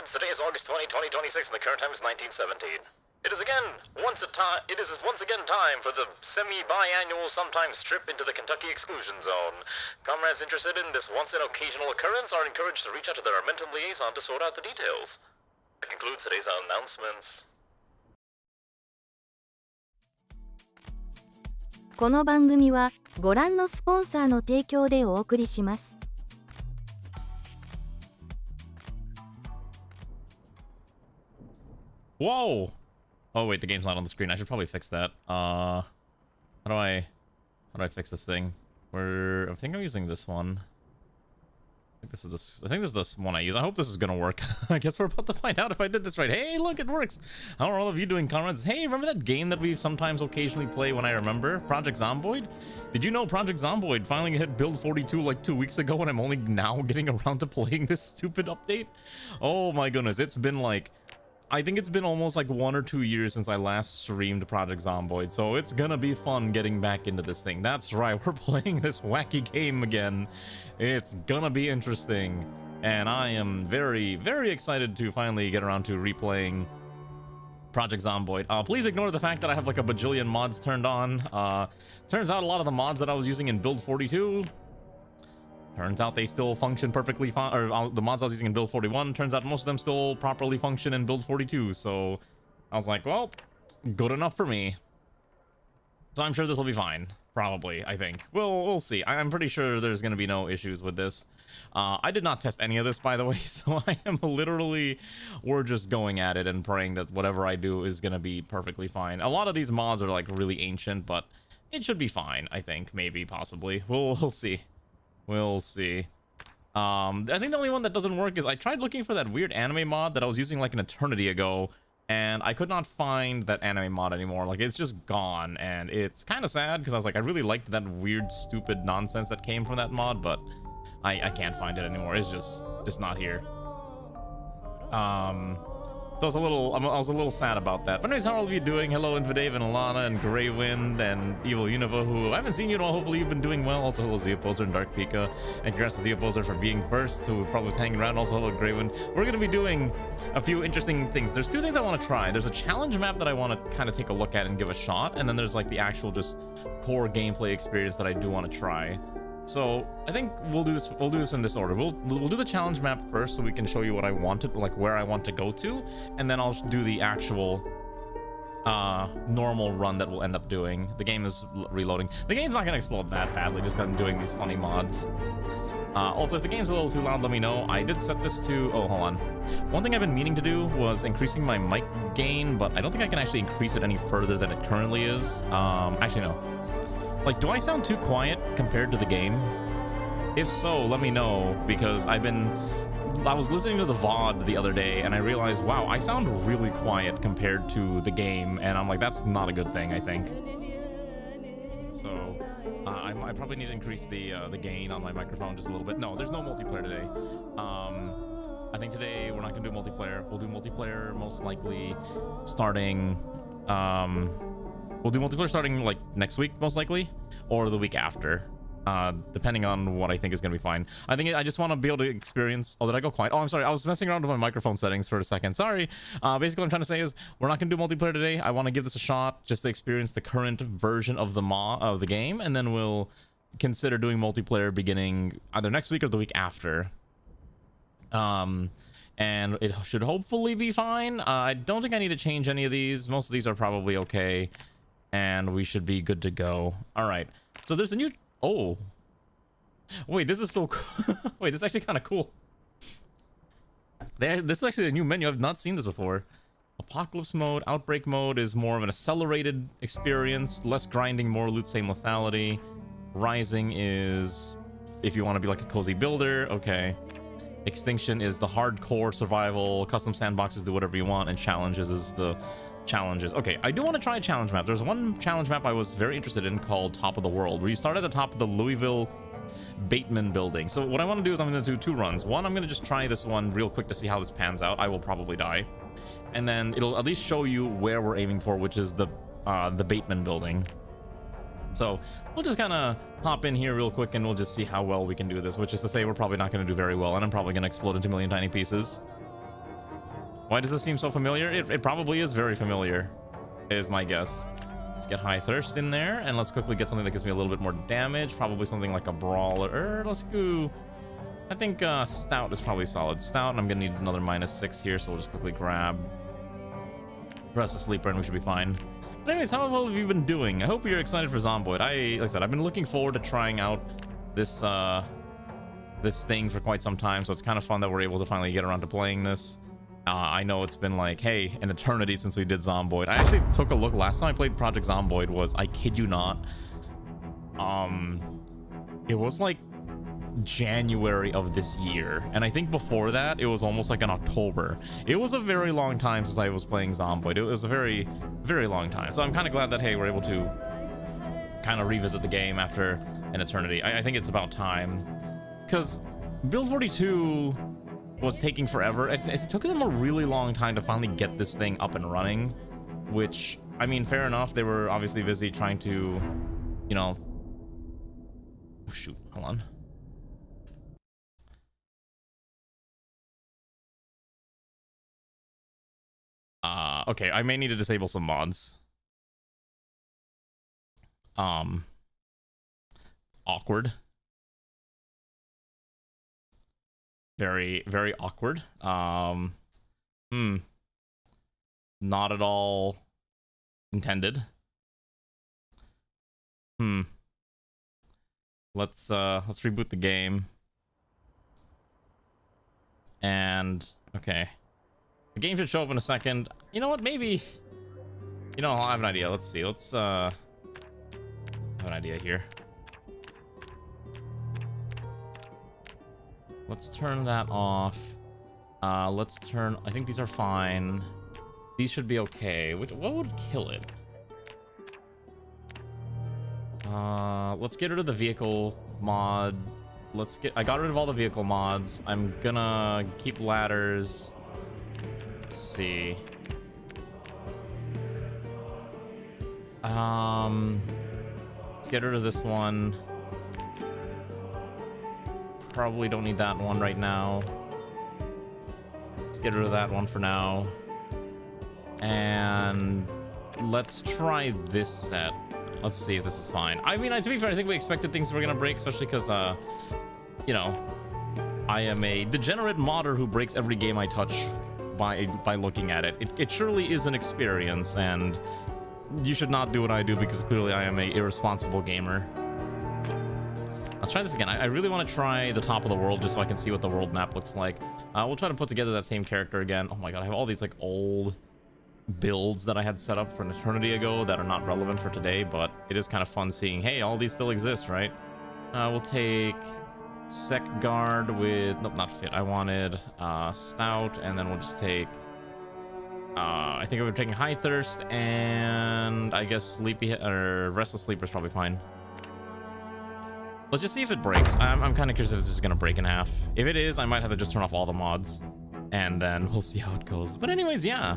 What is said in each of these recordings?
comrades, today is August 20, 2026, and the current time is 1917. It is once again time for the semi-biannual sometimes trip into the Kentucky exclusion zone. Comrades interested in this once-in-occasional occurrence are encouraged to reach out to their Armentum liaison to sort out the details. That concludes today's announcements. この番組はご覧のスポンサーの提供でお送りします。Whoa! Oh wait, the game's not on the screen. I should probably fix that. How do I fix this thing? I think I'm using this one. I think this is this one I use. I hope this is gonna work. I guess we're about to find out if I did this right. Hey, look, it works. How are all of you doing, comrades? Hey, remember that game that we sometimes occasionally play when I remember? Project Zomboid? Did you know Project Zomboid finally hit build 42 like 2 weeks ago, and I'm only now getting around to playing this stupid update? Oh my goodness, it's been like, I think it's been almost like 1 or 2 years since I last streamed Project Zomboid, so it's gonna be fun getting back into this thing. That's right, we're playing this wacky game again. It's gonna be interesting, and I am very, very excited to finally get around to replaying Project Zomboid. Please ignore the fact that I have like a bajillion mods turned on. Turns out a lot of the mods that I was using in build 42, turns out they still function perfectly fine, or the mods I was using in build 41, turns out most of them still properly function in build 42, so I was like, well, good enough for me. So I'm sure this will be fine, probably, I think. We'll see. I'm pretty sure there's going to be no issues with this. I did not test any of this, by the way, so I am literally, we're just going at it and praying that whatever I do is going to be perfectly fine. A lot of these mods are like really ancient, but it should be fine, I think, maybe, possibly. We'll see. We'll see. I think the only one that doesn't work is I tried looking for that weird anime mod that I was using like an eternity ago, and I could not find that anime mod anymore. Like, it's just gone, and it's kind of sad because I was like, I really liked that weird, stupid nonsense that came from that mod, but I can't find it anymore. It's just not here. So I was a little sad about that. But anyways, how are all of you doing? Hello, Infidave and Alana and Greywind and Evil Univa, who I haven't seen you in a while. Hopefully you've been doing well. Also, hello, Zeoposer and Dark Pika. And congrats to Zeoposer for being first, who probably was hanging around. Also, hello, Greywind. We're going to be doing a few interesting things. There's 2 things I want to try. There's a challenge map that I want to kind of take a look at and give a shot. And then there's like the actual just core gameplay experience that I do want to try. So I think we'll do this in this order. We'll do the challenge map first so we can show you what I wanted, like where I want to go to, and then I'll do the actual normal run that we'll end up doing. The game is reloading. The game's not gonna explode that badly, just because I'm doing these funny mods. Also, if the game's a little too loud, let me know. I did set this to, oh, hold on. One thing I've been meaning to do was increasing my mic gain, but I don't think I can actually increase it any further than it currently is. Actually, no. Like, do I sound too quiet compared to the game? If so, let me know, because I was listening to the VOD the other day, and I realized, wow, I sound really quiet compared to the game, and I'm like, that's not a good thing, I think. So, I probably need to increase the gain on my microphone just a little bit. No, there's no multiplayer today. I think today we're not gonna do multiplayer. We'll do multiplayer most likely starting, we'll do multiplayer starting like next week, most likely, or the week after, depending on what I think is going to be fine. I just want to be able to experience. Oh, did I go quiet? Oh, I'm sorry. I was messing around with my microphone settings for a second. Sorry. Basically, what I'm trying to say is we're not going to do multiplayer today. I want to give this a shot just to experience the current version of the game, and then we'll consider doing multiplayer beginning either next week or the week after. And it should hopefully be fine. I don't think I need to change any of these. Most of these are probably okay. And we should be good to go. All right. So there's a new... Oh. Wait, this is so cool. Wait, this is actually kind of cool. This is actually a new menu. I've not seen this before. Apocalypse mode, outbreak mode is more of an accelerated experience. Less grinding, more loot, same lethality. Rising is if you want to be like a cozy builder. Okay. Extinction is the hardcore survival. Custom sandboxes do whatever you want. And challenges is the... challenges. Okay, I do want to try a challenge map. There's one challenge map I was very interested in called Top of the World, where you start at the top of the Louisville Bateman building. So what I want to do is I'm going to do 2 runs. One, I'm going to just try this one real quick to see how this pans out. I will probably die. And then it'll at least show you where we're aiming for, which is the Bateman building. So we'll just kind of hop in here real quick and we'll just see how well we can do this, which is to say we're probably not going to do very well, and I'm probably going to explode into a million tiny pieces. Why does this seem so familiar? It probably is very familiar, is my guess. Let's get High Thirst in there, and let's quickly get something that gives me a little bit more damage. Probably something like a Brawler. Let's go... I think Stout is probably solid. Stout, and I'm gonna need another -6 here, so we'll just quickly grab Rest of Sleeper, and we should be fine. But anyways, how have you been doing? I hope you're excited for Zomboid. Like I said, I've been looking forward to trying out this this thing for quite some time, so it's kind of fun that we're able to finally get around to playing this. I know it's been like, hey, an eternity since we did Zomboid. I actually took a look. Last time I played Project Zomboid was, I kid you not, it was like January of this year, and I think before that it was almost like in October. It was a very long time since I was playing Zomboid. It was a very, very long time. So I'm kind of glad that, hey, we're able to kind of revisit the game after an eternity. I think it's about time, because Build 42 was taking forever. It took them a really long time to finally get this thing up and running, which, I mean, fair enough. They were obviously busy trying to, you know... Oh, shoot, hold on. Okay, I may need to disable some mods. Awkward. Very, very awkward. Not at all intended. Let's reboot the game. And okay. The game should show up in a second. You know what? Maybe. You know, I have an idea. Let's see. Let's I have an idea here. Let's turn that off. Let's turn... I think these are fine. These should be okay. What would kill it? Let's get rid of the vehicle mod. I got rid of all the vehicle mods. I'm gonna keep ladders. Let's see. Let's get rid of this one. Probably don't need that one right now. Let's get rid of that one for now. And let's try this set. Let's see if this is fine. I mean, to be fair, I think we expected things were gonna break, especially because, you know, I am a degenerate modder who breaks every game I touch by looking at it. It surely is an experience, and you should not do what I do because clearly I am a irresponsible gamer. Let's try this again. I really want to try the top of the world just so I can see what the world map looks like. We'll try to put together that same character again. Oh my god, I have all these like old builds that I had set up for an eternity ago that are not relevant for today, but it is kind of fun seeing, hey, all these still exist, right? We'll take Sec Guard with... Nope, not fit. I wanted Stout, and then we'll just take... I think we're taking High Thirst, and I guess Sleepy... or Restless Sleeper is probably fine. Let's just see if it breaks. I'm kind of curious if it's just gonna break in half. If it is, I might have to just turn off all the mods, and then we'll see how it goes. But anyways, yeah.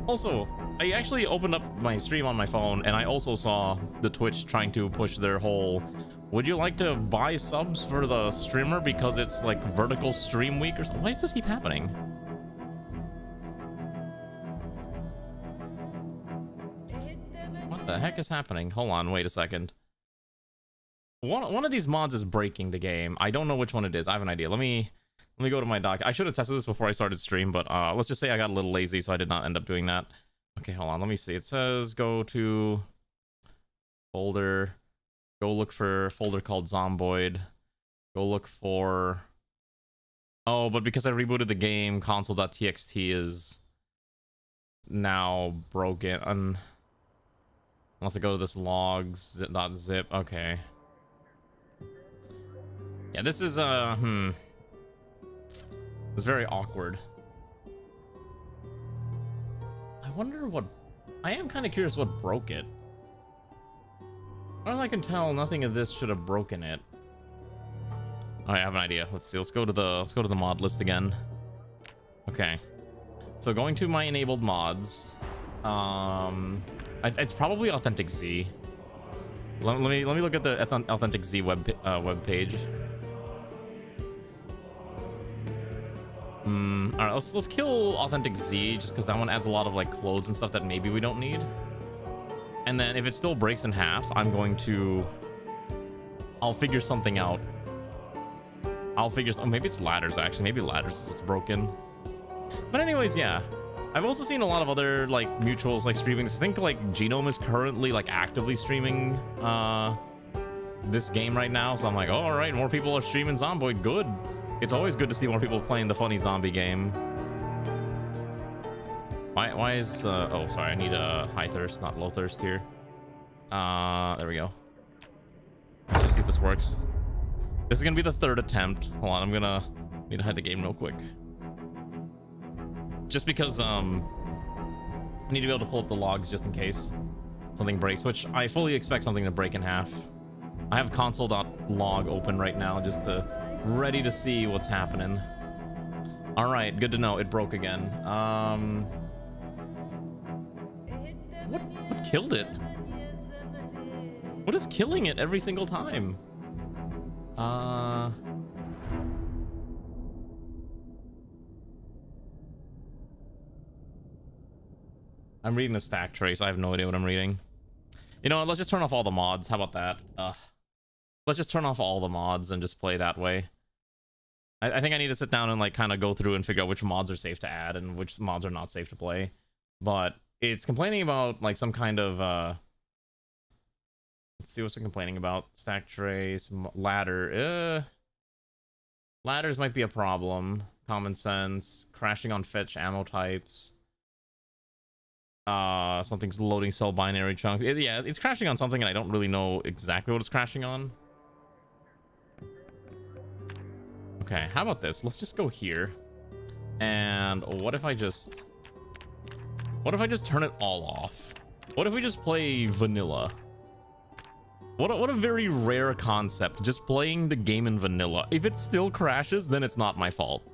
Also, I actually opened up my stream on my phone, and I also saw the Twitch trying to push their whole, would you like to buy subs for the streamer because it's like vertical stream week or something? Why does this keep happening? What the heck is happening? Hold on, wait a second. One of these mods is breaking the game. I don't know which one it is. I have an idea. Let me go to my doc. I should have tested this before I started stream, but let's just say I got a little lazy, so I did not end up doing that. Okay, hold on. Let me see. It says go to folder. Go look for a folder called Zomboid. Go look for... Oh, but because I rebooted the game, console.txt is now broken. Unless I go to this logs.zip. Okay. Yeah, this is, it's very awkward. I wonder what... I am kind of curious what broke it. As far as I can tell, nothing of this should have broken it. Oh, I have an idea. Let's see. Let's go to the mod list again. Okay. So going to my enabled mods. It's probably Authentic Z. Let me look at the Authentic Z web page. All right, let's kill Authentic Z, just because that one adds a lot of like clothes and stuff that maybe we don't need. And then if it still breaks in half, I'll figure something out. Maybe it's ladders, actually. Maybe ladders is what's broken. But anyways, yeah. I've also seen a lot of other like mutuals like streaming. I think like Genome is currently like actively streaming this game right now. So I'm like, oh, all right, more people are streaming Zomboid. Good. It's always good to see more people playing the funny zombie game. Why is oh, sorry, I need a high thirst, not low thirst here. There we go. Let's just see if this works. This is gonna be the third attempt. Hold on, I'm gonna need to hide the game real quick. Just because I need to be able to pull up the logs just in case something breaks, which I fully expect something to break in half. I have console.log open right now just ready to see what's happening. All right, good to know. It broke again. What killed it? What is killing it every single time? I'm reading the stack trace. I have no idea what I'm reading. You know what? Let's just turn off all the mods. How about that? Let's just turn off all the mods and just play that way. I think I need to sit down and like kind of go through and figure out which mods are safe to add and which mods are not safe to play. But it's complaining about like some kind of let's see what's it complaining about. Stack trace, ladder. Ladders might be a problem. Common sense, crashing on fetch ammo types. Something's loading cell binary chunks. Yeah, it's crashing on something and I don't really know exactly what it's crashing on. Okay, how about this? Let's just go here. And what if I just turn it all off? What if we just play vanilla? What a very rare concept, just playing the game in vanilla. If it still crashes, then it's not my fault.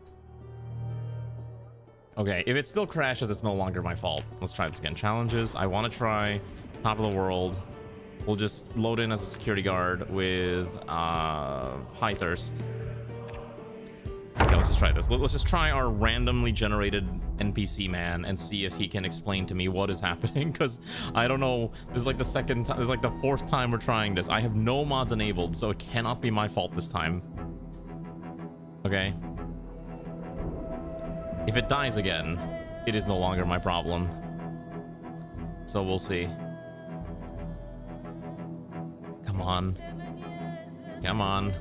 Okay, if it still crashes, it's no longer my fault. Let's try this again. Challenges. I want to try top of the world. We'll just load in as a security guard with high thirst. Okay, let's just try this. Let's just try our randomly generated NPC man and see if he can explain to me what is happening, because I don't know. This is like the second time. This is like the fourth time we're trying this. I have no mods enabled, so it cannot be my fault this time. Okay. If it dies again, it is no longer my problem. So we'll see. Come on. Come on.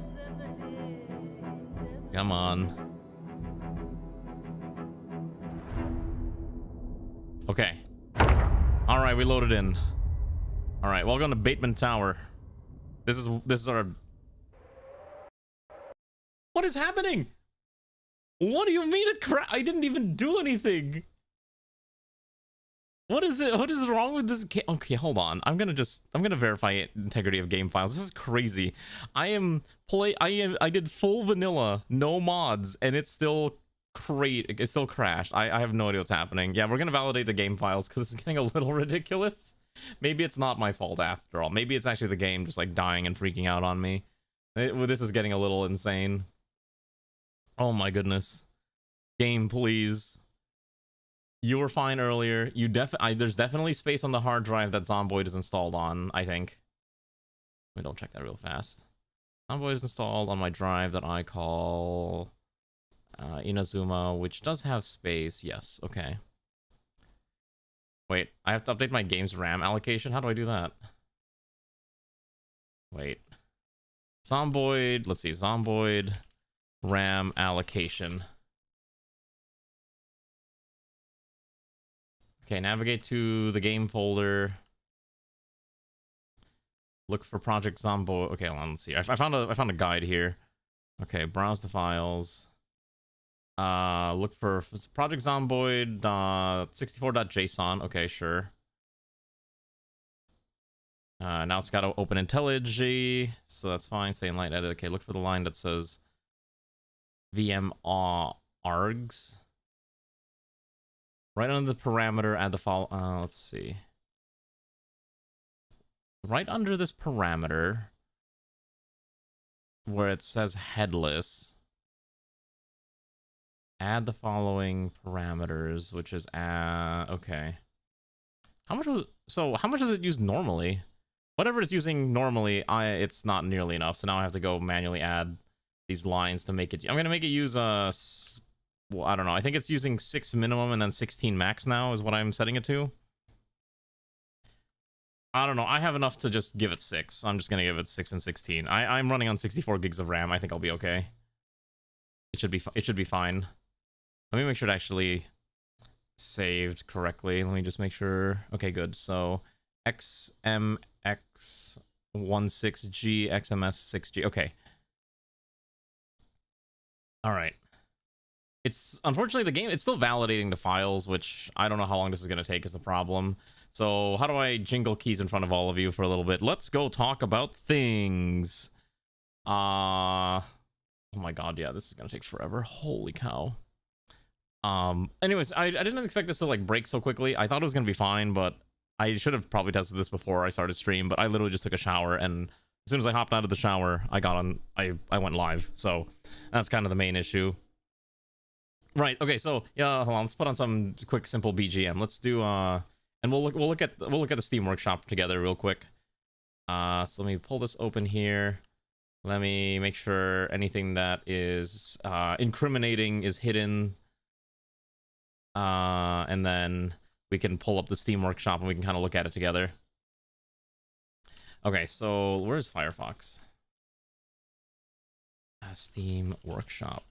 Come on. Okay. All right, we loaded in. All right, welcome to BATEMAN Tower. This is our... What is happening? What do you mean it I didn't even do anything. What is it? What is wrong with this game? Okay, hold on. I'm gonna verify integrity of game files. This is crazy. I did full vanilla, no mods, and it's still it still crashed. I have no idea what's happening. Yeah, we're gonna validate the game files because it's getting a little ridiculous. Maybe it's not my fault after all. Maybe it's actually the game just like dying and freaking out on me. This is getting a little insane. Oh my goodness. Game, please. You were fine earlier. There's definitely space on the hard drive that Zomboid is installed on, I think. Let me double check that real fast. Zomboid is installed on my drive that I call Inazuma, which does have space. Yes, okay. Wait, I have to update my game's RAM allocation. How do I do that? Wait. Zomboid, let's see, Zomboid RAM allocation. Okay, navigate to the game folder. Look for Project Zomboid. Okay, hold on, let's see. I found a guide here. Okay, browse the files. Look for Project Zomboid 64.json. Okay, sure. Now it's got to open IntelliJ, so that's fine. Stay in line edit. Okay, look for the line that says VM args. Right under the parameter, add the follow. Let's see. Right under this parameter, where it says headless, add the following parameters, which is okay. How much does it use normally? Whatever it's using normally, it's not nearly enough. So now I have to go manually add these lines to make it. I'm gonna make it use well, I don't know. I think it's using 6 minimum and then 16 max now is what I'm setting it to. I don't know. I have enough to just give it 6. I'm just gonna give it 6 and 16. I'm running on 64 gigs of RAM. I think I'll be okay. It should be fine. Let me make sure it actually saved correctly. Let me just make sure. Okay, good. So XMX16G, XMS6G. Okay. All right. It's unfortunately the game. It's still validating the files, which I don't know how long this is gonna take is the problem. So how do I jingle keys in front of all of you for a little bit? Let's go talk about things. Oh my god, yeah, this is gonna take forever. Holy cow. Anyways, I didn't expect this to like break so quickly. I thought it was gonna be fine, but I should have probably tested this before I started stream, but I literally just took a shower, and as soon as I hopped out of the shower, I went live. So that's kind of the main issue. Right, okay, so yeah, hold on, let's put on some quick simple BGM. Let's do and we'll look at the Steam Workshop together real quick. So let me pull this open here. Let me make sure anything that is incriminating is hidden. And then we can pull up the Steam Workshop and we can kind of look at it together. Okay, so where's Firefox? Steam Workshop.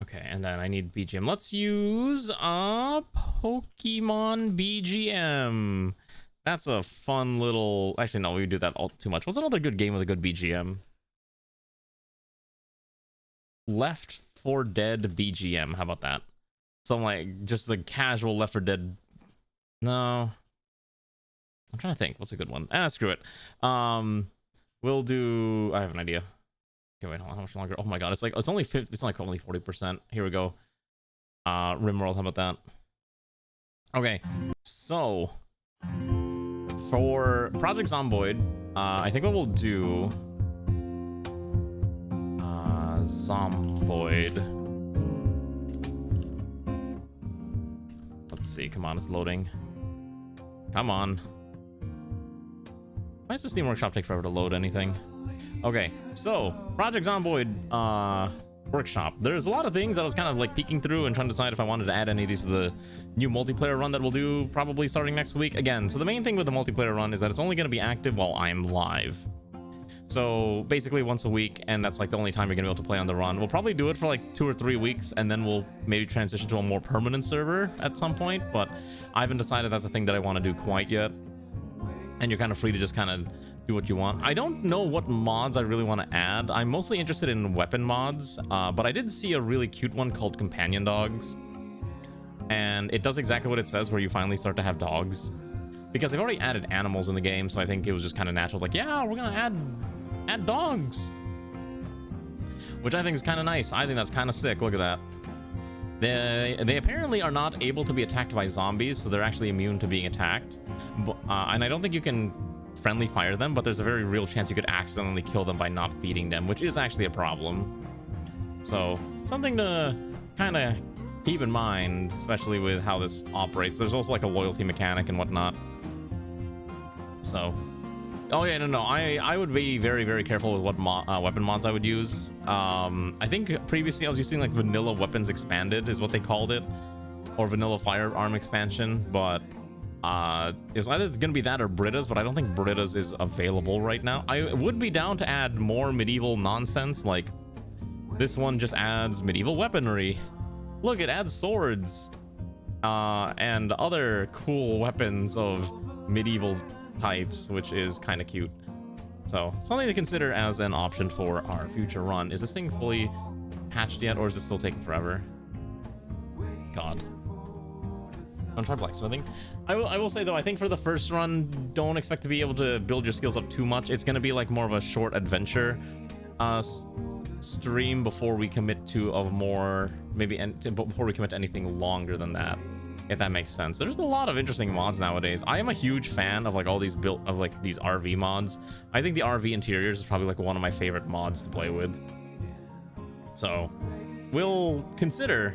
Okay, and then I need BGM. Let's use Pokemon BGM. That's a fun little... Actually, no, we do that all too much. What's another good game with a good BGM? Left 4 Dead BGM. How about that? Something like just a casual Left 4 Dead. No, I'm trying to think. What's a good one? Screw it. We'll do. I have an idea. Okay, wait. Hold on. How much longer? Oh my god, it's only 50. It's like only 40%. Here we go. Rimworld. How about that? Okay, so for Project Zomboid, I think what we'll do. Zomboid. Let's see. Come on, it's loading. Come on. Why does the Steam Workshop take forever to load anything? Okay, so Project Zomboid Workshop. There's a lot of things that I was kind of like peeking through and trying to decide if I wanted to add any of these to the new multiplayer run that we'll do probably starting next week. Again, so the main thing with the multiplayer run is that it's only going to be active while I'm live. So basically once a week, and that's like the only time you're gonna be able to play on the run. We'll probably do it for like 2 or 3 weeks, and then we'll maybe transition to a more permanent server at some point, but I haven't decided that's a thing that I want to do quite yet. And you're kind of free to just kind of do what you want. I don't know what mods I really want to add. I'm mostly interested in weapon mods, but I did see a really cute one called Companion Dogs, and it does exactly what it says, where you finally start to have dogs. Because they've already added animals in the game, so I think it was just kind of natural, like, yeah, we're gonna add dogs, which I think is kind of nice. I think that's kind of sick. Look at that. They apparently are not able to be attacked by zombies, so they're actually immune to being attacked. And I don't think you can friendly fire them, but there's a very real chance you could accidentally kill them by not feeding them, which is actually a problem. So something to kind of keep in mind, especially with how this operates. There's also like a loyalty mechanic and whatnot. So, oh yeah, no, I would be very, very careful with what weapon mods I would use. I think previously I was using like vanilla weapons expanded is what they called it, or vanilla firearm expansion, but it was either gonna be that or Britta's, but I don't think Britta's is available right now. I would be down to add more medieval nonsense, like this one just adds medieval weaponry. Look, it adds swords and other cool weapons of medieval types, which is kind of cute. So something to consider as an option for our future run. Is this thing fully patched yet, or is it still taking forever? God. Don't try blacksmithing. I will say though, I think for the first run, don't expect to be able to build your skills up too much. It's going to be like more of a short adventure stream before we commit to a more before we commit to anything longer than that, if that makes sense. There's a lot of interesting mods nowadays. I am a huge fan of like all these these RV mods. I think the RV interiors is probably like one of my favorite mods to play with. So will consider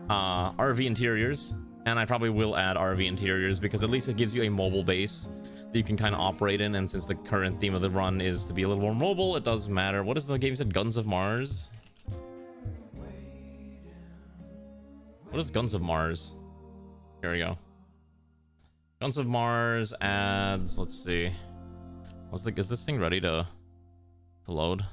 RV interiors, and I probably will add RV interiors because at least it gives you a mobile base that you can kind of operate in, and since the current theme of the run is to be a little more mobile, it does matter. What is the game you said? Guns of Mars? What is Guns of Mars? Here we go. Guns of Mars adds, let's see. Is this thing ready to load?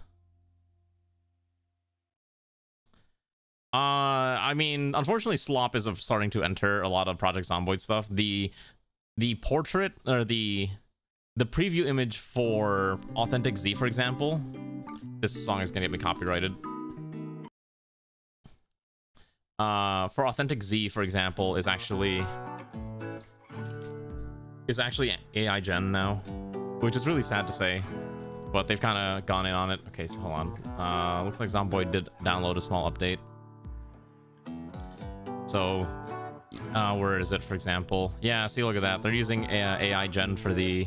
I mean, unfortunately, slop is starting to enter a lot of Project Zomboid stuff. The portrait or the preview image for Authentic Z, for example. This song is gonna get me copyrighted. For Authentic Z, for example, is actually AI gen now, which is really sad to say, but they've kind of gone in on it. Okay, so hold on. Looks like Zomboid did download a small update. So, where is it, for example? Yeah, see, look at that. They're using AI gen for the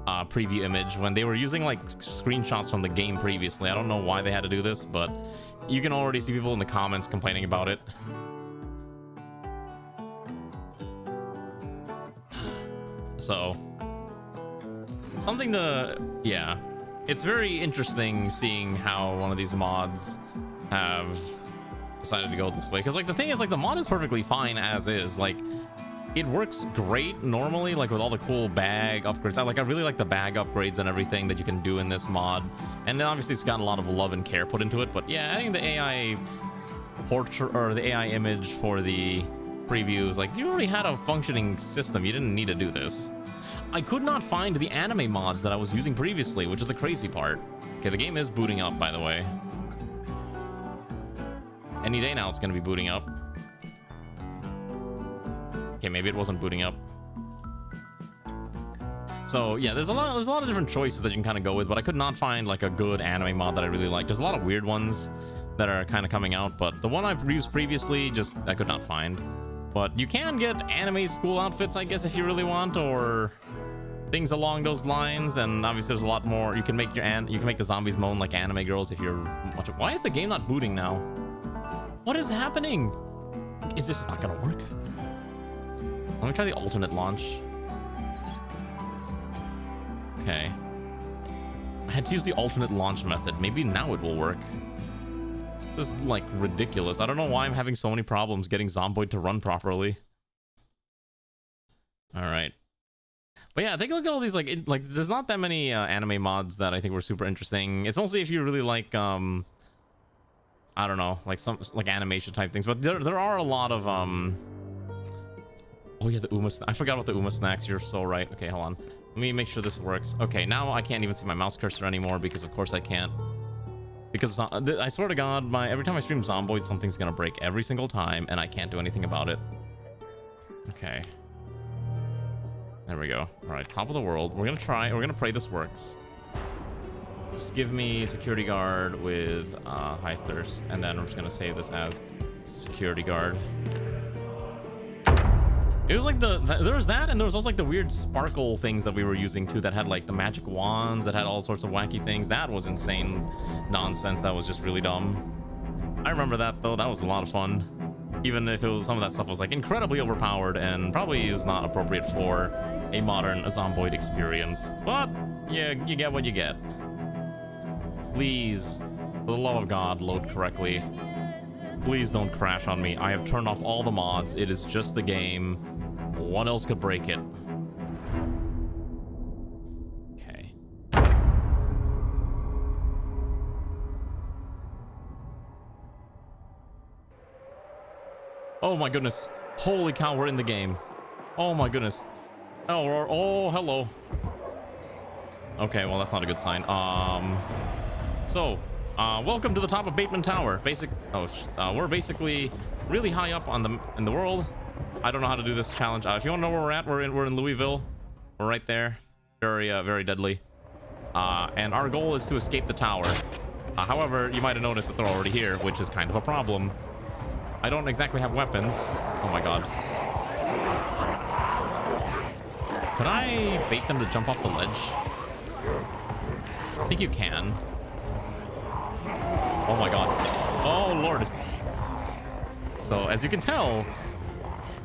preview image when they were using like screenshots from the game previously. I don't know why they had to do this, but you can already see people in the comments complaining about it. So, something to, yeah, it's very interesting seeing how one of these mods have decided to go this way, because like the thing is, like, the mod is perfectly fine as is. Like, it works great normally, like with all the cool bag upgrades. I really like the bag upgrades and everything that you can do in this mod, and then obviously it's gotten a lot of love and care put into it. But yeah, adding the AI portrait or the AI image for the previews, like, you already had a functioning system. You didn't need to do this. I could not find the anime mods that I was using previously, which is the crazy part. Okay, the game is booting up, by the way. Any day now it's going to be booting up. Okay, maybe it wasn't booting up. So yeah, there's a lot of different choices that you can kind of go with, but I could not find like a good anime mod that I really like. There's a lot of weird ones that are kind of coming out, but the one I've used previously, just I could not find. But you can get anime school outfits, I guess, if you really want, or things along those lines. And obviously there's a lot more. You can make the zombies moan like anime girls if you're watching. Why is the game not booting now? What is happening? Is this not gonna work? Let me try the alternate launch. Okay. I had to use the alternate launch method. Maybe now it will work. This is like ridiculous. I don't know why I'm having so many problems getting Zomboid to run properly. All right. But yeah, take a look at all these, like there's not that many anime mods that I think were super interesting. It's mostly if you really like I don't know, like some like animation type things, but there are a lot of oh yeah, the Uma, I forgot about the Uma snacks. You're so right. Okay, hold on, let me make sure this works. Okay, now I can't even see my mouse cursor anymore because of course I can't, because I swear to God, every time I stream Zomboid, something's gonna break every single time and I can't do anything about it. Okay, there we go. All right, top of the world. We're gonna pray this works. Just give me security guard with high thirst, and then we're just gonna save this as security guard. It was like there was that, and there was also like the weird sparkle things that we were using too, that had like the magic wands that had all sorts of wacky things. That was insane nonsense. That was just really dumb. I remember that though. That was a lot of fun, even if some of that stuff was like incredibly overpowered and probably is not appropriate for a modern Zomboid experience. But yeah, you get what you get. Please, for the love of God, load correctly. Please don't crash on me. I have turned off all the mods. It is just the game. What else could break it? Okay. Oh my goodness. Holy cow, we're in the game. Oh my goodness. Oh, hello. Okay, well, that's not a good sign. So, welcome to the top of Bateman Tower. We're basically really high up in the world. I don't know how to do this challenge. If you want to know where we're at, we're in Louisville. We're right there. Very, very deadly. And our goal is to escape the tower. However, you might have noticed that they're already here, which is kind of a problem. I don't exactly have weapons. Oh my God. Could I bait them to jump off the ledge? I think you can. Oh my God. Oh, Lord. So, as you can tell,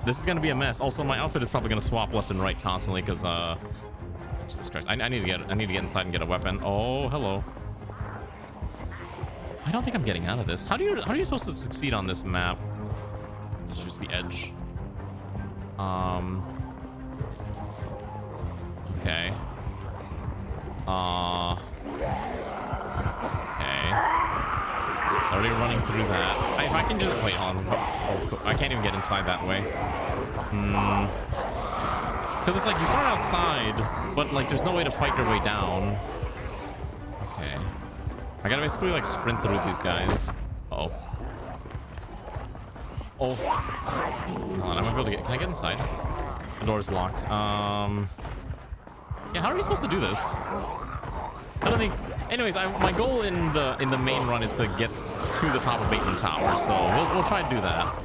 this is going to be a mess. Also, my outfit is probably going to swap left and right constantly because, Jesus Christ. I need to get inside and get a weapon. Oh, hello. I don't think I'm getting out of this. How are you supposed to succeed on this map? Just use the edge. Okay. Okay. Already running through that. If I can just wait on. Oh, I can't even get inside that way. Because it's like you start outside, but like there's no way to fight your way down. Okay. I gotta basically like sprint through these guys. Uh-oh. Oh. Hold on, I might be able to get. Can I get inside? The door's locked. Yeah, how are we supposed to do this? I don't think. Anyways, my goal in the main run is to get to the top of Bateman Tower, so we'll try to do that. Okay.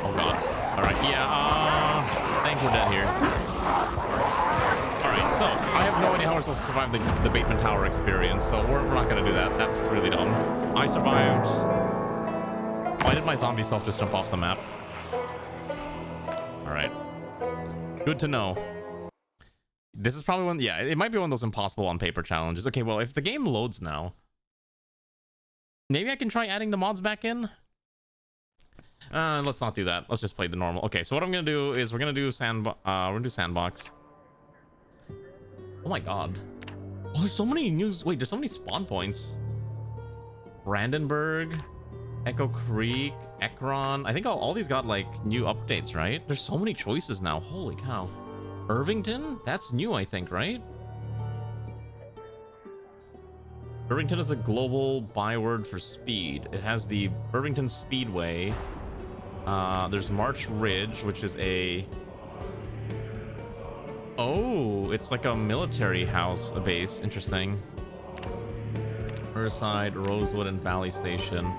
Oh god. All right. Yeah. I think we're dead here. All right. So I have no idea how we're supposed to survive the Bateman Tower experience, so we're not gonna do that. That's really dumb. I survived. Why did my zombie self just jump off the map? All right. Good to know. This is probably one. Yeah, it might be one of those impossible on paper challenges. Okay, well, if the game loads now, maybe I can try adding the mods back in. Let's not do that. Let's just play the normal. Okay, so what I'm gonna do is we're gonna do sandbox. Oh my god. Oh, there's so many news. Wait, there's so many spawn points. Brandenburg, Echo Creek, Ekron. I think all these got like new updates, right? There's so many choices now. Holy cow. Irvington? That's new, I think, right? Irvington is a global byword for speed. It has the Irvington Speedway. There's March Ridge, which is a... Oh, it's like a military house, a base. Interesting. Riverside, Rosewood, and Valley Station.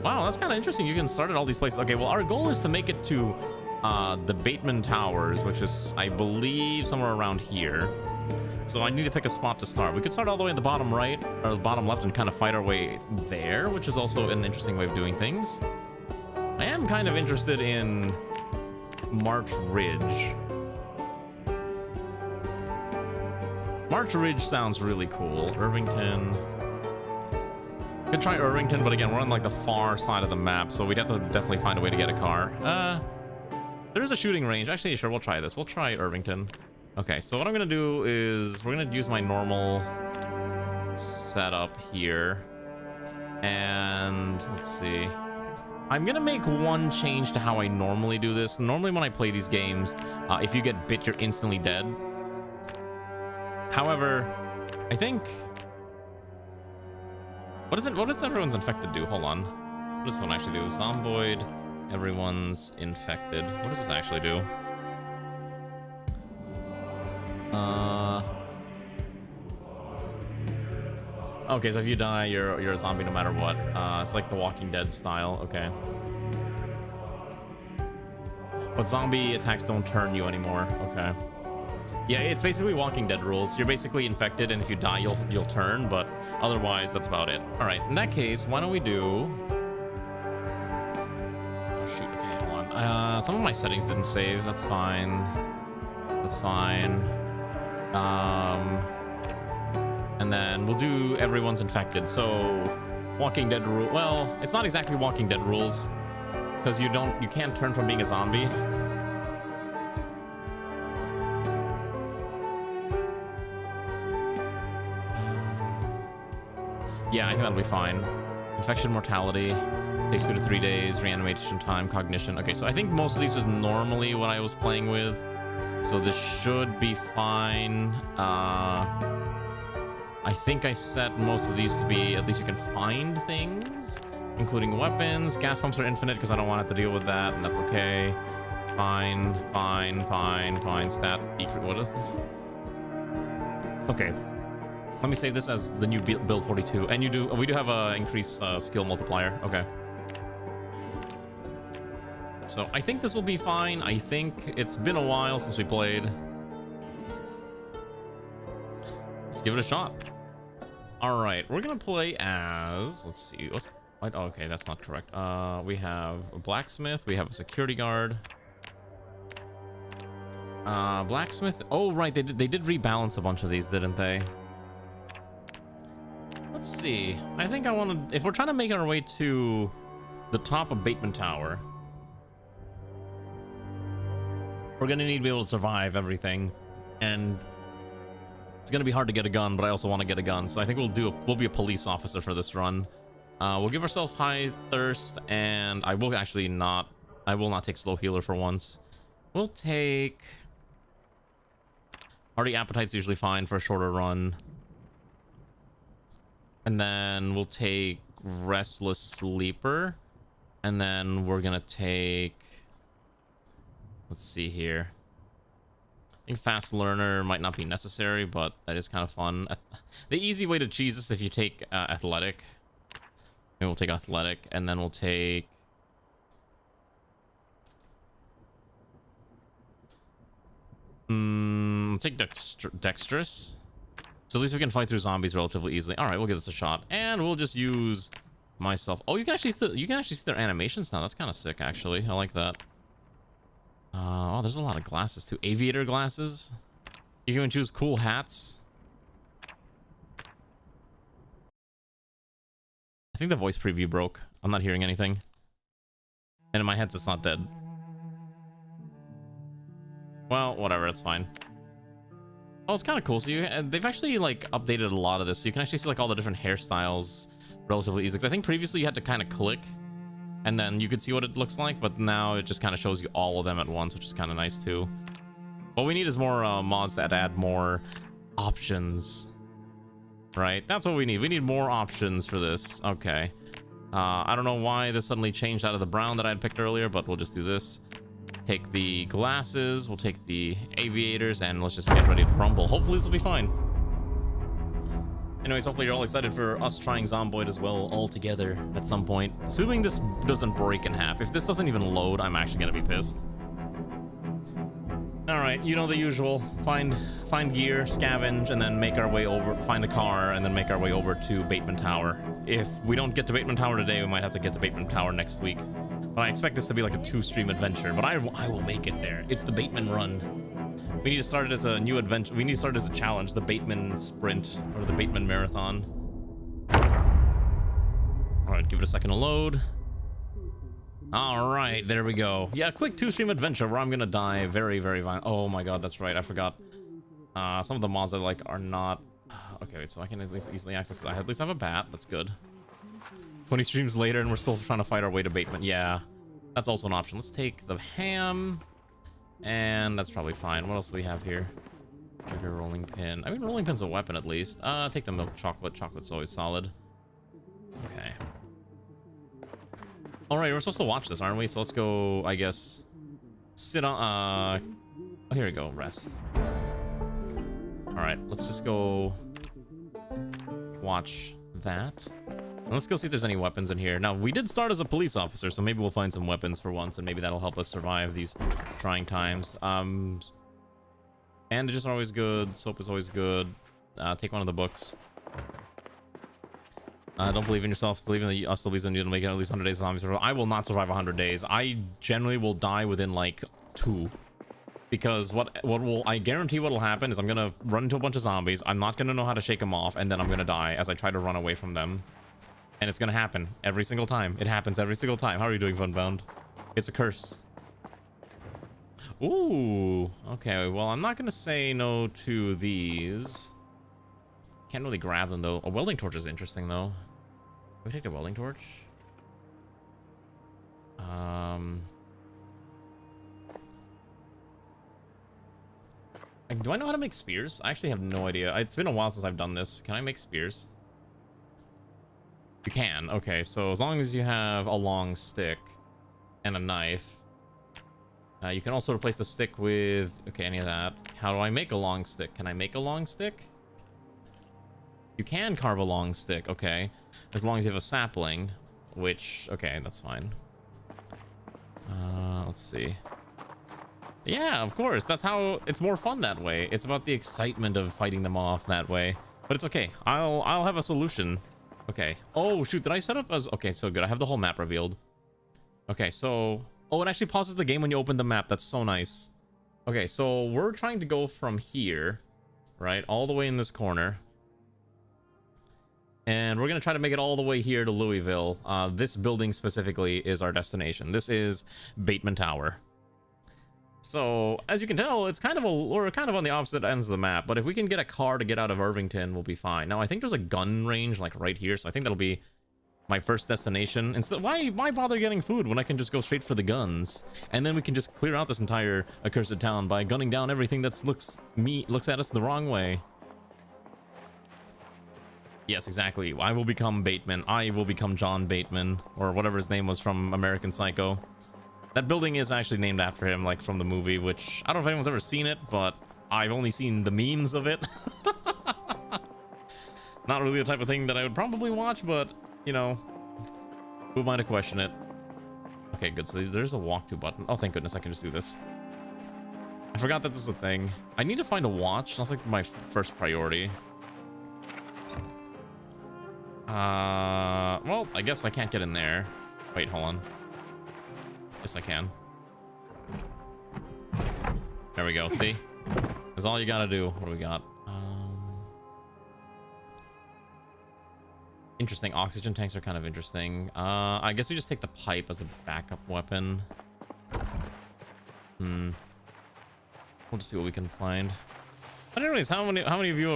Wow, that's kind of interesting. You can start at all these places. Okay, well, our goal is to make it to the Bateman Towers, which is, I believe, somewhere around here. So I need to pick a spot to start. We could start all the way at the bottom right, or the bottom left, and kind of fight our way there, which is also an interesting way of doing things. I am kind of interested in March Ridge. March Ridge sounds really cool. Irvington. Could try Irvington, but again, we're on like the far side of the map, so we'd have to definitely find a way to get a car. There is a shooting range. Actually, sure, we'll try this. We'll try Irvington. Okay, so what I'm gonna do is we're gonna use my normal setup here. And let's see. I'm gonna make one change to how I normally do this. Normally when I play these games, if you get bit, you're instantly dead. However, I think... What does everyone's infected do? Hold on. What does this one actually do? Zomboid, everyone's infected. What does this actually do? Okay, so if you die, you're a zombie no matter what. It's like the Walking Dead style. Okay. But zombie attacks don't turn you anymore. Okay. Yeah, it's basically Walking Dead rules. You're basically infected, and if you die, you'll turn, but otherwise, that's about it. All right, in that case, why don't we do... Oh, shoot. Okay, hold on. Some of my settings didn't save. That's fine. That's fine. And then we'll do everyone's infected. So, Walking Dead rule... Well, it's not exactly Walking Dead rules, because you can't turn from being a zombie. Yeah, I think that'll be fine. Infection mortality takes 2 to 3 days. Reanimation time, cognition. Okay, so I think most of these was normally what I was playing with, so this should be fine. I think I set most of these to be at least you can find things, including weapons. Gas pumps are infinite because I don't want to have to deal with that, and that's okay. Fine. Stat. What is this? Okay. Let me save this as the new build 42. And we do have a increased skill multiplier. Okay. So I think this will be fine. I think it's been a while since we played. Let's give it a shot. All right, we're gonna play as, let's see, what's, oh, okay, that's not correct. We have a blacksmith, we have a security guard. Blacksmith, oh right, they did rebalance a bunch of these, didn't they? Let's see, I think I want to, if we're trying to make our way to the top of Bateman Tower, we're gonna need to be able to survive everything, and it's gonna be hard to get a gun, but I also want to get a gun, so I think we'll be a police officer for this run. We'll give ourselves high thirst, and I will not take slow healer for once. We'll take hearty appetite's usually fine for a shorter run, and then we'll take restless sleeper, and then we're gonna take, let's see here, I think fast learner might not be necessary, but that is kind of fun. The easy way to cheese this if you take athletic. Maybe we'll take athletic, and then we'll take dexterous. So at least we can fight through zombies relatively easily. All right, we'll give this a shot, and we'll just use myself. Oh, you can actually see their animations now. That's kind of sick, actually. I like that. Oh, there's a lot of glasses too. Aviator glasses. You can even choose cool hats. I think the voice preview broke. I'm not hearing anything. And in my headset's not dead. Well, whatever, it's fine. Oh, it's kind of cool. So they've actually like updated a lot of this. So you can actually see like all the different hairstyles relatively easy. Because I think previously you had to kind of click and then you could see what it looks like, but now it just kind of shows you all of them at once, which is kind of nice too. What we need is more mods that add more options, right? That's what we need. We need more options for this. Okay. I don't know why this suddenly changed out of the brown that I had picked earlier, but we'll just do this. Take the glasses, we'll take the aviators, and let's just get ready to rumble. Hopefully this will be fine. Anyways, hopefully you're all excited for us trying Zomboid as well all together at some point. Assuming this doesn't break in half. If this doesn't even load, I'm actually gonna be pissed. Alright, you know the usual. Find gear, scavenge, and then make our way over, find a car, and then make our way over to Bateman Tower. If we don't get to Bateman Tower today, we might have to get to Bateman Tower next week. But I expect this to be like a 2-stream adventure, but I will make it there. It's the Bateman run. We need to start it as a new adventure. We need to start it as a challenge, the Bateman sprint or the Bateman marathon. All right, give it a second to load. All right, there we go. Yeah, quick 2-stream adventure where I'm gonna die very, very violent. Oh my god, that's right, I forgot. Some of the mods I like are not. Okay, wait, so I can at least easily access it. I at least have a bat. That's good. 20 streams later and we're still trying to fight our way to Bateman. Yeah, that's also an option. Let's take the ham, and that's probably fine. What else do we have here? Trigger, rolling pin. I mean, rolling pin's a weapon at least. Take the milk chocolate. Chocolate's always solid. Okay. All right, we're supposed to watch this, aren't we? So let's go, I guess, sit on, oh, here we go, rest. All right, let's just go watch that. And let's go see if there's any weapons in here. Now, we did start as a police officer, so maybe we'll find some weapons for once, and maybe that'll help us survive these trying times. Bandages are always good. Soap is always good. Take one of the books. Don't believe in yourself. Believe in the us will be make it at least 100 days of zombies. I will not survive 100 days. I generally will die within like 2. Because I guarantee what will happen is I'm gonna run into a bunch of zombies. I'm not gonna know how to shake them off, and then I'm gonna die as I try to run away from them. And it's gonna happen every single time. It happens every single time. How are you doing, Funbound? It's a curse. Ooh. Okay, well, I'm not gonna say no to these. Can't really grab them, though. A welding torch is interesting, though. Can we take the welding torch? Do I know how to make spears? I actually have no idea. It's been a while since I've done this. Can I make spears? You can. Okay, so as long as you have a long stick and a knife. You can also replace the stick with... Okay, any of that. How do I make a long stick? Can I make a long stick? You can carve a long stick. Okay. As long as you have a sapling. Which... Okay, that's fine. Let's see. Yeah, of course. That's how... It's more fun that way. It's about the excitement of fighting them off that way. But it's okay. I'll have a solution. Okay. Oh, shoot. Did I set up as... Okay, so good. I have the whole map revealed. Okay, so... Oh, it actually pauses the game when you open the map. That's so nice. Okay, so we're trying to go from here, right? All the way in this corner. And we're going to try to make it all the way here to Louisville. This building specifically is our destination. This is Bateman Tower. So, as you can tell, it's kind of we're kind of on the opposite ends of the map, but if we can get a car to get out of Irvington, we'll be fine. Now, I think there's a gun range, like, right here, so I think that'll be my first destination. Instead, why bother getting food when I can just go straight for the guns? And then we can just clear out this entire accursed town by gunning down everything that looks at us the wrong way. Yes, exactly. I will become Bateman. I will become John Bateman, or whatever his name was from American Psycho. That building is actually named after him, like from the movie, which I don't know if anyone's ever seen it, but I've only seen the memes of it. Not really the type of thing that I would probably watch, but, you know, who am I to question it? Okay, good. So there's a walk to button. Oh, thank goodness I can just do this. I forgot that this is a thing. I need to find a watch. That's like my first priority. Well, I guess I can't get in there. Wait, hold on. Yes, I can. There we go. See? That's all you gotta do. What do we got? Interesting. Oxygen tanks are kind of interesting. I guess we just take the pipe as a backup weapon. We'll just see what we can find. I don't know how many of you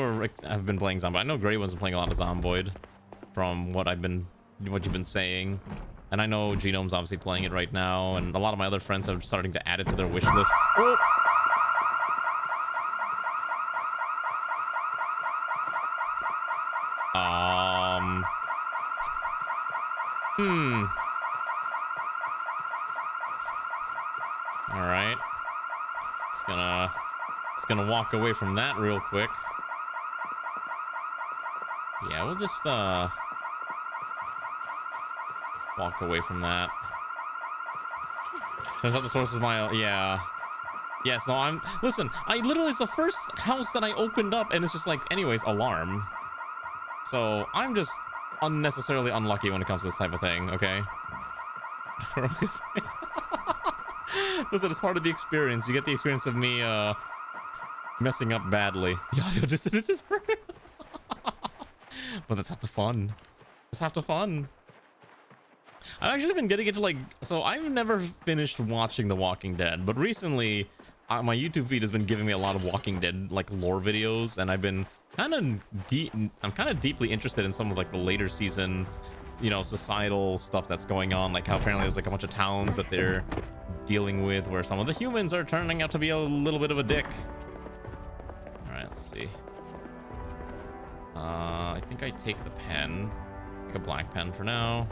have been playing Zomboid. I know Gray one's been playing a lot of Zomboid from what you've been saying. And I know Genome's obviously playing it right now, and a lot of my other friends are starting to add it to their wish list. Oh! All right. It's gonna walk away from that real quick. Yeah, we'll just walk away from that. Turns out the source is my... Yeah. Yes, no, listen, it's the first house that I opened up, and it's just like, anyways, alarm. So, I'm just unnecessarily unlucky when it comes to this type of thing, okay? Listen, it's part of the experience. You get the experience of me, messing up badly. The audio dissonance is... But that's half the fun. That's half the fun. I've actually been getting into, like... So, I've never finished watching The Walking Dead, but recently, my YouTube feed has been giving me a lot of Walking Dead, like, lore videos, and I've been I'm kind of deeply interested in some of, like, the later season, you know, societal stuff that's going on, like how apparently there's, like, a bunch of towns that they're dealing with where some of the humans are turning out to be a little bit of a dick. Alright, let's see. I think I take the pen. Take a black pen for now.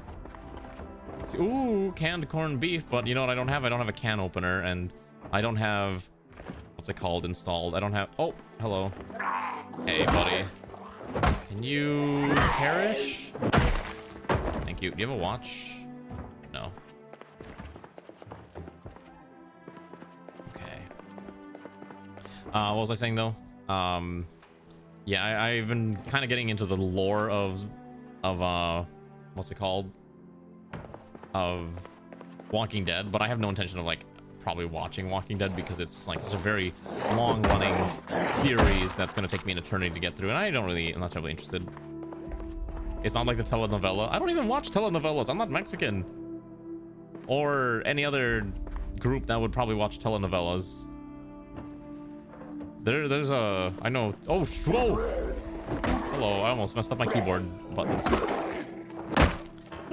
Let's see. Ooh, canned corned beef, but you know what I don't have? I don't have a can opener, and I don't have... What's it called? Installed. I don't have... Oh, hello. Hey, buddy. Can you perish? Thank you. Do you have a watch? No. Okay. What was I saying, though? Yeah, I've been kind of getting into the lore of what's it called? Of Walking Dead, but I have no intention of, like, probably watching Walking Dead because it's, like, such a very long-running series that's going to take me an eternity to get through, and I'm not terribly interested. It's not like the telenovela. I don't even watch telenovelas. I'm not Mexican. Or any other group that would probably watch telenovelas. There's a... I know... Oh, whoa! Hello, I almost messed up my keyboard buttons. You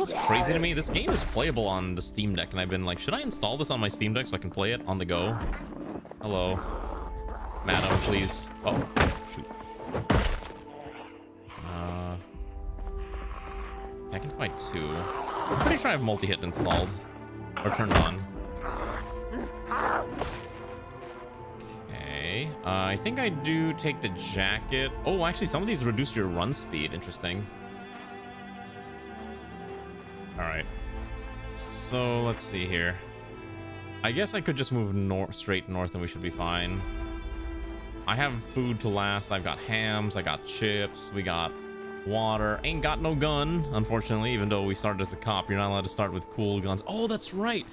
know what's crazy to me? This game is playable on the Steam Deck, and I've been like, should I install this on my Steam Deck so I can play it on the go? Hello. Madam, please. Oh, shoot. I can find two. I'm pretty sure I have multi-hit installed. Or turned on. Okay. I think I do take the jacket. Oh, actually, some of these reduce your run speed. Interesting. Alright. So, let's see here. I guess I could just move straight north and we should be fine. I have food to last. I've got hams, I got chips, we got water. Ain't got no gun, unfortunately, even though we started as a cop. You're not allowed to start with cool guns. Oh, that's right.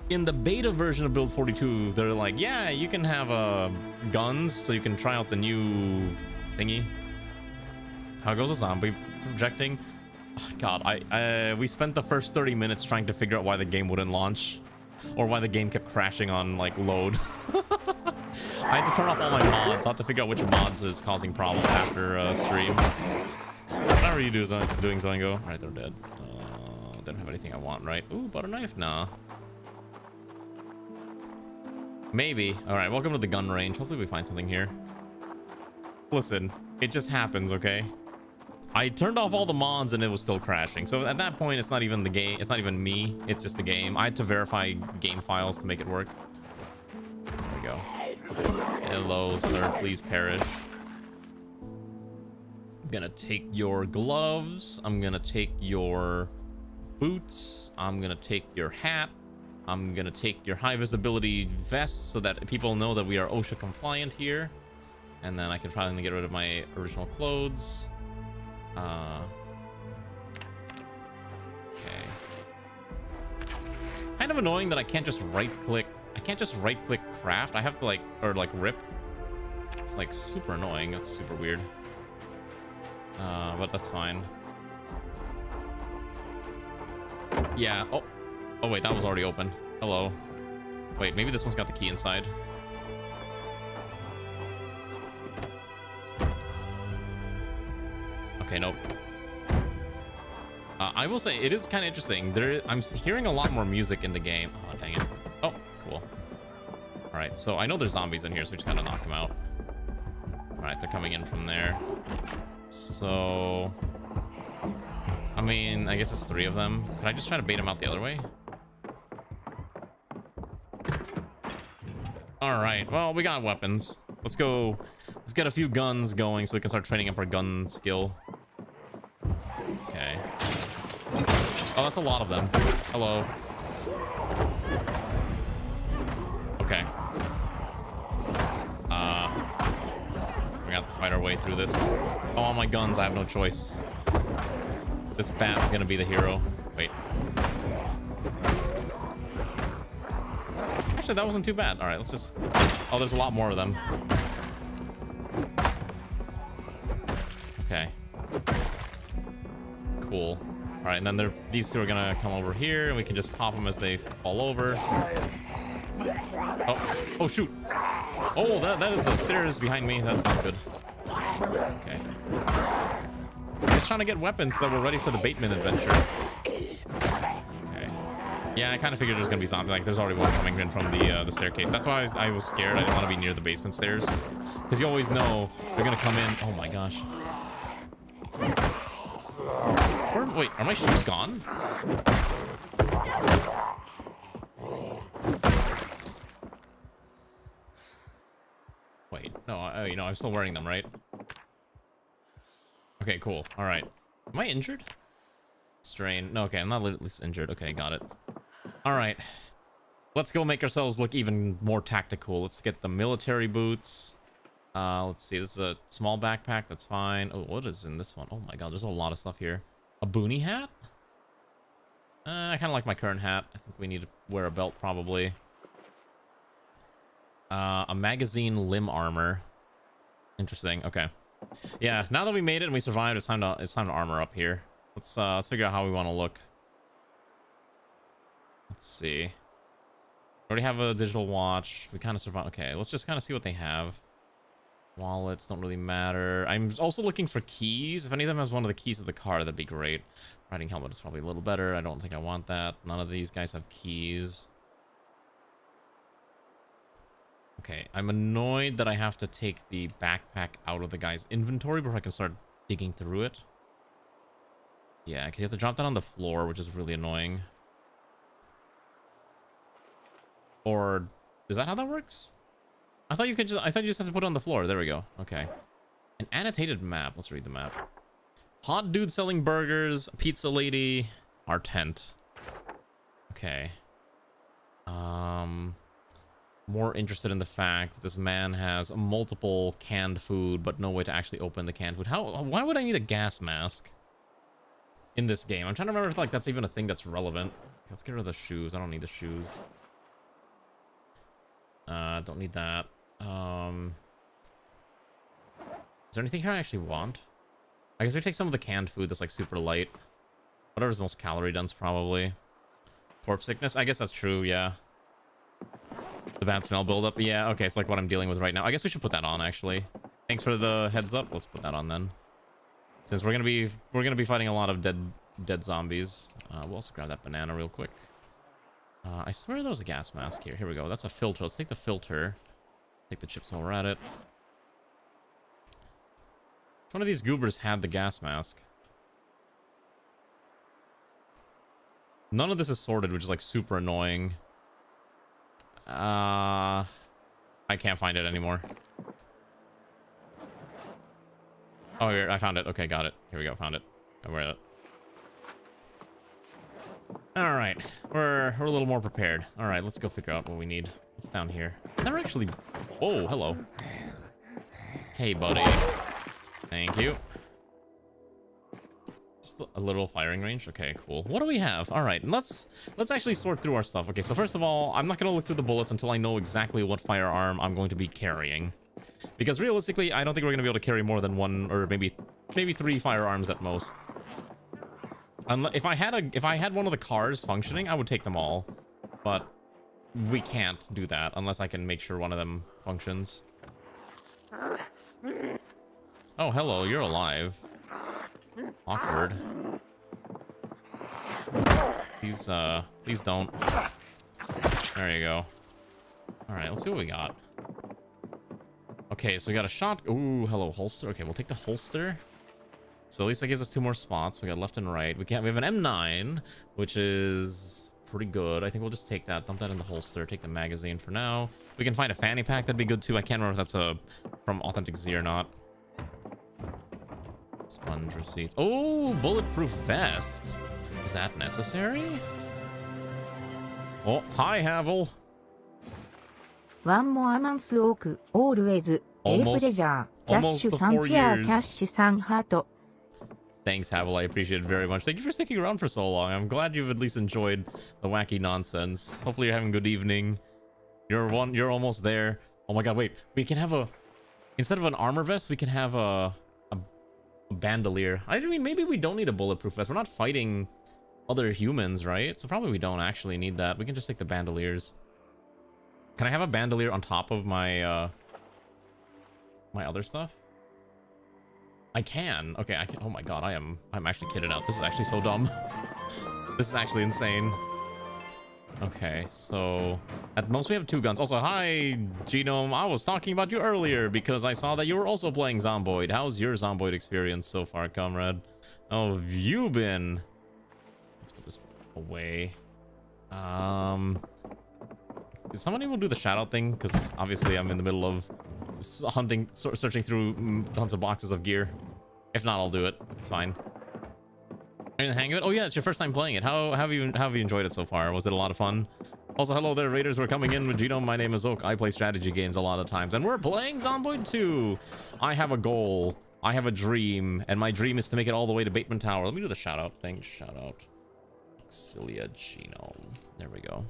In the beta version of Build 42, they're like, yeah, you can have guns, so you can try out the new thingy. How goes a zombie projecting? Oh, God, we spent the first 30 minutes trying to figure out why the game wouldn't launch, or why the game kept crashing on like load. I had to turn off all my mods. I'll have to figure out which mods is causing problems after stream. How are you doing, Zoingo? All right, they're dead. Don't have anything I want, right? Ooh, butter knife? Nah. Maybe. All right, welcome to the gun range. Hopefully we find something here. Listen, it just happens, okay? I turned off all the mods and it was still crashing. So at that point, it's not even the game. It's not even me. It's just the game. I had to verify game files to make it work. There we go. Hello, sir. Please perish. I'm gonna take your gloves. I'm gonna take your boots. I'm gonna take your hat. I'm gonna take your high visibility vest so that people know that we are OSHA compliant here. And then I can probably get rid of my original clothes. Okay. Kind of annoying that I can't just right click. I can't just right click craft. I have to like rip. It's like super annoying. That's super weird. But that's fine. Yeah. Oh wait, that was already open. Hello. Wait, maybe this one's got the key inside. Okay, nope. I will say it is kind of interesting. I'm hearing a lot more music in the game. Oh, dang it. Oh, cool. All right, so I know there's zombies in here, so we just gotta knock them out. All right, they're coming in from there. So, I mean, I guess it's 3 of them. Can I just try to bait them out the other way? All right, well, we got weapons. Let's go. Let's get a few guns going so we can start training up our gun skill. Okay. Oh, that's a lot of them. Hello. Okay. We have to fight our way through this. Oh, all my guns. I have no choice. This bat is gonna be the hero. Wait. Actually, that wasn't too bad. All right, let's just... Oh, there's a lot more of them. Okay. Cool. All right, and then these 2 are gonna come over here, and we can just pop them as they fall over. Oh shoot! Oh, that is stairs behind me. That's not good. Okay. Just trying to get weapons so that we're ready for the Bateman adventure. Okay. Yeah, I kind of figured there's gonna be something. Like, there's already one coming in from the staircase. That's why I was scared. I didn't want to be near the basement stairs, because you always know they're gonna come in. Oh my gosh. Wait, are my shoes gone? Wait, no, you know, I'm still wearing them, right? Okay, cool. All right. Am I injured? Strain. No, okay, I'm not at least injured. Okay, got it. All right. Let's go make ourselves look even more tactical. Let's get the military boots. Let's see. This is a small backpack. That's fine. Oh, what is in this one? Oh my god, there's a lot of stuff here. A boonie hat? I kind of like my current hat. I think we need to wear a belt probably. A magazine limb armor. Interesting. Okay. Yeah, now that we made it and we survived, it's time to armor up here. Let's figure out how we want to look. Let's see. We already have a digital watch. We kind of survived. Okay, let's just kind of see what they have. Wallets don't really matter. I'm also looking for keys. If any of them has one of the keys of the car, that'd be great. Riding helmet is probably a little better. I don't think I want that. None of these guys have keys. Okay, I'm annoyed that I have to take the backpack out of the guy's inventory before I can start digging through it. Yeah, because you have to drop that on the floor, which is really annoying. Or is that how that works? I thought you just have to put it on the floor. There we go. Okay. An annotated map. Let's read the map. Hot dude selling burgers, pizza lady, our tent. Okay. more interested in the fact that this man has multiple canned food, but no way to actually open the canned food. Why would I need a gas mask in this game? I'm trying to remember if like that's even a thing that's relevant. Let's get rid of the shoes. I don't need the shoes. Don't need that. Is there anything here I actually want? I guess we take some of the canned food that's like super light. Whatever's the most calorie dense, probably. Corpse sickness? I guess that's true, yeah. The bad smell buildup? Yeah, okay, it's like what I'm dealing with right now. I guess we should put that on, actually. Thanks for the heads up. Let's put that on then. Since we're gonna be fighting a lot of dead zombies. We'll also grab that banana real quick. I swear there was a gas mask here. Here we go. That's a filter. Let's take the filter. Take the chips while we're at it. One of these goobers had the gas mask. None of this is sorted, which is like super annoying. I can't find it anymore. Oh, here, I found it. Okay, got it. Here we go. Found it. Where is it? All right, we're a little more prepared. All right, let's go figure out what we need. What's down here? Never actually. Oh, hello. Hey, buddy. Thank you. Just a little firing range. Okay, cool. What do we have? All right, let's actually sort through our stuff. Okay, so first of all, I'm not gonna look through the bullets until I know exactly what firearm I'm going to be carrying, because realistically, I don't think we're gonna be able to carry more than one or maybe 3 firearms at most. If I had one of the cars functioning, I would take them all, but we can't do that unless I can make sure one of them functions. Oh, hello, you're alive. Awkward. Please don't. There you go. All right, let's see what we got. Okay, so we got a shot. Ooh, hello, holster. Okay, we'll take the holster. So at least that gives us 2 more spots. We got left and right. We have an M9, which is pretty good. I think we'll just take that, dump that in the holster, take the magazine for now. We can find a fanny pack. That'd be good too. I can't remember if that's from Authentic Z or not. Sponge receipts. Oh, bulletproof vest. Is that necessary? Oh, hi, Havel. One more month oak, always. Almost 4 years. Cash 3 heart. Thanks, Havel. I appreciate it very much. Thank you for sticking around for so long. I'm glad you've at least enjoyed the wacky nonsense. Hopefully you're having a good evening. You're almost there. Oh my god, wait. We can have instead of an armor vest, we can have a bandolier. I mean, maybe we don't need a bulletproof vest. We're not fighting other humans, right? So probably we don't actually need that. We can just take the bandoliers. Can I have a bandolier on top of my my other stuff? I can. Okay, I can. Oh my god, I'm actually kidded out. This is actually so dumb. This is actually insane. Okay, so at most we have 2 guns. Also, hi, Genome. I was talking about you earlier because I saw that you were also playing Zomboid. How's your Zomboid experience so far, comrade? How have you been? Let's put this away. Is somebody will do the shout out thing? Because obviously I'm in the middle of searching through tons of boxes of gear. If not, I'll do it. It's fine. Are you in the hang of it? Oh yeah, it's your first time playing it. How have you enjoyed it so far? Was it a lot of fun? Also, hello there, Raiders. We're coming in with Genome. My name is Oak. I play strategy games a lot of times, and we're playing Zomboid 2. I have a goal. I have a dream, and my dream is to make it all the way to Bateman Tower. Let me do the shout out thing. Shout out, Cilia Genome. There we go.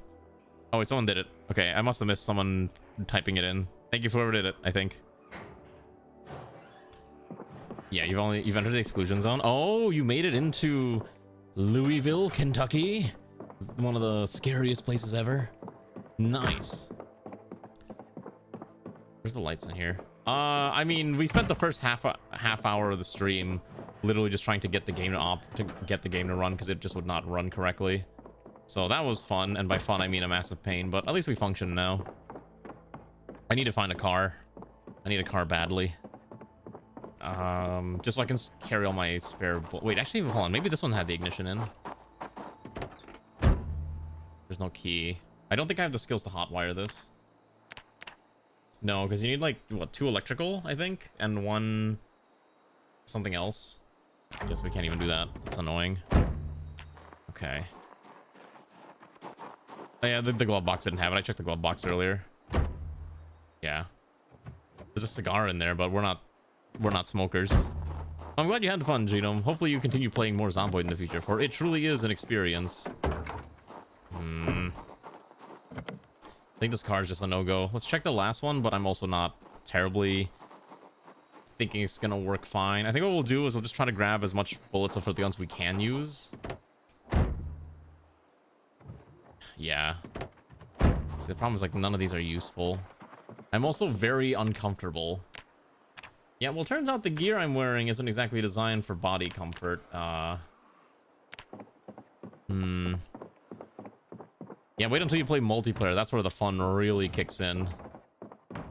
Oh wait, someone did it. Okay, I must have missed someone typing it in. Thank you for whoever did it, I think. Yeah, you've entered the exclusion zone. Oh, you made it into Louisville, Kentucky. One of the scariest places ever. Nice. Where's the lights in here? I mean, we spent the first half hour of the stream literally just trying to get the game to run because it just would not run correctly. So that was fun, and by fun I mean a massive pain, but at least we function now. I need to find a car. I need a car badly. Just so I can carry all my spare wait, actually, hold on. Maybe this one had the ignition in. There's no key. I don't think I have the skills to hotwire this. No, because you need like, what, 2 electrical, I think? And 1 something else. I guess we can't even do that. That's annoying. Okay. Oh, yeah, the glove box didn't have it. I checked the glove box earlier. Yeah. There's a cigar in there, but we're not smokers. I'm glad you had fun, Genome. Hopefully you continue playing more Zomboid in the future, for it truly is an experience. I think this car is just a no-go. Let's check the last one, but I'm also not terribly thinking it's gonna work fine. I think what we'll do is we'll just try to grab as much bullets for the guns we can use. Yeah. See, the problem is, like, none of these are useful. I'm also very uncomfortable. Yeah, well, turns out the gear I'm wearing isn't exactly designed for body comfort. Yeah, wait until you play multiplayer. That's where the fun really kicks in. Oh,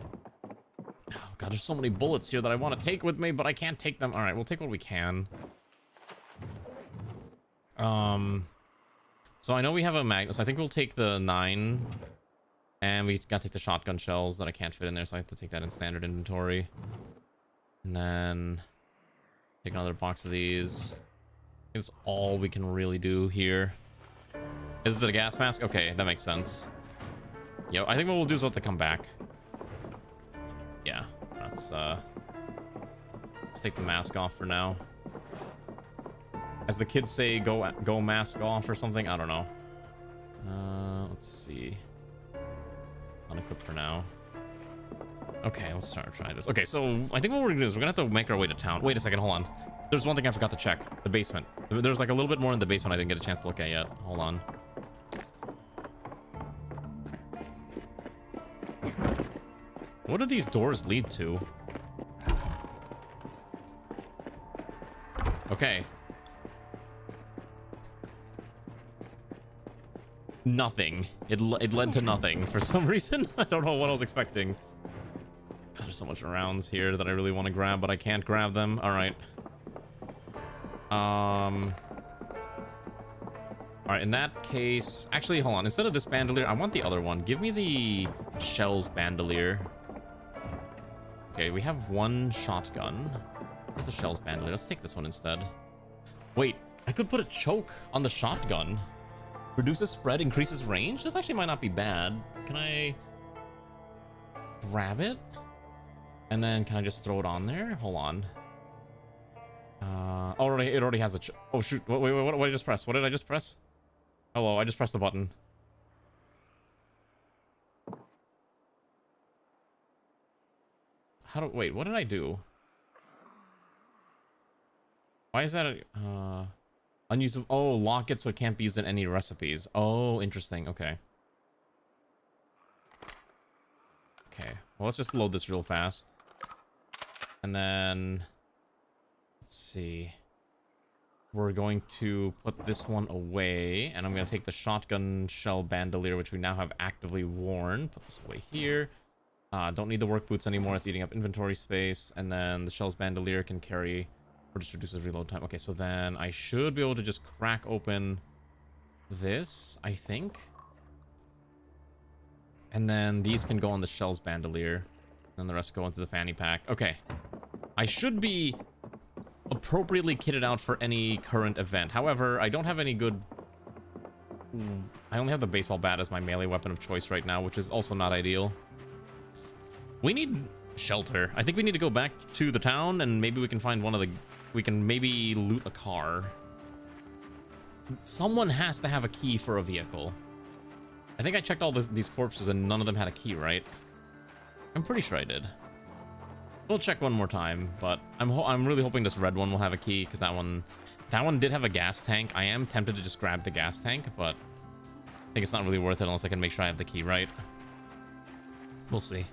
God, there's so many bullets here that I want to take with me, but I can't take them. All right, we'll take what we can. So I know we have a Magnum, so I think we'll take the 9. And we gotta take the shotgun shells that I can't fit in there, so I have to take that in standard inventory. And then take another box of these. I think that's all we can really do here. Is it the gas mask? Okay, that makes sense. Yo, I think what we'll do is we'll have to come back. Yeah, let's take the mask off for now. As the kids say, go mask off or something. I don't know. Let's see. Unequipped for now. Okay, let's try this. Okay, so I think what we're gonna do is we're gonna have to make our way to town. Wait a second, hold on. There's one thing I forgot to check. The basement. There's like a little bit more in the basement I didn't get a chance to look at yet. Hold on. What do these doors lead to? Okay. Nothing. It led to nothing for some reason. I don't know what I was expecting. God, there's so much rounds here that I really want to grab, but I can't grab them. All right. All right, in that case, actually, hold on. Instead of this bandolier, I want the other one. Give me the shells bandolier. Okay, we have one shotgun. Where's the shells bandolier? Let's take this one instead. Wait, I could put a choke on the shotgun. Reduces spread, increases range? This actually might not be bad. Can I grab it? And then can I just throw it on there? Hold on. It already has a oh shoot, wait, what did I just press? What did I just press? Hello, I just pressed the button. Wait, what did I do? Why is that a, unusable? Oh, lock it so it can't be used in any recipes. Oh, interesting. Okay. Okay. Well, let's just load this real fast. And then let's see. We're going to put this one away, and I'm going to take the shotgun shell bandolier, which we now have actively worn. Put this away here. Don't need the work boots anymore. It's eating up inventory space. And then the shells bandolier can carry or just reduces reload time. Okay, so then I should be able to just crack open this, I think. And then these can go on the shells bandolier. And then the rest go into the fanny pack. Okay. I should be appropriately kitted out for any current event. However, I don't have any good... I only have the baseball bat as my melee weapon of choice right now, which is also not ideal. We need shelter. I think we need to go back to the town, and maybe we can find one of the... We can maybe loot a car. Someone has to have a key for a vehicle. I think I checked all these corpses, and none of them had a key, right? I'm pretty sure I did. We'll check one more time, but I'm really hoping this red one will have a key, because that one did have a gas tank. I am tempted to just grab the gas tank, but I think it's not really worth it unless I can make sure I have the key, right? We'll see.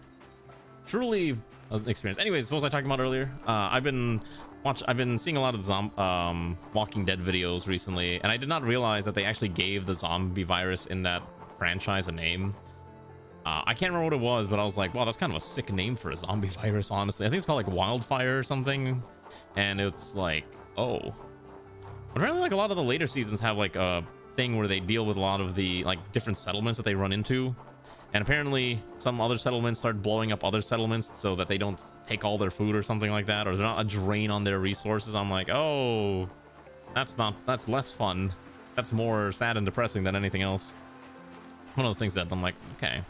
Truly an experience. Anyways, what was I talking about earlier? I've been seeing a lot of Walking Dead videos recently, and I did not realize that they actually gave the zombie virus in that franchise a name. I can't remember what it was, but I was like, wow, that's kind of a sick name for a zombie virus, honestly. I think it's called like Wildfire or something. And it's like, oh. But apparently like a lot of the later seasons have like a thing where they deal with a lot of the like different settlements that they run into. And apparently some other settlements start blowing up other settlements so that they don't take all their food or something like that, or they're not a drain on their resources. I'm like, oh, that's less fun. That's more sad and depressing than anything else. One of those things that I'm like, okay.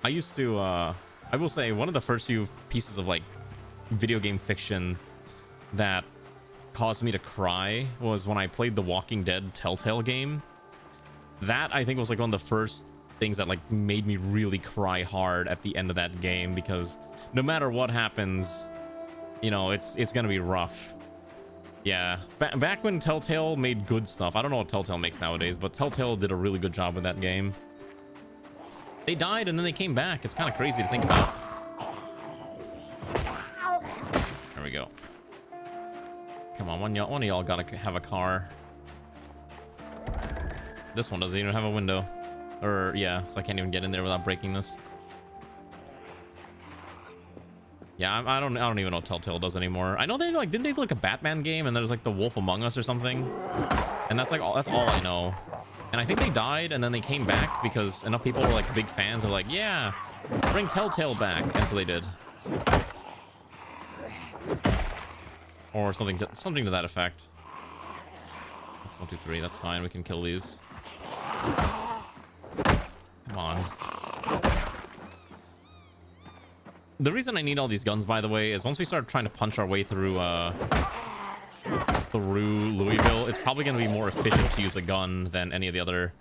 I used to I will say one of the first few pieces of like video game fiction that caused me to cry was when I played the Walking Dead Telltale game. That I think was like one of the first things that like made me really cry hard at the end of that game, because no matter what happens, you know, it's gonna be rough. Yeah, back when Telltale made good stuff. I don't know what Telltale makes nowadays, but Telltale did a really good job with that game. They died and then they came back. It's kind of crazy to think about. There we go. Come on, one of y'all gotta have a car. This one doesn't even have a window. Or, yeah, so I can't even get in there without breaking this. Yeah, I don't even know what Telltale does anymore. I know they like, didn't they do like a Batman game and there's like the Wolf Among Us or something? And that's like that's all I know. And I think they died and then they came back because enough people were like big fans. They're like, yeah, bring Telltale back. And so they did. Or something to that effect. That's 1, 2, 3. That's fine. We can kill these. Come on. The reason I need all these guns, by the way, is once we start trying to punch our way through Louisville, it's probably going to be more efficient to use a gun than any of the other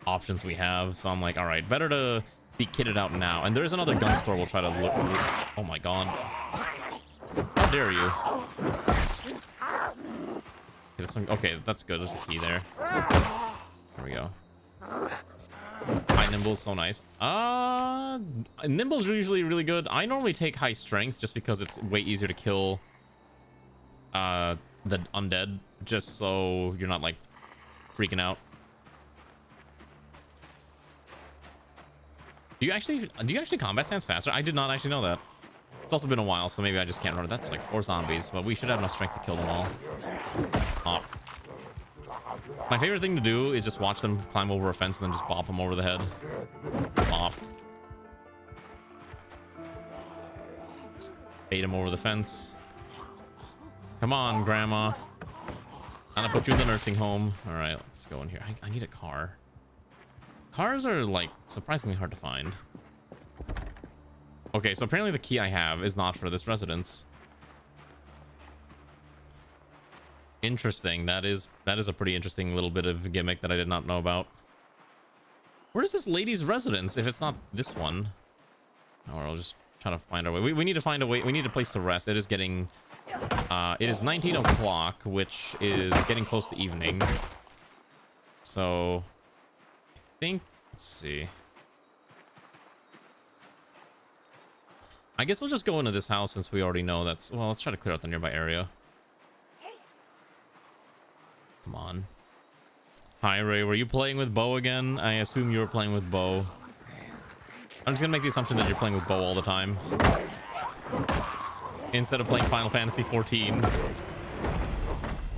options we have. So I'm like, all right, better to be kitted out now. And there's another gun store we'll try to look. Oh my god. How dare you? Okay, that's good. There's a key there. There we go. High Nimble's so nice. Nimble's usually really good. I normally take high strength just because it's way easier to kill the undead, just so you're not like freaking out. Do you actually combat stance faster? I did not actually know that. It's also been a while, so maybe I just can't remember. That's like 4 zombies, but we should have enough strength to kill them all. Oh. My favorite thing to do is just watch them climb over a fence and then just bop them over the head. Bop. Just bait them over the fence. Come on, Grandma. I'm gonna put you in the nursing home. All right, let's go in here. I need a car. Cars are like surprisingly hard to find. Okay, so apparently the key I have is not for this residence. Interesting. That is a pretty interesting little bit of gimmick that I did not know about. Where's this lady's residence if it's not this one? Or I'll just try to find our way. We need to find a way. We need a place to rest. It is getting it is 19 o'clock, which is getting close to evening. So I think, let's see. I guess we'll just go into this house since we already know that's... Well, let's try to clear out the nearby area. Come on. Hi, Ray. Were you playing with Bo again? I assume you were playing with Bo. I'm just gonna make the assumption that you're playing with Bo all the time, instead of playing Final Fantasy 14.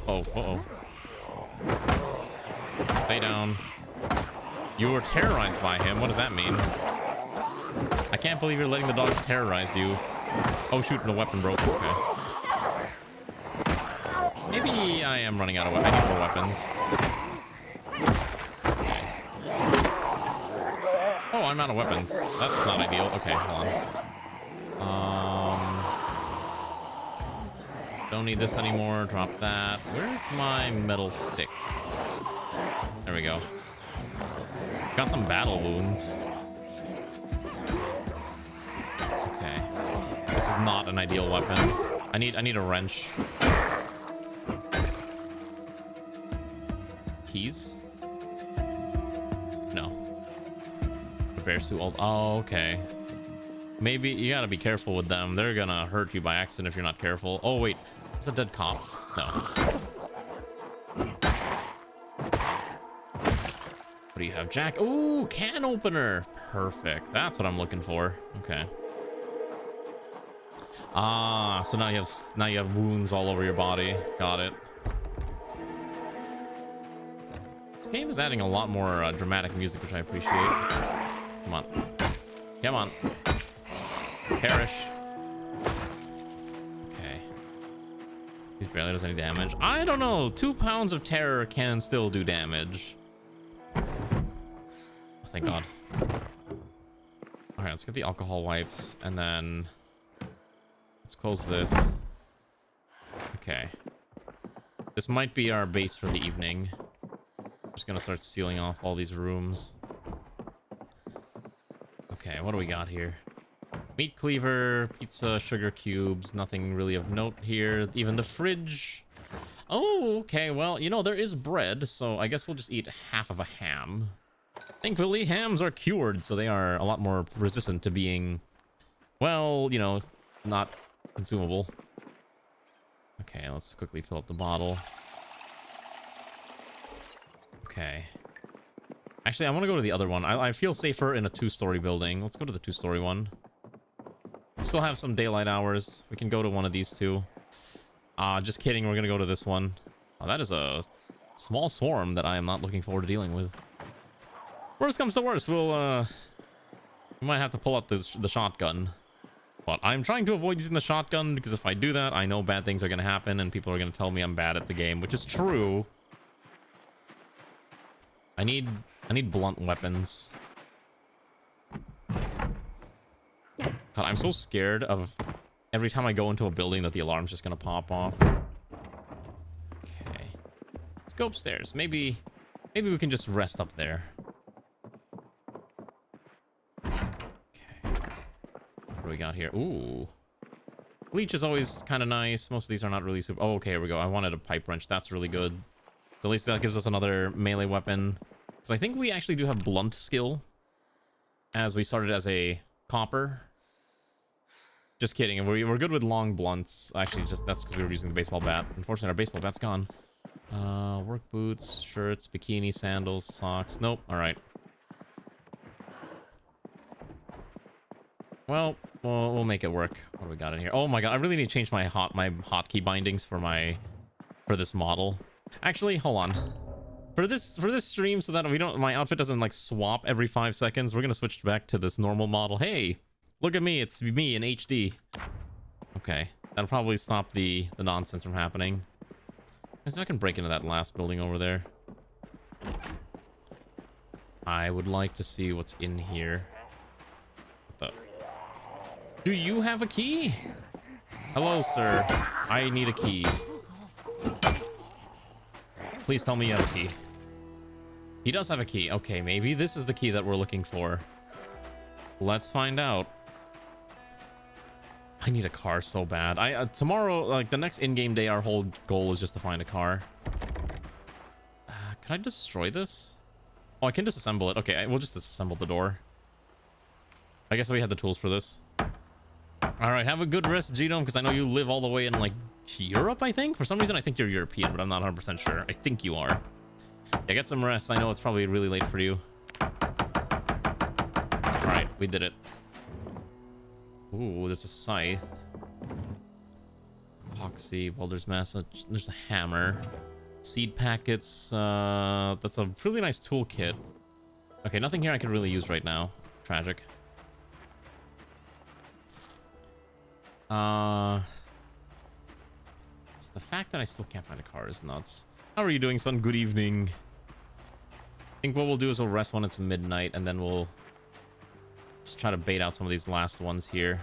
Oh, uh-oh. Stay down. You were terrorized by him. What does that mean? I can't believe you're letting the dogs terrorize you. Oh shoot, the weapon broke. Okay. Maybe I am running out of weapons. I need more weapons. Okay. Oh, I'm out of weapons. That's not ideal. Okay, hold on. Don't need this anymore. Drop that. Where's my metal stick? There we go. Got some battle wounds. Okay. This is not an ideal weapon. I need a wrench. Keys? No. The bear's too old. Oh, okay. Maybe you gotta be careful with them. They're gonna hurt you by accident if you're not careful. Oh wait, it's a dead cop. No. What do you have, Jack? Ooh, can opener. Perfect. That's what I'm looking for. Okay. Ah, so now you have wounds all over your body. Got it. This game is adding a lot more dramatic music, which I appreciate. Come on. Come on. Perish. Okay. He barely does any damage. I don't know. 2 pounds of terror can still do damage. Oh, thank God. All right, let's get the alcohol wipes, and then let's close this. Okay. This might be our base for the evening. I'm just gonna start sealing off all these rooms. Okay, what do we got here? Meat cleaver, pizza, sugar cubes, nothing really of note here. Even the fridge. Oh, okay, well, you know, there is bread, so I guess we'll just eat half of a ham. Thankfully, hams are cured, so they are a lot more resistant to being, well, you know, not consumable. Okay, let's quickly fill up the bottle. Okay. Actually, I want to go to the other one. I feel safer in a two-story building. Let's go to the two-story one. We still have some daylight hours. We can go to one of these two. Just kidding. We're going to go to this one. Oh, that is a small swarm that I am not looking forward to dealing with. Worst comes to worst, we might have to pull out the shotgun. But I'm trying to avoid using the shotgun because if I do that, I know bad things are going to happen and people are going to tell me I'm bad at the game, which is true. I need blunt weapons. God, I'm so scared of every time I go into a building that the alarm's just going to pop off. Okay. Let's go upstairs. Maybe we can just rest up there. What do we got here? Ooh. Leech is always kind of nice. Most of these are not really super... Oh, okay, here we go. I wanted a pipe wrench. That's really good. So at least that gives us another melee weapon. Because I think we actually do have blunt skill. As we started as a copper. Just kidding. We're good with long blunts. Actually, that's because we were using the baseball bat. Unfortunately, our baseball bat's gone. Work boots, shirts, bikini, sandals, socks. Nope. All right. Well, we'll make it work. What do we got in here? Oh my god, I really need to change my hotkey bindings for this model. Actually, hold on. For this stream, so that my outfit doesn't like swap every 5 seconds, we're gonna switch back to this normal model. Hey, look at me, it's me in HD. Okay, that'll probably stop the nonsense from happening. Let's see if I can break into that last building over there. I would like to see what's in here. What the... Do you have a key? Hello, sir. I need a key. Please tell me you have a key. He does have a key. Okay, maybe this is the key that we're looking for. Let's find out. I need a car so bad. Tomorrow, like the next in-game day, our whole goal is just to find a car. Can I destroy this? Oh, I can disassemble it. Okay, we'll just disassemble the door. I guess we had the tools for this. All right, have a good rest, Genome, because I know you live all the way in, like, Europe, I think? For some reason, I think you're European, but I'm not 100% sure. I think you are. Yeah, get some rest. I know it's probably really late for you. All right, we did it. Ooh, there's a scythe. Epoxy, welder's mass. There's a hammer. Seed packets. That's a really nice toolkit. Okay, nothing here I could really use right now. Tragic. It's the fact that I still can't find a car is nuts. How are you doing, son? Good evening. I think what we'll do is we'll rest when it's midnight, and then we'll just try to bait out some of these last ones here.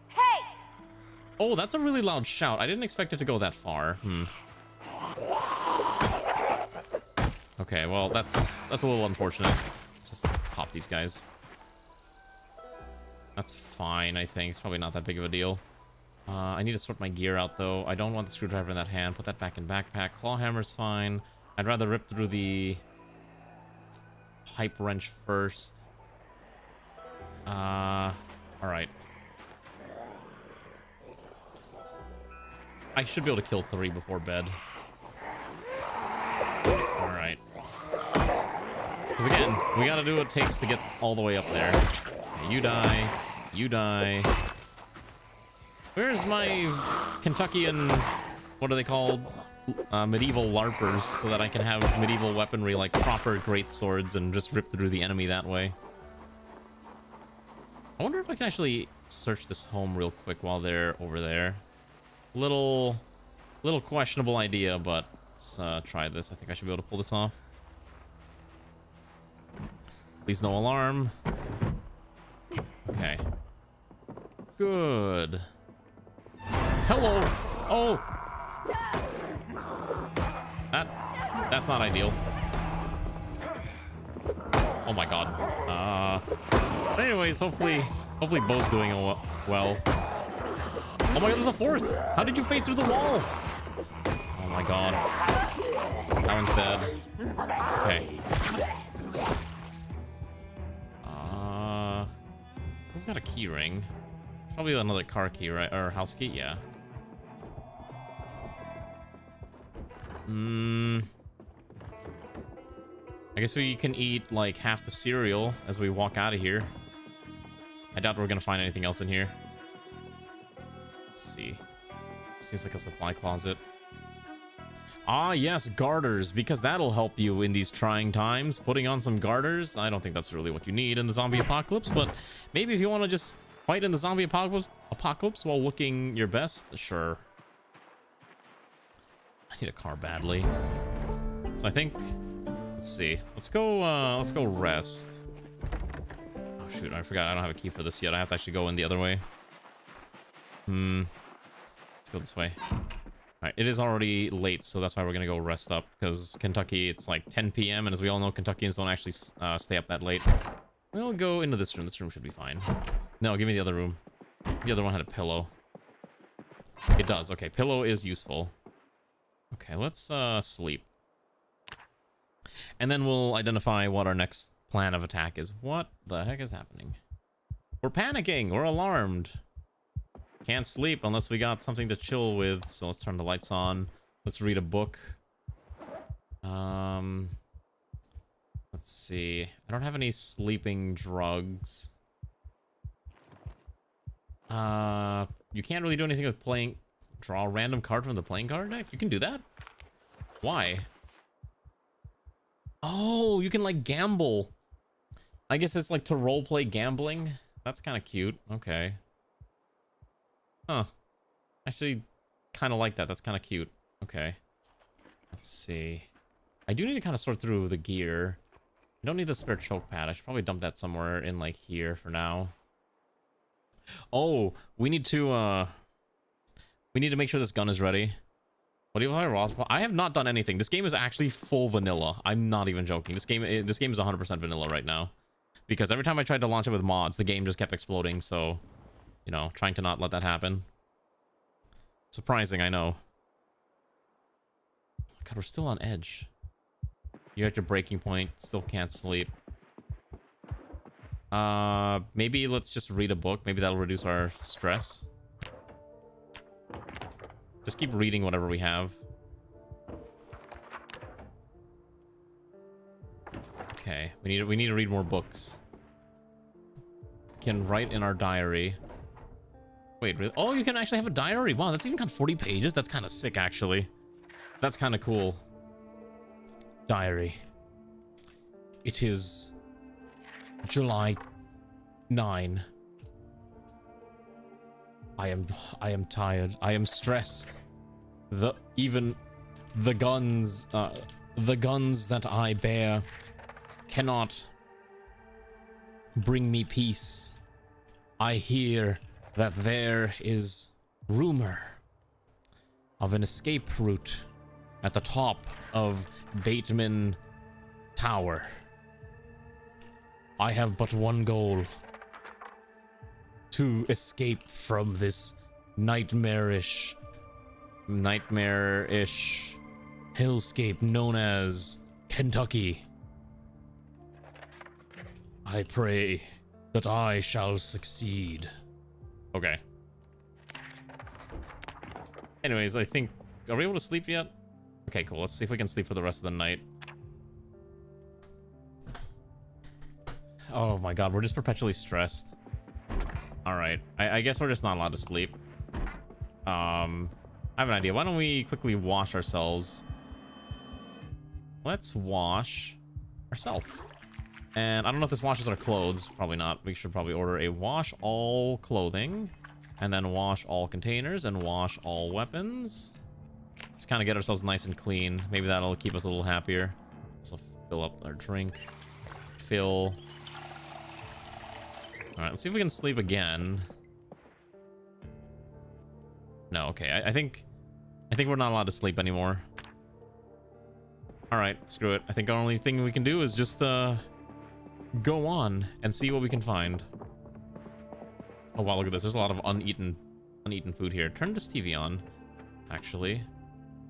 Hey! Oh, that's a really loud shout. I didn't expect it to go that far. Okay, well, that's a little unfortunate. Just pop these guys. That's fine, I think. It's probably not that big of a deal. I need to sort my gear out, though. I don't want the screwdriver in that hand. Put that back in backpack. Claw hammer's fine. I'd rather rip through the pipe wrench first. Alright. I should be able to kill 3 before bed. Alright. Because again, we gotta do what it takes to get all the way up there. Okay, you die. You die. Where's my Kentuckian... What are they called? Medieval LARPers, so that I can have medieval weaponry like proper great swords and just rip through the enemy that way. I wonder if I can actually search this home real quick while they're over there. Little questionable idea, but let's try this. I think I should be able to pull this off. Please no alarm. Okay. Good. Hello. Oh. That's not ideal. Oh my god. But anyways, hopefully Bo's doing well. Oh my god, there's a fourth. How did you face through the wall? Oh my god. That one's dead. Okay. This has got a key ring. Probably another car key, right? Or house key, yeah. I guess we can eat like half the cereal as we walk out of here. I doubt we're gonna find anything else in here. Let's see. Seems like a supply closet. Ah, yes, garters, because that'll help you in these trying times. Putting on some garters. I don't think that's really what you need in the zombie apocalypse, but maybe if you want to just fight in the zombie apocalypse while looking your best, sure. I need a car badly. So I think, let's see. Let's go rest. Oh shoot, I forgot I don't have a key for this yet. I have to actually go in the other way. Let's go this way. All right, it is already late, so that's why we're gonna go rest up, because Kentucky, it's like 10 p.m. and as we all know, Kentuckians don't actually stay up that late. We'll go into this room. This room should be fine. No, give me the other room. The other one had a pillow. It does. Okay, pillow is useful. Okay, let's sleep. And then we'll identify what our next plan of attack is. What the heck is happening? We're panicking. We're alarmed. Can't sleep unless we got something to chill with. So let's turn the lights on. Let's read a book. Let's see. I don't have any sleeping drugs. You can't really do anything with playing. Draw a random card from the playing card deck? You can do that? Why? Oh, you can like gamble. I guess it's like to roleplay gambling. That's kind of cute. Okay. Huh. Actually, kind of like that. That's kind of cute. Okay. Let's see. I do need to kind of sort through the gear. I don't need the spare choke pad. I should probably dump that somewhere in like here for now. Oh, we need to make sure this gun is ready. What do you have? I have not done anything. This game is actually full vanilla. I'm not even joking. This game is 100% vanilla right now. Because every time I tried to launch it with mods, the game just kept exploding, so you know, trying to not let that happen. Surprising, I know. Oh God, we're still on edge. You're at your breaking point, still can't sleep. Maybe let's just read a book. Maybe that'll reduce our stress. Just keep reading whatever we have. Okay, we need to read more books. Can write in our diary. Wait, really? Oh, you can actually have a diary. Wow, that's even got 40 pages. That's kind of sick, actually. That's kind of cool. Diary. It is July 9. I am tired. I am stressed. Even the guns that I bear cannot bring me peace. I hear that there is rumor of an escape route at the top of BATEMAN Tower. I have but one goal: to escape from this nightmarish hellscape known as Kentucky. I pray that I shall succeed. Okay. Anyways, I think... Are we able to sleep yet? Okay, cool. Let's see if we can sleep for the rest of the night. Oh my god, we're just perpetually stressed. Alright. I guess we're just not allowed to sleep. I have an idea. Why don't we quickly wash ourselves? Let's wash ourselves. And I don't know if this washes our clothes. Probably not. We should probably order a wash all clothing. And then wash all containers and wash all weapons. Just kind of get ourselves nice and clean. Maybe that'll keep us a little happier. So fill up our drink. Fill. Alright, let's see if we can sleep again. No, okay. I think we're not allowed to sleep anymore. Alright, screw it. I think the only thing we can do is just go on and see what we can find. Oh wow, look at this. There's a lot of uneaten food here. Turn this TV on, actually.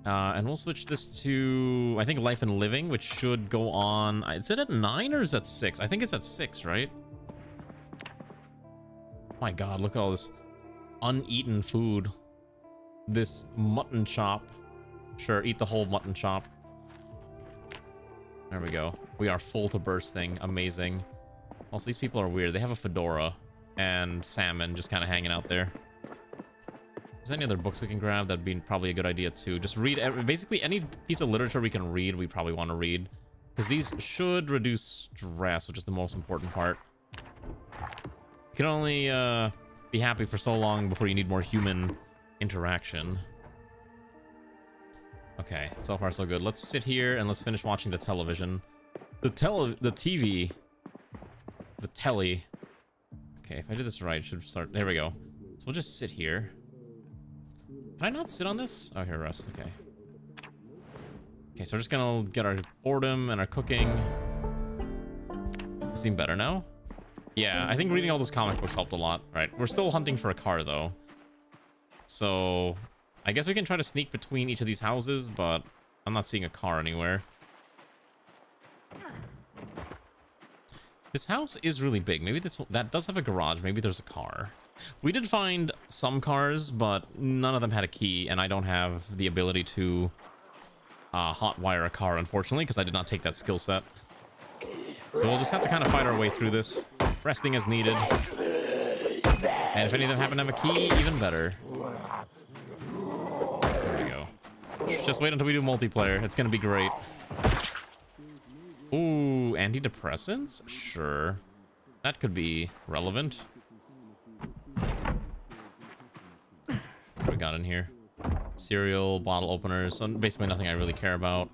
And we'll switch this to, I think, Life and Living, which should go on. Is it at 9 or is it at 6? I think it's at 6, right? My god, look at all this uneaten food. This mutton chop. Sure, eat the whole mutton chop. There we go. We are full to bursting. Amazing. Also, these people are weird. They have a fedora and salmon just kind of hanging out there. Is there any other books we can grab? That'd be probably a good idea too. Just read basically any piece of literature we can read, we probably want to read. Because these should reduce stress, which is the most important part. You can only be happy for so long before you need more human interaction. Okay, so far so good. Let's sit here and let's finish watching the television. The TV. The telly. Okay, if I did this right, it should start. There we go. So we'll just sit here. Can I not sit on this? Oh, here, rest. Okay. Okay, so we're just gonna get our boredom and our cooking. Seem better now? Yeah, I think reading all those comic books helped a lot. Right, we're still hunting for a car, though. So, I guess we can try to sneak between each of these houses, but I'm not seeing a car anywhere. This house is really big. Maybe that does have a garage. Maybe there's a car. We did find some cars, but none of them had a key, and I don't have the ability to hotwire a car, unfortunately, because I did not take that skill set. So we'll just have to kind of fight our way through this, resting as needed. And if any of them happen to have a key, even better. There we go. Just wait until we do multiplayer. It's going to be great. Ooh, antidepressants? Sure. That could be relevant. What we got in here? Cereal, bottle openers, so basically nothing I really care about.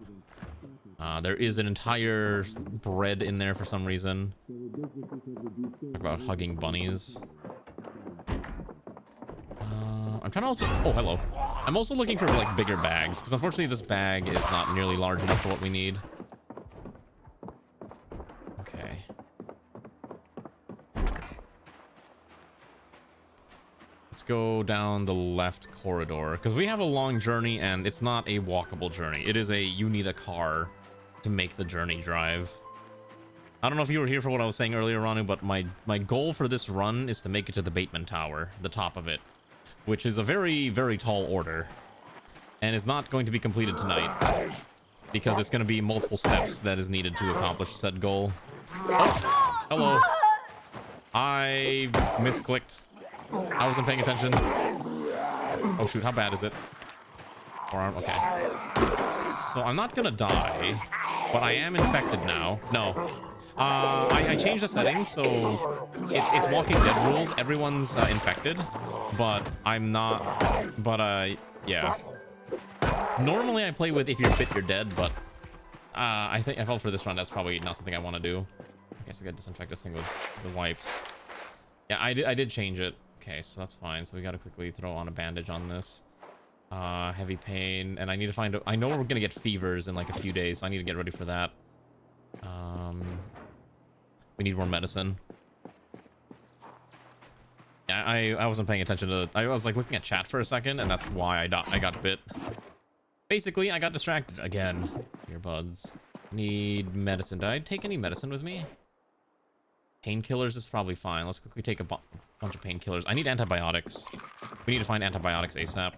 There is an entire bread in there for some reason. Talk about hugging bunnies. I'm trying to also... Oh, hello. I'm also looking for, like, bigger bags, because unfortunately this bag is not nearly large enough for what we need. Okay. Let's go down the left corridor, because we have a long journey, and it's not a walkable journey. It is you need a car to make the journey drive. I don't know if you were here for what I was saying earlier, Ranu, but my goal for this run is to make it to the Bateman Tower, the top of it, which is a very, very tall order, and is not going to be completed tonight, because it's going to be multiple steps that is needed to accomplish said goal. Oh, hello. I misclicked. I wasn't paying attention. Oh shoot, how bad is it? Forearm, okay. So I'm not gonna die, but I am infected now. No. I changed the settings, so it's Walking Dead rules. Everyone's infected, but I'm not. But yeah. Normally I play with if you're bit, you're dead, but I think I felt for this run that's probably not something I want to do. Okay, so we gotta disinfect this thing with the wipes. Yeah, I did change it. Okay, so that's fine. So we gotta quickly throw on a bandage on this. Heavy pain, and I need to find. I know we're gonna get fevers in like a few days. So I need to get ready for that. We need more medicine. Yeah, I wasn't paying attention to. I was like looking at chat for a second, and that's why I got bit. Basically, I got distracted again. Earbuds. Need medicine. Did I take any medicine with me? Painkillers is probably fine. Let's quickly take a bunch of painkillers. I need antibiotics. We need to find antibiotics ASAP.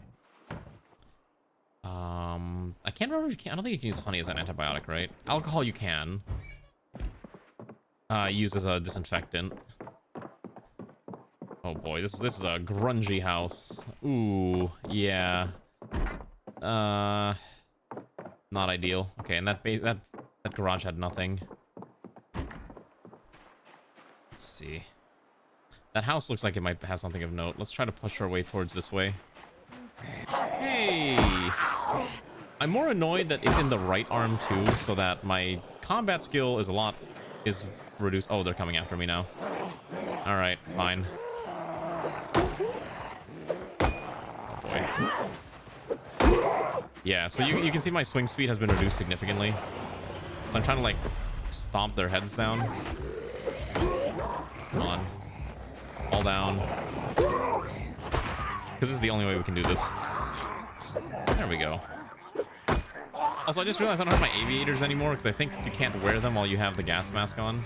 I can't remember if you can. I don't think you can use honey as an antibiotic, right? Alcohol you can. Used as a disinfectant. Oh boy, this is a grungy house. Ooh, yeah. Not ideal. Okay, and that garage had nothing. Let's see. That house looks like it might have something of note. Let's try to push our way towards this way. Hey! I'm more annoyed that it's in the right arm too, so that my combat skill is reduced. Oh, they're coming after me now. All right, fine. Oh boy. Yeah, so you can see my swing speed has been reduced significantly. So I'm trying to like stomp their heads down. Come on. Fall down. Because this is the only way we can do this. There we go. Also, I just realized I don't have my aviators anymore because I think you can't wear them while you have the gas mask on.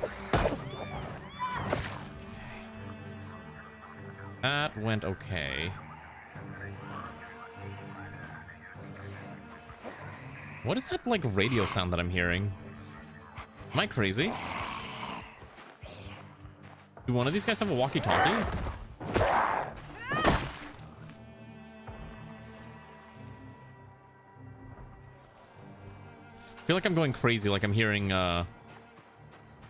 That went okay. What is that, like, radio sound that I'm hearing? Am I crazy? Do one of these guys have a walkie-talkie? I feel like I'm going crazy, like I'm hearing,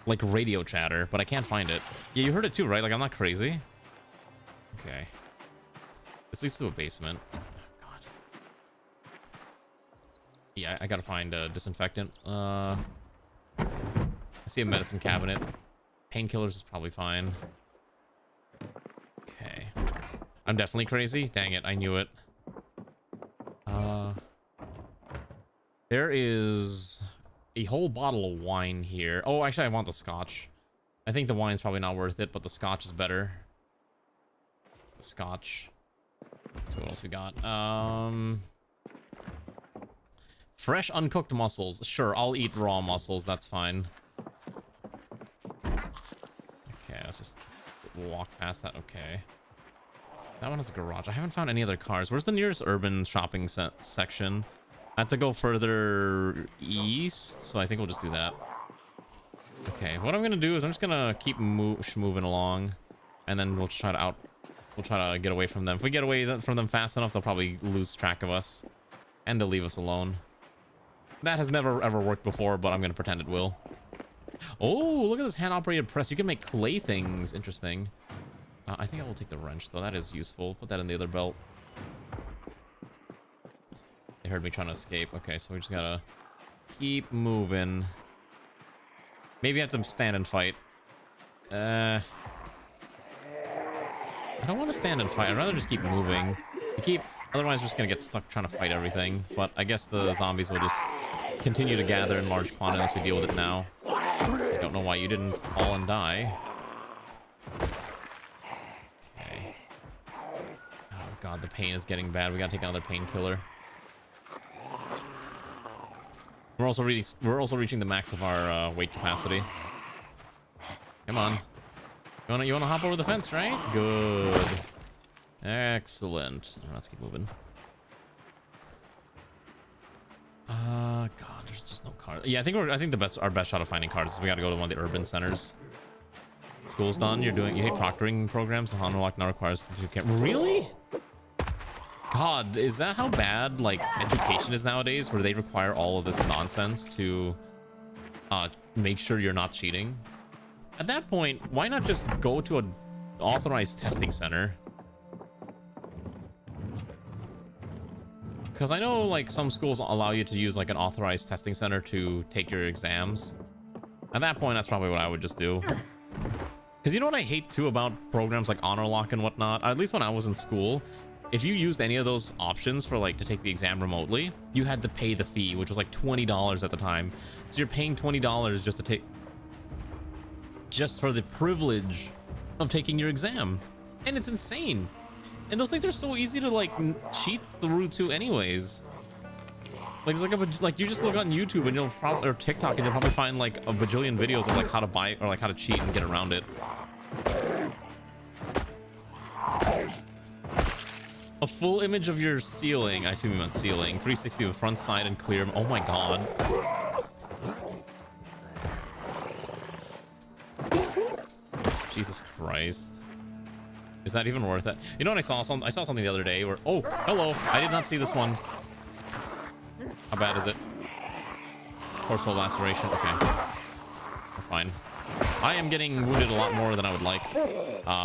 like radio chatter, but I can't find it. Yeah, you heard it too, right? Like, I'm not crazy. Okay. This leads to a basement. Oh, God. Yeah, I gotta find a disinfectant. I see a medicine cabinet. Painkillers is probably fine. Okay. I'm definitely crazy? Dang it, I knew it. There is a whole bottle of wine here. Oh, actually, I want the scotch. I think the wine's probably not worth it, but the scotch is better. The scotch. Let's see what else we got. Fresh uncooked mussels. Sure, I'll eat raw mussels. That's fine. Okay, let's just walk past that. Okay. That one has a garage. I haven't found any other cars. Where's the nearest urban shopping section? I have to go further east, so I think we'll just do that. Okay, what I'm gonna do is I'm just gonna keep moving along, and then we'll try to get away from them. If we get away from them fast enough, they'll probably lose track of us, and they'll leave us alone. That has never ever worked before, but I'm gonna pretend it will. Oh, look at this hand-operated press. You can make clay things. Interesting. I think I will take the wrench, though. That is useful. Put that in the other belt. They heard me trying to escape. Okay, so we just gotta keep moving. Maybe I have to stand and fight. I don't want to stand and fight. I'd rather just keep moving. Otherwise, we're just gonna get stuck trying to fight everything. But I guess the zombies will just continue to gather in large quantities as we deal with it now. I don't know why you didn't fall and die. Okay. Oh god, the pain is getting bad. We gotta take another painkiller. We're also reaching the max of our weight capacity. Come on. You wanna hop over the fence, right? Good. Excellent. Let's keep moving. God, there's just no cars. Yeah, I think our best shot of finding cars is we gotta go to one of the urban centers. School's done. You hate proctoring programs. The unlock now requires that you can. Really? God, is that how bad like education is nowadays, where they require all of this nonsense to make sure you're not cheating? At that point, why not just go to an authorized testing center? Because I know like some schools allow you to use like an authorized testing center to take your exams. At that point, that's probably what I would just do. Because you know what I hate too about programs like Honor Lock and whatnot? At least when I was in school, if you used any of those options for like to take the exam remotely, you had to pay the fee, which was like $20 at the time. So you're paying $20 just for the privilege of taking your exam. And it's insane. And those things are so easy to like cheat through to anyways. Like it's like you just look on YouTube and you'll probably, or TikTok, and you'll probably find like a bajillion videos of like how to buy or like how to cheat and get around it. A full image of your ceiling. I assume you meant ceiling. 360 with front side and clear. Oh my god. Jesus Christ. Is that even worth it? You know what I saw? I saw something the other day where... Oh, hello. I did not see this one. How bad is it? Torso laceration. Okay. We're fine. I am getting wounded a lot more than I would like.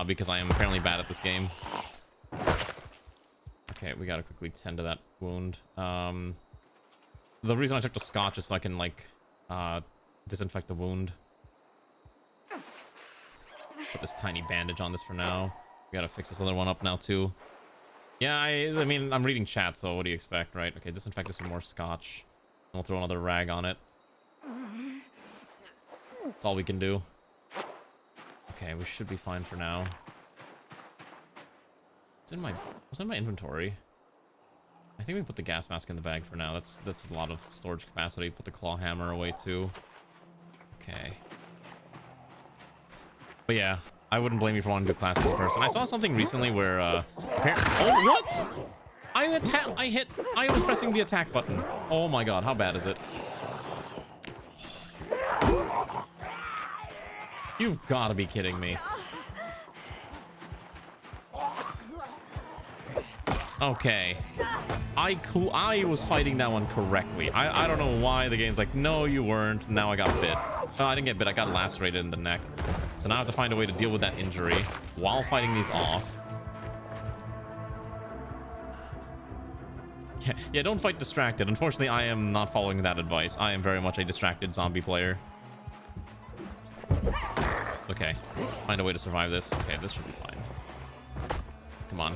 Because I am apparently bad at this game. Okay, we gotta quickly tend to that wound. The reason I took the scotch is so I can, like, disinfect the wound. Put this tiny bandage on this for now. We gotta fix this other one up now too. Yeah, I mean, I'm reading chat, so what do you expect, right? Okay, disinfect this with more scotch. And we'll throw another rag on it. That's all we can do. Okay, we should be fine for now. What's in my inventory? I think we put the gas mask in the bag for now. That's a lot of storage capacity. Put the claw hammer away too. Okay. But yeah, I wouldn't blame you for wanting to do classes in person. I saw something recently where oh, what? I was pressing the attack button. Oh my god, how bad is it? You've got to be kidding me. Okay. I was fighting that one correctly. I don't know why the game's like, no, you weren't. Now I got bit. Oh, I didn't get bit. I got lacerated in the neck. So now I have to find a way to deal with that injury while fighting these off. Yeah, don't fight distracted. Unfortunately, I am not following that advice. I am very much a distracted zombie player. Okay. Find a way to survive this. Okay, this should be fine. Come on.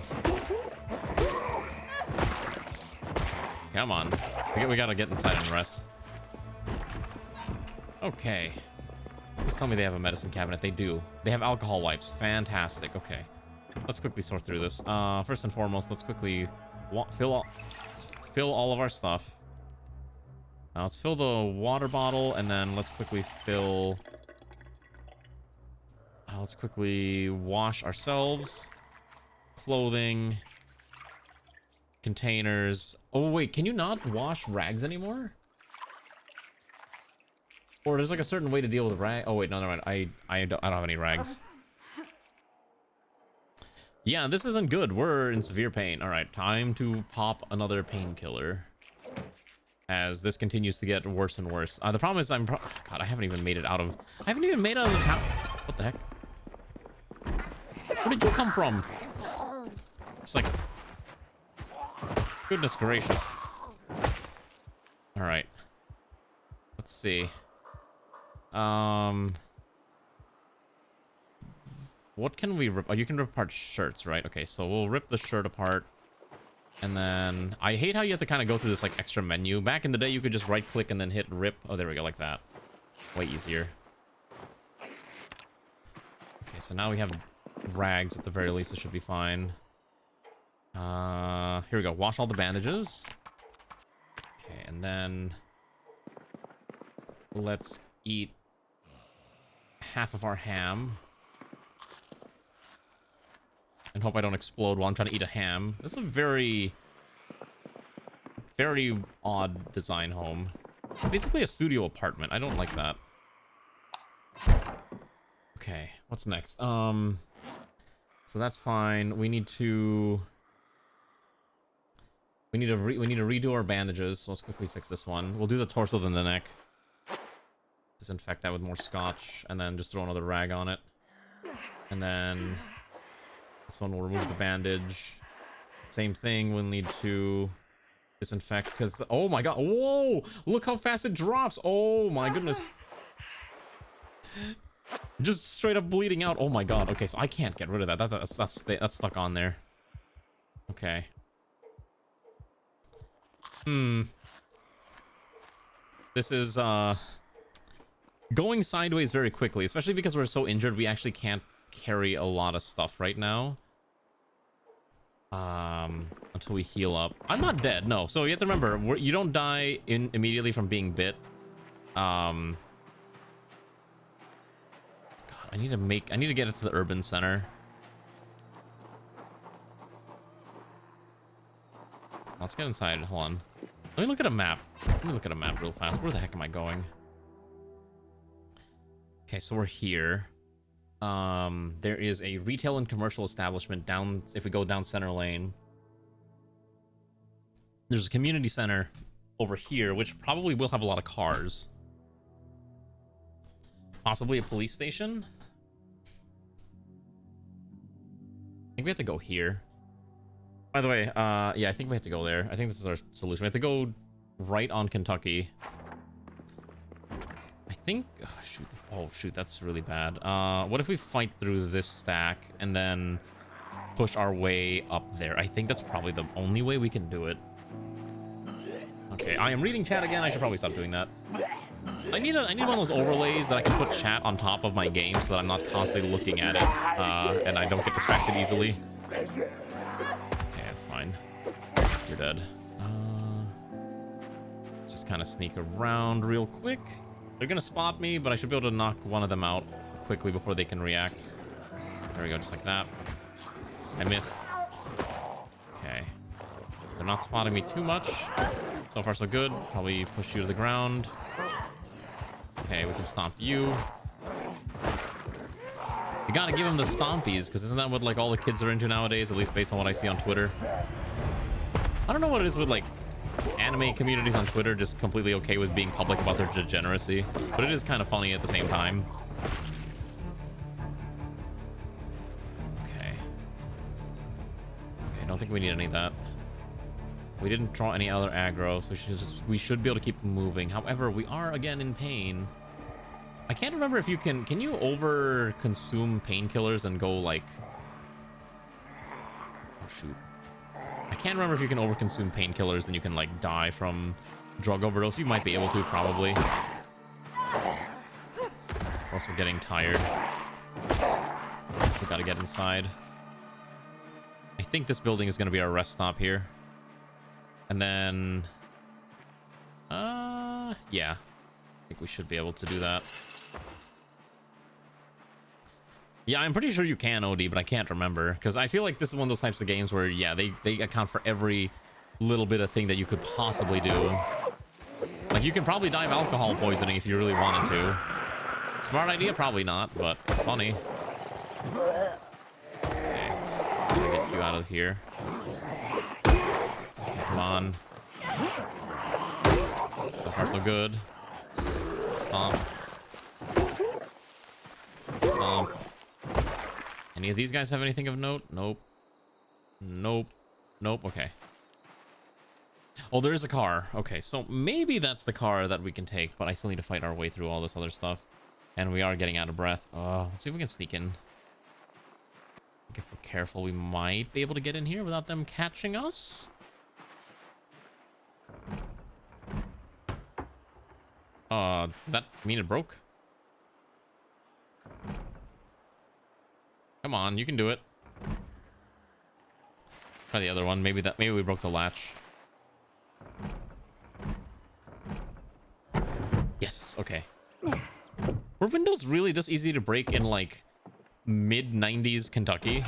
Come on. We gotta get inside and rest. Okay. Please tell me they have a medicine cabinet. They do. They have alcohol wipes. Fantastic. Okay. Let's quickly sort through this. First and foremost, let's quickly fill all of our stuff. Let's fill the water bottle, and then let's quickly fill... let's quickly wash ourselves. Clothing. Containers. Oh, wait. Can you not wash rags anymore? Or there's like a certain way to deal with rag. Oh, wait. No, never mind. I don't have any rags. Yeah, this isn't good. We're in severe pain. All right. Time to pop another painkiller. As this continues to get worse and worse. The problem is God, I haven't even made it out of... I haven't even made it out of the town. What the heck? Where did you come from? It's like... Goodness gracious. Alright. Let's see. What can we rip? Oh, you can rip apart shirts, right? Okay, so we'll rip the shirt apart. And then... I hate how you have to kind of go through this, like, extra menu. Back in the day, you could just right-click and then hit rip. Oh, there we go, like that. Way easier. Okay, so now we have rags at the very least. It should be fine. Here we go. Wash all the bandages. Okay, and then let's eat half of our ham. And hope I don't explode while I'm trying to eat a ham. This is a very, very odd design home. Basically a studio apartment. I don't like that. Okay, what's next? So that's fine. We need to redo our bandages. So let's quickly fix this one. We'll do the torso then the neck. Disinfect that with more scotch, and then just throw another rag on it. And then this one will remove the bandage. Same thing. We'll need to disinfect because oh my god! Whoa! Look how fast it drops! Oh my goodness! Just straight up bleeding out. Oh my god. Okay, so I can't get rid of that. That's stuck on there. Okay. This is going sideways very quickly, especially because we're so injured. We actually can't carry a lot of stuff right now. Until we heal up. I'm not dead, no. So you have to remember, you don't die immediately from being bit. God, I need to get it to the urban center. Let's get inside. Hold on. Let me look at a map. Let me look at a map real fast. Where the heck am I going? Okay, so we're here. There is a retail and commercial establishment down. If we go down center lane, there's a community center over here, which probably will have a lot of cars. Possibly a police station. I think we have to go here. By the way, yeah, I think we have to go there. I think this is our solution. We have to go right on Kentucky. I think... Oh, shoot, that's really bad. What if we fight through this stack and then push our way up there? I think that's probably the only way we can do it. Okay, I am reading chat again. I should probably stop doing that. I need one of those overlays that I can put chat on top of my game so that I'm not constantly looking at it and I don't get distracted easily. Okay, that's fine. You're dead. Just kind of sneak around real quick. They're gonna spot me, but I should be able to knock one of them out quickly before they can react. There we go, just like that. I missed. Okay. They're not spotting me too much. So far, so good. Probably push you to the ground. Okay, we can stomp you. You gotta give them the stompies, because isn't that what like all the kids are into nowadays, at least based on what I see on Twitter? I don't know what it is with like anime communities on Twitter just completely okay with being public about their degeneracy, but it is kind of funny at the same time. Okay. Okay, I don't think we need any of that. We didn't draw any other aggro, so we should be able to keep moving. However, we are again in pain. I can't remember if you can you over consume painkillers and go like... Oh shoot. I can't remember if you can over consume painkillers and you can like die from drug overdose. You might be able to, probably. We're also getting tired. We gotta get inside. I think this building is gonna be our rest stop here. And then... yeah. I think we should be able to do that. Yeah, I'm pretty sure you can OD, but I can't remember. Because I feel like this is one of those types of games where, yeah, they account for every little bit of thing that you could possibly do. Like, you can probably die of alcohol poisoning if you really wanted to. Smart idea? Probably not, but it's funny. Okay. I'm gonna get you out of here. Okay, come on. So far, so good. Stomp. Stomp. Any of these guys have anything of note? Nope. Nope. Nope. Okay. Oh, there is a car. Okay, so maybe that's the car that we can take, but I still need to fight our way through all this other stuff. And we are getting out of breath. Let's see if we can sneak in. If we're careful, we might be able to get in here without them catching us. Does that mean it broke? Come on, you can do it. Try the other one. Maybe we broke the latch. Yes, okay. Were windows really this easy to break in like mid-90s Kentucky?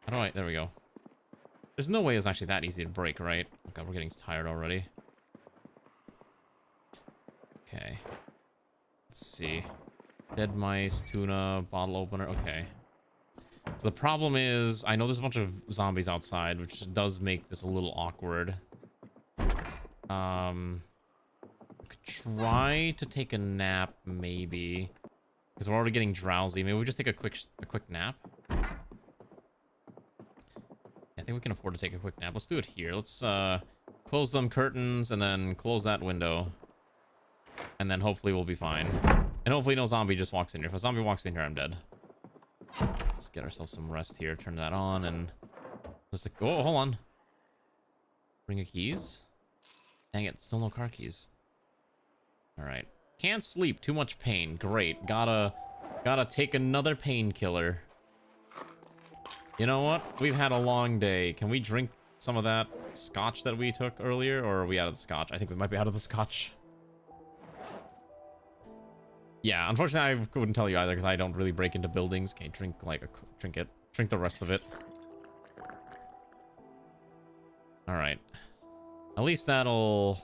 How do I... There we go. There's no way it's actually that easy to break, right? Oh god, we're getting tired already. Okay. Let's see. Dead mice, tuna, bottle opener. Okay. So the problem is, I know there's a bunch of zombies outside, which does make this a little awkward. Could try to take a nap, maybe. Because we're already getting drowsy. Maybe we just take a quick nap. I think we can afford to take a quick nap. Let's do it here. Let's close them curtains and then close that window. And then hopefully we'll be fine. And hopefully no zombie just walks in here. If a zombie walks in here, I'm dead. Let's get ourselves some rest here. Turn that on and... Let's like, oh, hold on. Bring your keys? Dang it, still no car keys. Alright. Can't sleep, too much pain. Great. Gotta take another painkiller. You know what? We've had a long day. Can we drink some of that scotch that we took earlier? Or are we out of the scotch? I think we might be out of the scotch. Yeah, unfortunately, I couldn't tell you either because I don't really break into buildings. Okay, drink like a... Drink it. Drink the rest of it. Alright. At least that'll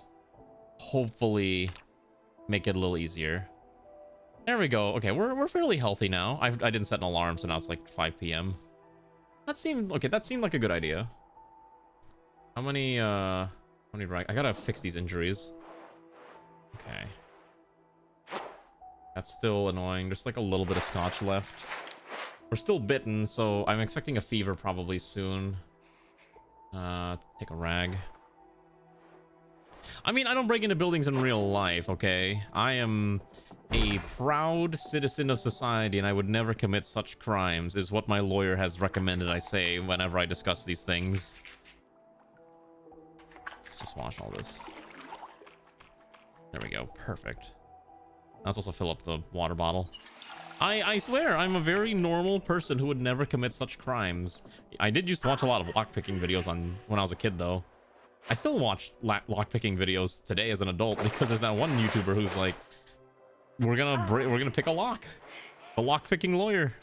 hopefully make it a little easier. There we go. Okay, we're fairly healthy now. I didn't set an alarm, so now it's like 5 p.m. That seemed like a good idea. How many I gotta fix these injuries. Okay. That's still annoying. There's like a little bit of scotch left. We're still bitten, so I'm expecting a fever probably soon. Take a rag. I mean, I don't break into buildings in real life, okay? I am a proud citizen of society, and I would never commit such crimes, is what my lawyer has recommended I say whenever I discuss these things. Let's just wash all this. There we go. Perfect. Let's also fill up the water bottle. I swear, I'm a very normal person who would never commit such crimes. I did used to watch a lot of lockpicking videos when I was a kid, though. I still watch lockpicking videos today as an adult because there's that one YouTuber who's like, we're gonna pick a lock. The lockpicking lawyer.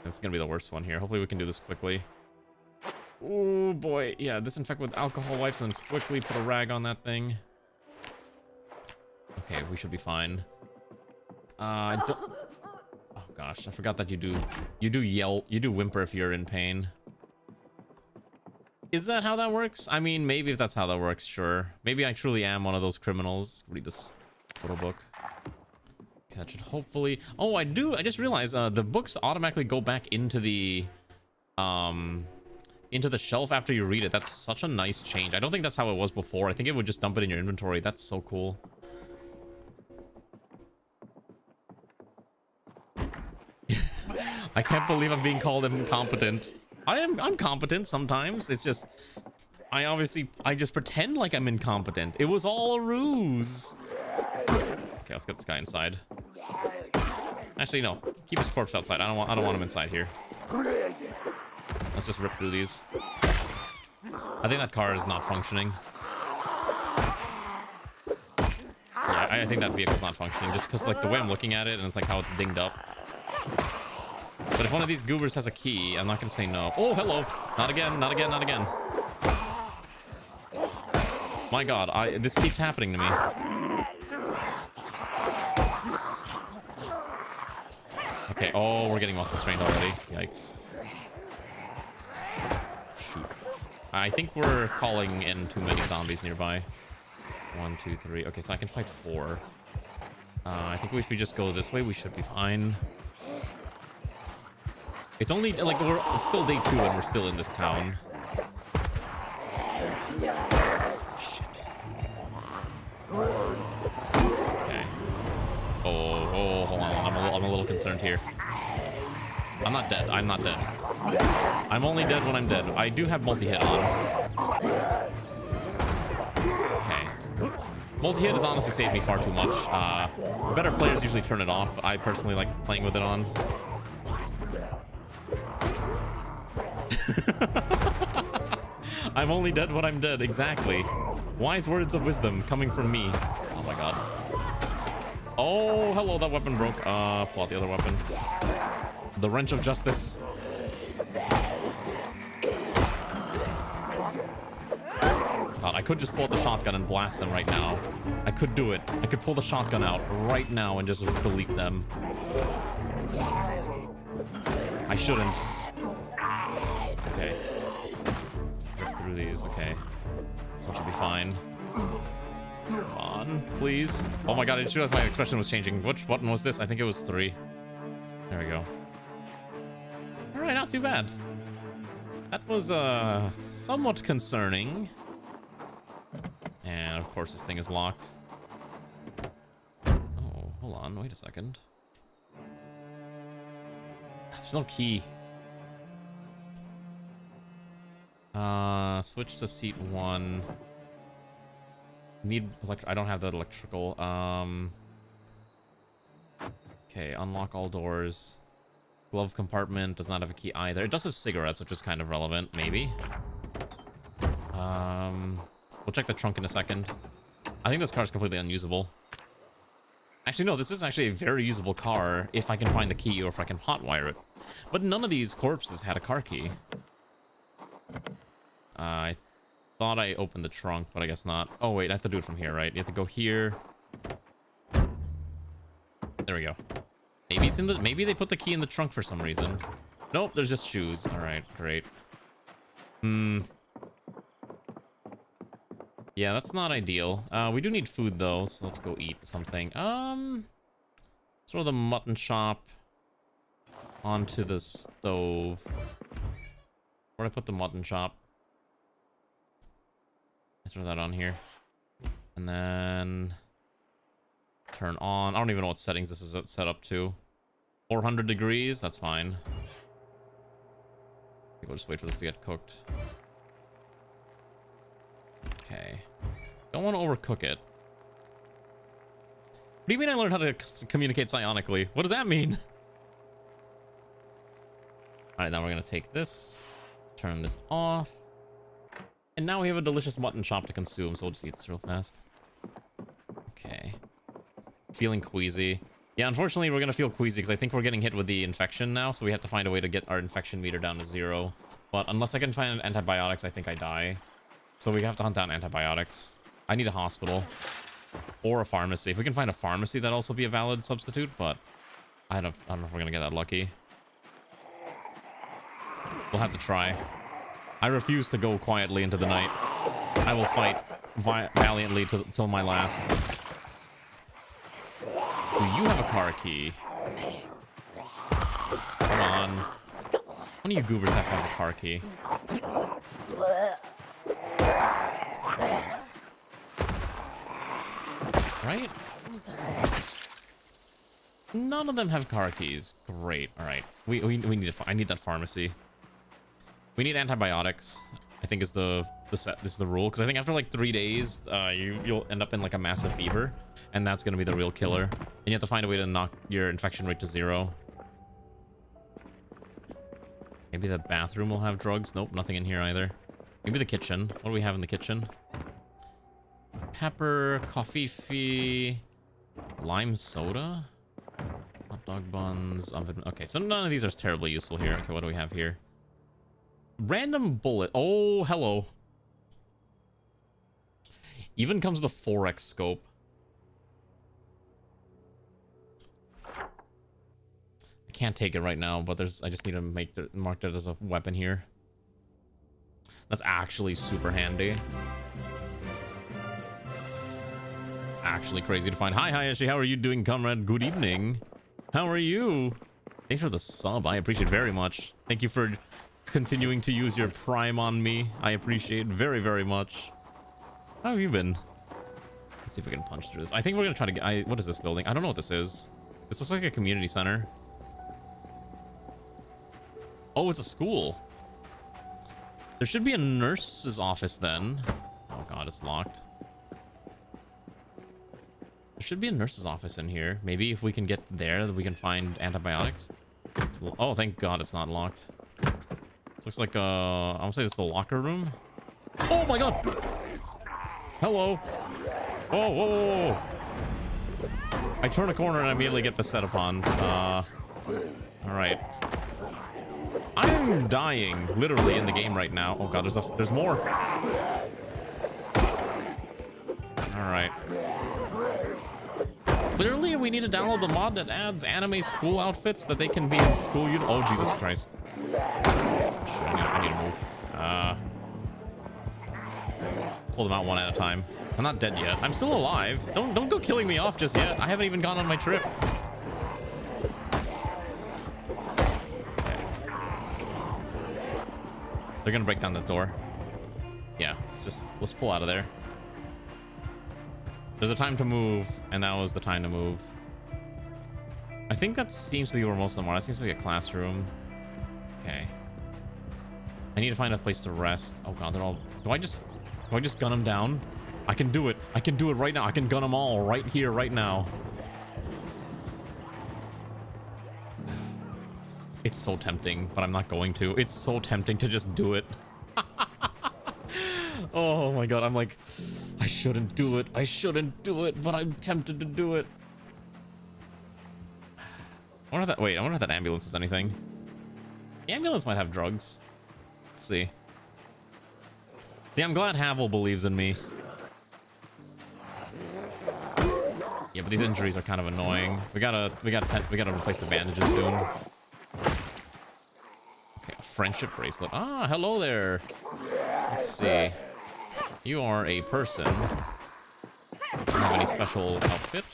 This is gonna be the worst one here. Hopefully we can do this quickly. Oh boy, yeah, disinfect with alcohol wipes and then quickly put a rag on that thing. Okay, we should be fine. Oh gosh, I forgot that you do yell, you do whimper if you're in pain. Is that how that works? I mean, maybe if that's how that works, sure. Maybe I truly am one of those criminals. Read this photo book. Okay, that should hopefully... Oh, I just realized the books automatically go back into the shelf after you read it. That's such a nice change. I don't think that's how it was before. I think it would just dump it in your inventory. That's so cool. I can't believe I'm being called incompetent. I'm competent sometimes. It's just I just pretend like I'm incompetent. It was all a ruse. Okay, let's get this guy inside. Actually, no. Keep his corpse outside. I don't want him inside here. Let's just rip through these. I think that car is not functioning. Yeah, I think that vehicle's not functioning just because like the way I'm looking at it and it's like how it's dinged up. But if one of these goobers has a key, I'm not gonna say no. Oh, hello. Not again, not again, not again. My god, this keeps happening to me. Okay, oh, we're getting muscle strained already. Yikes. Shoot. I think we're calling in too many zombies nearby. 1, 2, 3. Okay, so I can fight 4. I think if we just go this way, we should be fine. It's only, like, it's still day 2 and we're still in this town. Shit. Okay. Oh, hold on. I'm a little concerned here. I'm not dead. I'm not dead. I'm only dead when I'm dead. I do have multi-hit on. Okay. Multi-hit has honestly saved me far too much. Better players usually turn it off, but I personally like playing with it on. I'm only dead when I'm dead, exactly. Wise words of wisdom coming from me. Oh my god. Oh, hello, that weapon broke. Pull out the other weapon. The wrench of justice. God, I could just pull out the shotgun and blast them right now. I could do it. I could pull the shotgun out right now and just delete them. I shouldn't. Okay. Rip through these. Okay. This one should be fine. Come on, please. Oh my god, I just realized my expression was changing. Which button was this? I think it was 3. There we go. Alright, not too bad. That was somewhat concerning. And of course this thing is locked. Oh, hold on, wait a second. There's no key. Switch to seat 1. Need I don't have the electrical. Okay, unlock all doors. Glove compartment does not have a key either. It does have cigarettes, which is kind of relevant, maybe. We'll check the trunk in a second. I think this car is completely unusable. Actually, no, this is actually a very usable car if I can find the key or if I can hotwire it. But none of these corpses had a car key. I thought I opened the trunk, but I guess not. Oh, wait, I have to do it from here, right? You have to go here. There we go. Maybe it's in the... Maybe they put the key in the trunk for some reason. Nope, there's just shoes. All right, great. Yeah, that's not ideal. We do need food, though, so let's go eat something. Throw the mutton chop onto the stove. Where'd I put the mutton chop? Let's throw that on here. And then turn on. I don't even know what settings this is set up to. 400 degrees, that's fine. I think we'll just wait for this to get cooked. Okay. Don't want to overcook it. What do you mean I learned how to communicate psionically? What does that mean? Alright, now we're gonna take this, turn this off. And now we have a delicious mutton chop to consume, so we'll just eat this real fast. Okay. Feeling queasy. Yeah, unfortunately, we're gonna feel queasy because I think we're getting hit with the infection now, so we have to find a way to get our infection meter down to 0. But unless I can find antibiotics, I think I die. So we have to hunt down antibiotics. I need a hospital. Or a pharmacy. If we can find a pharmacy, that'd also be a valid substitute, but I don't know if we're gonna get that lucky. We'll have to try. I refuse to go quietly into the night. I will fight valiantly till my last. Do you have a car key? Come on. One of you goobers have to have a car key. Right? None of them have car keys. Great. All right. We need to. I need that pharmacy. We need antibiotics. I think is the rule, because I think after like 3 days, you'll end up in like a massive fever, and that's gonna be the real killer. And you have to find a way to knock your infection rate to 0. Maybe the bathroom will have drugs. Nope, nothing in here either. Maybe the kitchen. What do we have in the kitchen? Pepper, coffee fee, lime soda, hot dog buns. Okay, so none of these are terribly useful here. Okay, what do we have here? Random bullet. Oh, hello. Even comes with a 4x scope. I can't take it right now, but I just need to mark that as a weapon here. That's actually super handy. Actually crazy to find. Hi, Hayashi. How are you doing, comrade? Good evening. How are you? Thanks for the sub. I appreciate it very much. Thank you for continuing to use your Prime on me. I appreciate it very, very much. How have you been? Let's see if we can punch through this. I think we're gonna try to get... what is this building? I don't know what this is. This looks like a community center. Oh, it's a school. There should be a nurse's office then. Oh god, it's locked. There should be a nurse's office in here. Maybe if we can get there, we can find antibiotics. Oh, thank god it's not locked. This looks like I want to say it's the locker room. Oh my god! Hello! Whoa, whoa, whoa, whoa. I turn a corner and I immediately get beset upon. Alright. I'm dying, literally, in the game right now. Oh god, there's more. Alright. Clearly, we need to download the mod that adds anime school outfits that they can be in school. Oh, Jesus Christ. Shit, I need to move. Pull them out one at a time. I'm not dead yet. I'm still alive. Don't go killing me off just yet. I haven't even gone on my trip. Okay. They're gonna break down the door. Yeah, let's pull out of there. There's a time to move, and that was the time to move. I think that seems to be where most of them are. That seems to be a classroom. Okay. I need to find a place to rest. Oh god, they're all... Do I just gun them down? I can do it. I can do it right now. I can gun them all right here, right now. It's so tempting, but I'm not going to. It's so tempting to just do it. Oh my god, I'm like, I shouldn't do it. I shouldn't do it, but I'm tempted to do it. I wonder if that ambulance is anything. The ambulance might have drugs. Let's see. See, I'm glad Havel believes in me. Yeah, but these injuries are kind of annoying. We gotta replace the bandages soon. Okay, a friendship bracelet. Ah, hello there. Let's see. You are a person. Do you have any special outfit?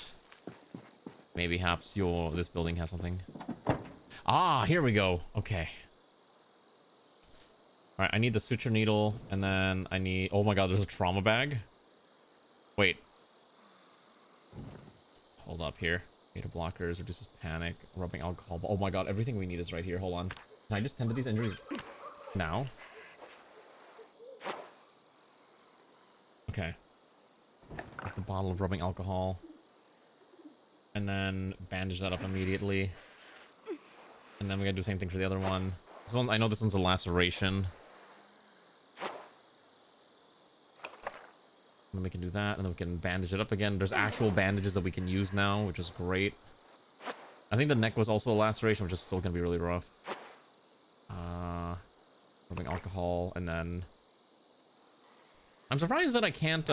Maybe perhaps this building has something. Ah, here we go. Okay. Alright, I need the suture needle, and then I need... Oh my god, there's a trauma bag? Wait. Hold up here. Beta blockers, reduces panic, rubbing alcohol. Oh my god, everything we need is right here. Hold on. Can I just tend to these injuries now? Okay. That's the bottle of rubbing alcohol. And then bandage that up immediately. And then we gotta do the same thing for the other one. This one, I know this one's a laceration. And then we can do that, and then we can bandage it up again. There's actual bandages that we can use now, which is great. I think the neck was also a laceration, which is still gonna be really rough. Rubbing alcohol, and then... I'm surprised that I can't,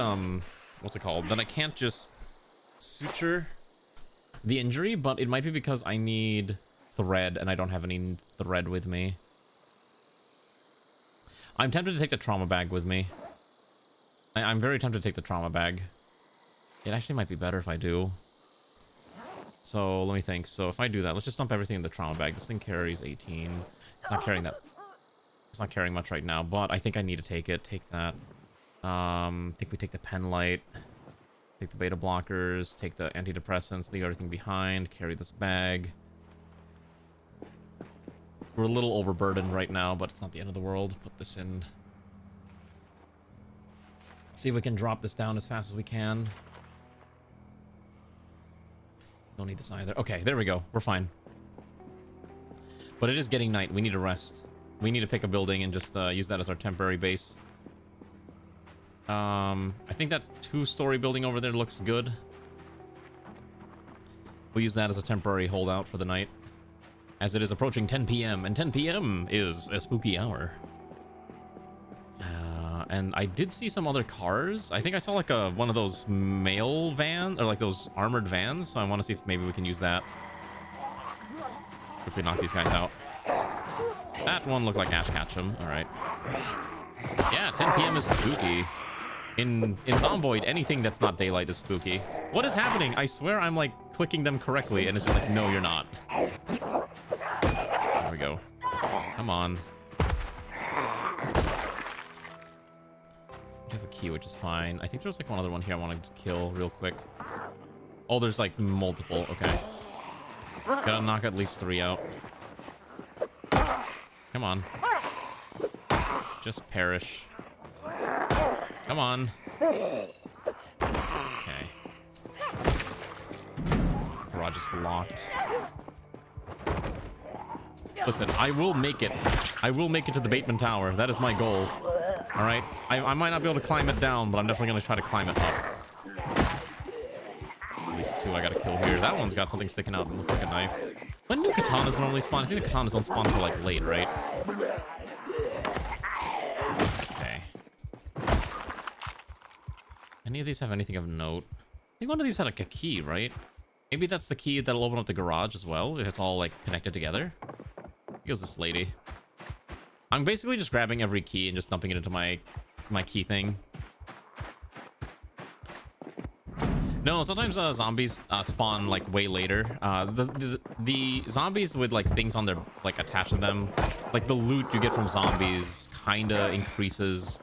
what's it called? That I can't just suture the injury, but it might be because I need thread, and I don't have any thread with me. I'm tempted to take the trauma bag with me. I'm very tempted to take the trauma bag. It actually might be better if I do. So, let me think. So, if I do that, let's just dump everything in the trauma bag. This thing carries 18. It's not carrying that. It's not carrying much right now, but I think I need to take it. Take that. I think we take the pen light. Take the beta blockers. Take the antidepressants. Leave everything behind. Carry this bag. We're a little overburdened right now, but it's not the end of the world. Put this in. See if we can drop this down as fast as we can. Don't need this either. Okay, there we go. We're fine. But it is getting night. We need to rest. We need to pick a building and just use that as our temporary base. I think that 2-story building over there looks good. We'll use that as a temporary holdout for the night, as it is approaching 10 p.m. and 10 p.m. is a spooky hour. And I did see some other cars. I think I saw like one of those mail vans, or like those armored vans. So I want to see if maybe we can use that. Quickly knock these guys out. That one looked like Ash Ketchum. All right. Yeah, 10 p.m. is spooky. In Zomboid, anything that's not daylight is spooky. What is happening? I swear I'm like clicking them correctly, and it's just like, no, you're not. There we go. Come on. I have a key, which is fine. I think there's like one other one here I wanted to kill real quick. Oh, there's like multiple. Okay. Gotta knock at least 3 out. Come on. Just perish. Come on. Okay. Garage is locked. Listen, I will make it. I will make it to the Bateman Tower. That is my goal. Alright? I might not be able to climb it down, but I'm definitely going to try to climb it up. At least 2 I gotta kill here. That one's got something sticking out that looks like a knife. When do katanas normally spawn? I think the katanas don't spawn until like late, right? Okay. Any of these have anything of note? I think one of these had like a key, right? Maybe that's the key that'll open up the garage as well, if it's all like connected together. Here goes this lady. I'm basically just grabbing every key and just dumping it into my key thing. No, sometimes zombies spawn like way later. The zombies with like things on their like attached to them, like the loot you get from zombies, kinda increases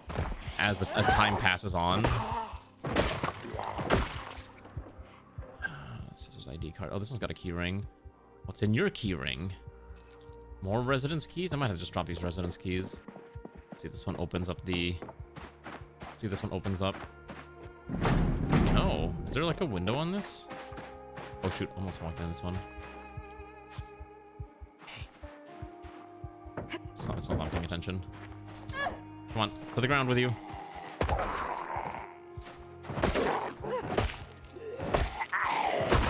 as time passes on. Scissors ID card. Oh, this one's got a key ring. What's in your key ring? More residence keys? I might have just dropped these residence keys. Let's see if this one opens up the... Let's see if this one opens up. No. Is there like a window on this? Oh shoot, almost walked in this one. Hey. This one's not paying attention. Come on, to the ground with you.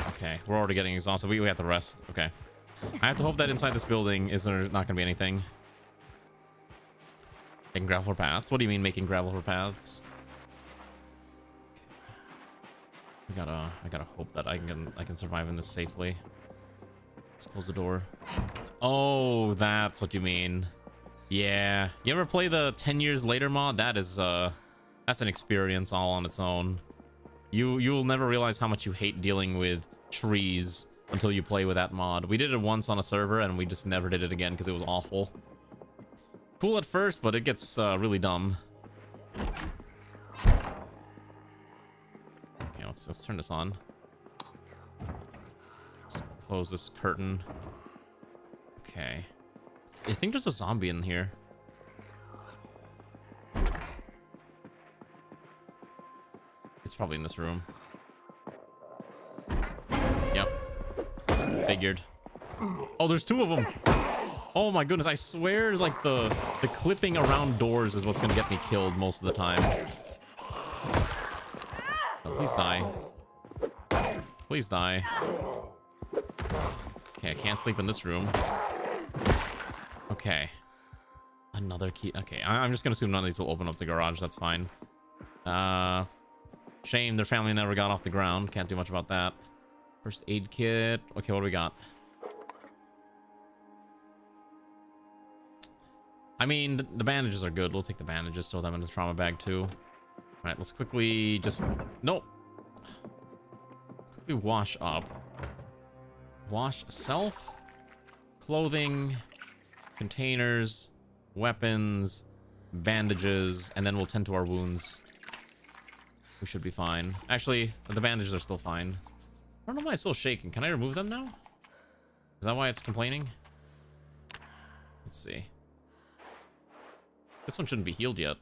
Okay, we're already getting exhausted. We have to rest. Okay. I have to hope that inside this building is there not going to be anything. Making gravel for paths? What do you mean making gravel for paths? Okay. I gotta hope that I can survive in this safely. Let's close the door. Oh, that's what you mean. Yeah. You ever play the 10 years later mod? That is that's an experience all on its own. You'll never realize how much you hate dealing with trees until you play with that mod. We did it once on a server and we just never did it again because it was awful. Cool at first, but it gets really dumb. Okay, let's turn this on. Let's close this curtain. Okay. I think there's a zombie in here. It's probably in this room. Yep. Figured. Oh, there's two of them. Oh my goodness, I swear like the clipping around doors is what's gonna get me killed most of the time. Oh, please die. Please die. Okay, I can't sleep in this room. Okay. Another key. Okay, I'm just gonna assume none of these will open up the garage. That's fine. Shame their family never got off the ground. Can't do much about that. First aid kit. Okay, what do we got? I mean, the bandages are good. We'll take the bandages, throw them in the trauma bag too. All right, let's quickly just... Nope. Quickly wash up. Wash self, clothing, containers, weapons, bandages, and then we'll tend to our wounds. We should be fine. Actually, the bandages are still fine. I don't know why it's still shaking. Can I remove them now? Is that why it's complaining? Let's see. This one shouldn't be healed yet.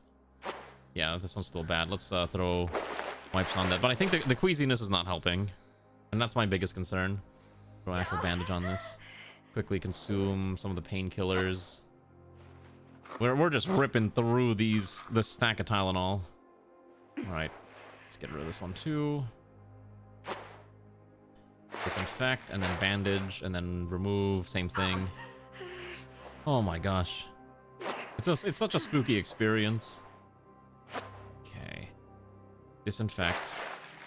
Yeah, this one's still bad. Let's throw wipes on that. But I think the queasiness is not helping. And that's my biggest concern. Throw an actual bandage on this. Quickly consume some of the painkillers. We're just ripping through this stack of Tylenol. Alright. Let's get rid of this one too. Disinfect, and then bandage, and then remove. Same thing. Oh my gosh. It's such a spooky experience. Okay. Disinfect.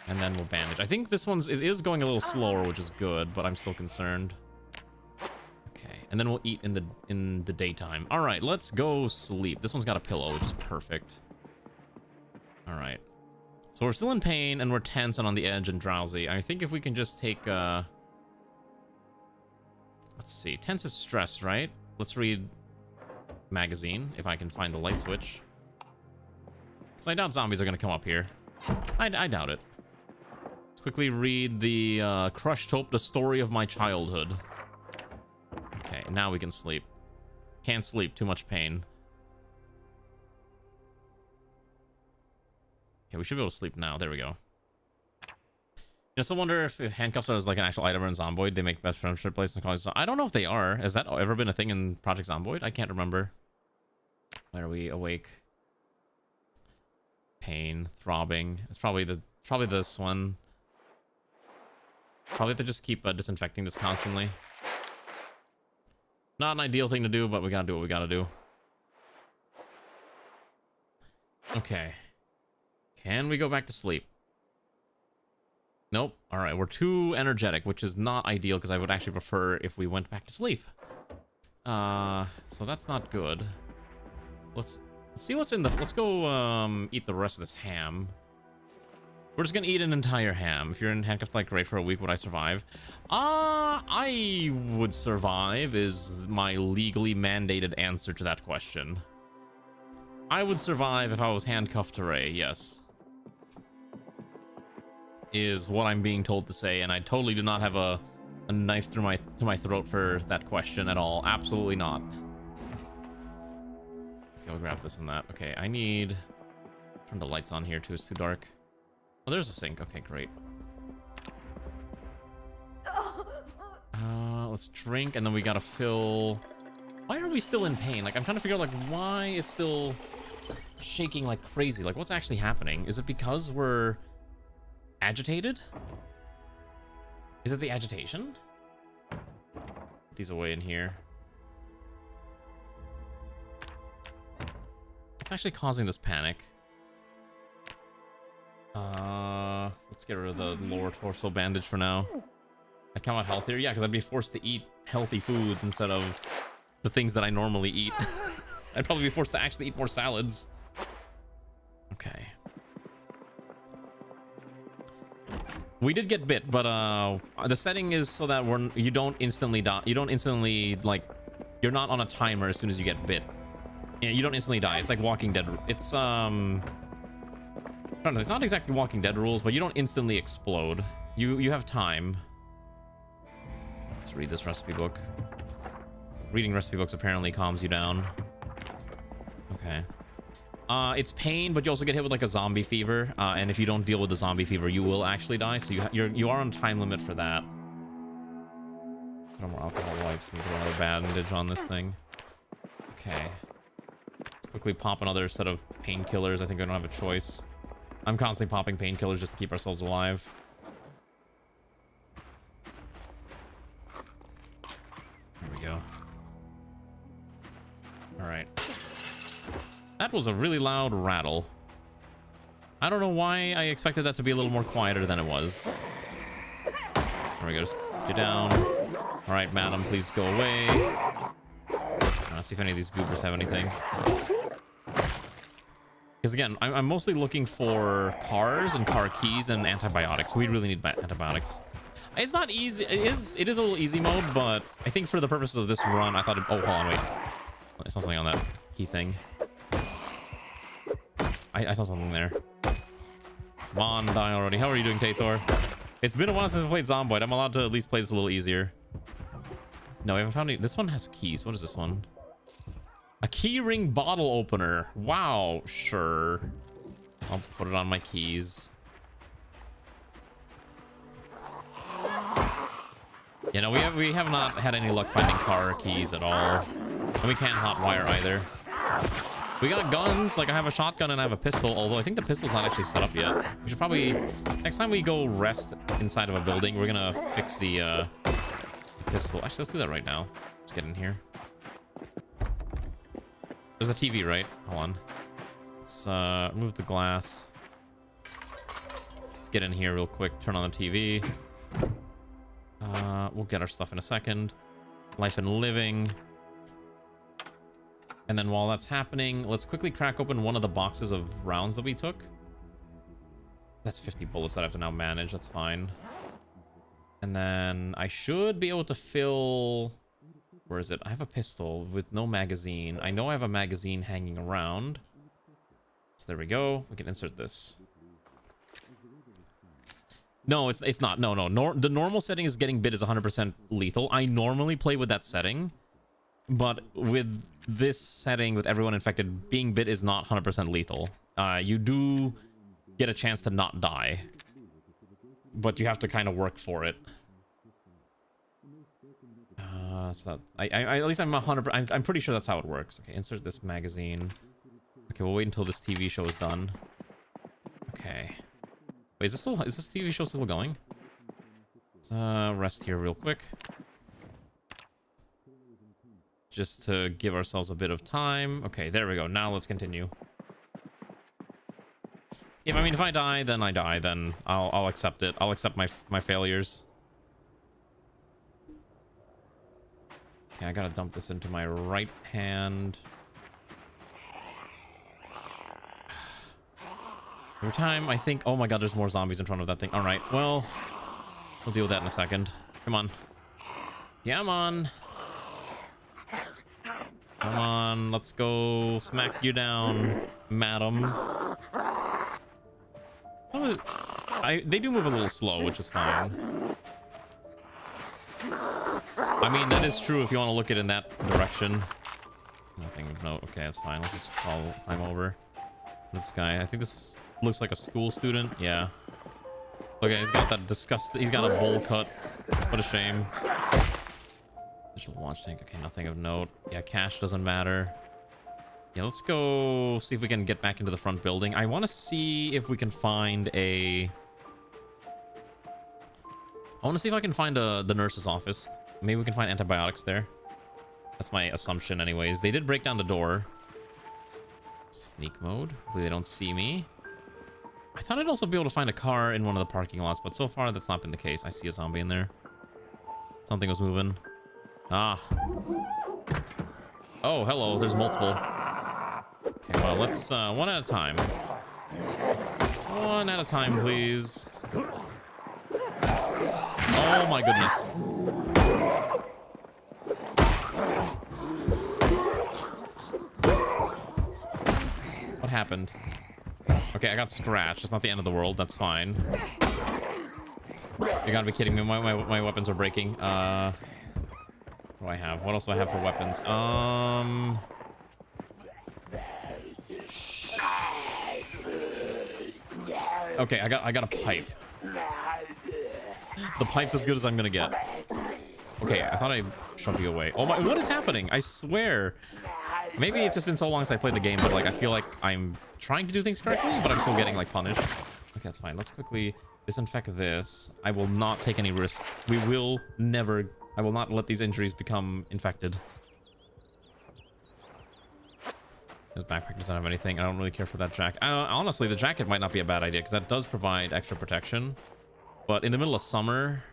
And then we'll bandage. I think this it is going a little slower, which is good, but I'm still concerned. Okay. And then we'll eat in the daytime. Alright, let's go sleep. This one's got a pillow, which is perfect. Alright. So we're still in pain, and we're tense and on the edge and drowsy. I think if we can just take let's see. Tense is stress, right? Let's read magazine, if I can find the light switch. Because I doubt zombies are going to come up here. I doubt it. Let's quickly read the Crushed Hope, the story of my childhood. Okay, now we can sleep. Can't sleep, too much pain. Okay, we should be able to sleep now. There we go. You know, so wonder if handcuffs are like an actual item in Zomboid. They make best friendship places and colleges. I don't know if they are. Has that ever been a thing in Project Zomboid? I can't remember. Where are we? Awake. Pain. Throbbing. It's probably this one. Probably have to just keep disinfecting this constantly. Not an ideal thing to do, but we gotta do what we gotta do. Okay. Can we go back to sleep? Nope. All right, we're too energetic, which is not ideal because I would actually prefer if we went back to sleep. So that's not good. Let's see what's in the... Let's go eat the rest of this ham. We're just gonna eat an entire ham. If you're in handcuffed like Ray for a week, would I survive? I would survive is my legally mandated answer to that question. I would survive if I was handcuffed to Ray, yes. Is what I'm being told to say, and I totally do not have a knife through my throat for that question at all. Absolutely not. Okay, I'll grab this and that. Okay, I need... Turn the lights on here too, it's too dark. Oh, there's a sink. Okay, great. Let's drink, and then we gotta fill... Why are we still in pain? Like, I'm trying to figure out, like, why it's still shaking like crazy. Like, what's actually happening? Is it because we're agitated? Is it the agitation? Put these away in here. What's actually causing this panic? Let's get rid of the lower torso bandage for now. I'd come out healthier. Yeah, because I'd be forced to eat healthy foods instead of the things that I normally eat. I'd probably be forced to actually eat more salads. Okay. We did get bit, but the setting is so that you don't instantly die. You don't instantly, like, you're not on a timer as soon as you get bit. Yeah, you don't instantly die. It's like Walking Dead. It's I don't know, it's not exactly Walking Dead rules, but you don't instantly explode. You have time. Let's read this recipe book. Reading recipe books apparently calms you down. Okay. It's pain, but you also get hit with like a zombie fever, and if you don't deal with the zombie fever, you will actually die. So you are on a time limit for that. No more alcohol wipes. Need to throw another bandage on this thing. Okay. Let's quickly pop another set of painkillers. I think I don't have a choice. I'm constantly popping painkillers just to keep ourselves alive. There we go. All right. That was a really loud rattle. I don't know why I expected that to be a little more quieter than it was. There we go. Just put you down. All right, madam, please go away. Let's see if any of these goobers have anything. Because again, I'm mostly looking for cars and car keys and antibiotics. We really need antibiotics. It's not easy. It is a little easy mode, but I think for the purposes of this run, I thought it... Oh, hold on, wait. I saw something on that key thing. I saw something there. Come on, die already. How are you doing, Tator? It's been a while since I played Zomboid. I'm allowed to at least play this a little easier. No, I haven't found any. This one has keys. What is this one? A key ring bottle opener. Wow, sure. I'll put it on my keys. You know, we have not had any luck finding car keys at all. And we can't hotwire either. We got guns. Like, I have a shotgun and I have a pistol, although I think the pistol's not actually set up yet. We should probably... Next time we go rest inside of a building, we're gonna fix the pistol. Actually, let's do that right now. Let's get in here. There's a TV, right? Hold on. Let's remove the glass. Let's get in here real quick. Turn on the TV. We'll get our stuff in a second. Life and living. And then while that's happening, let's quickly crack open one of the boxes of rounds that we took. That's 50 bullets that I have to now manage. That's fine. And then I should be able to fill... Where is it? I have a pistol with no magazine. I know I have a magazine hanging around. So there we go. We can insert this. No, it's not. No. The normal setting is getting bit is 100% lethal. I normally play with that setting. But with this setting, with everyone infected, being bit is not 100% lethal. You do get a chance to not die. But you have to kind of work for it. So at least I'm 100%. I'm pretty sure that's how it works. Okay, insert this magazine. Okay, we'll wait until this TV show is done. Okay. Wait, is this TV show still going? Let's rest here real quick. Just to give ourselves a bit of time. Okay, there we go. Now let's continue. If I die, then I die. Then I'll accept it. I'll accept my failures. Okay, I gotta dump this into my right hand. Every time I think, oh my god, there's more zombies in front of that thing. All right, well, we'll deal with that in a second. Come on. Come on. Come on, let's go smack you down, madam. They do move a little slow, which is fine. I mean, that is true if you want to look at it in that direction. Nothing of note. Okay, that's fine. Let's just climb over. This guy, I think this looks like a school student. Yeah. Okay, he's got that he's got a bowl cut. What a shame. Digital watch tank. Okay, nothing of note. Yeah, cash doesn't matter. Yeah, let's go see if we can get back into the front building. I want to see if we can find a... I want to see if I can find the nurse's office. Maybe we can find antibiotics there. That's my assumption anyways. They did break down the door. Sneak mode. Hopefully they don't see me. I thought I'd also be able to find a car in one of the parking lots, but so far that's not been the case. I see a zombie in there. Something was moving. Ah. Oh, hello. There's multiple. Okay, well, let's one at a time. One at a time, please. Oh my goodness. happened? Okay, I got scratched. It's not the end of the world. That's fine. You gotta be kidding me. My weapons are breaking. What do I have? What else do I have for weapons? Okay, I got a pipe. The pipe's as good as I'm gonna get. Okay, I thought I shoved you away. Oh my, what is happening? I swear. Maybe it's just been so long since I played the game, but like I feel like I'm trying to do things correctly, but I'm still getting like punished. Okay, that's fine. Let's quickly disinfect this. I will not take any risks. I will not let these injuries become infected. This backpack doesn't have anything. I don't really care for that jacket. Honestly, the jacket might not be a bad idea because that does provide extra protection. But in the middle of summer,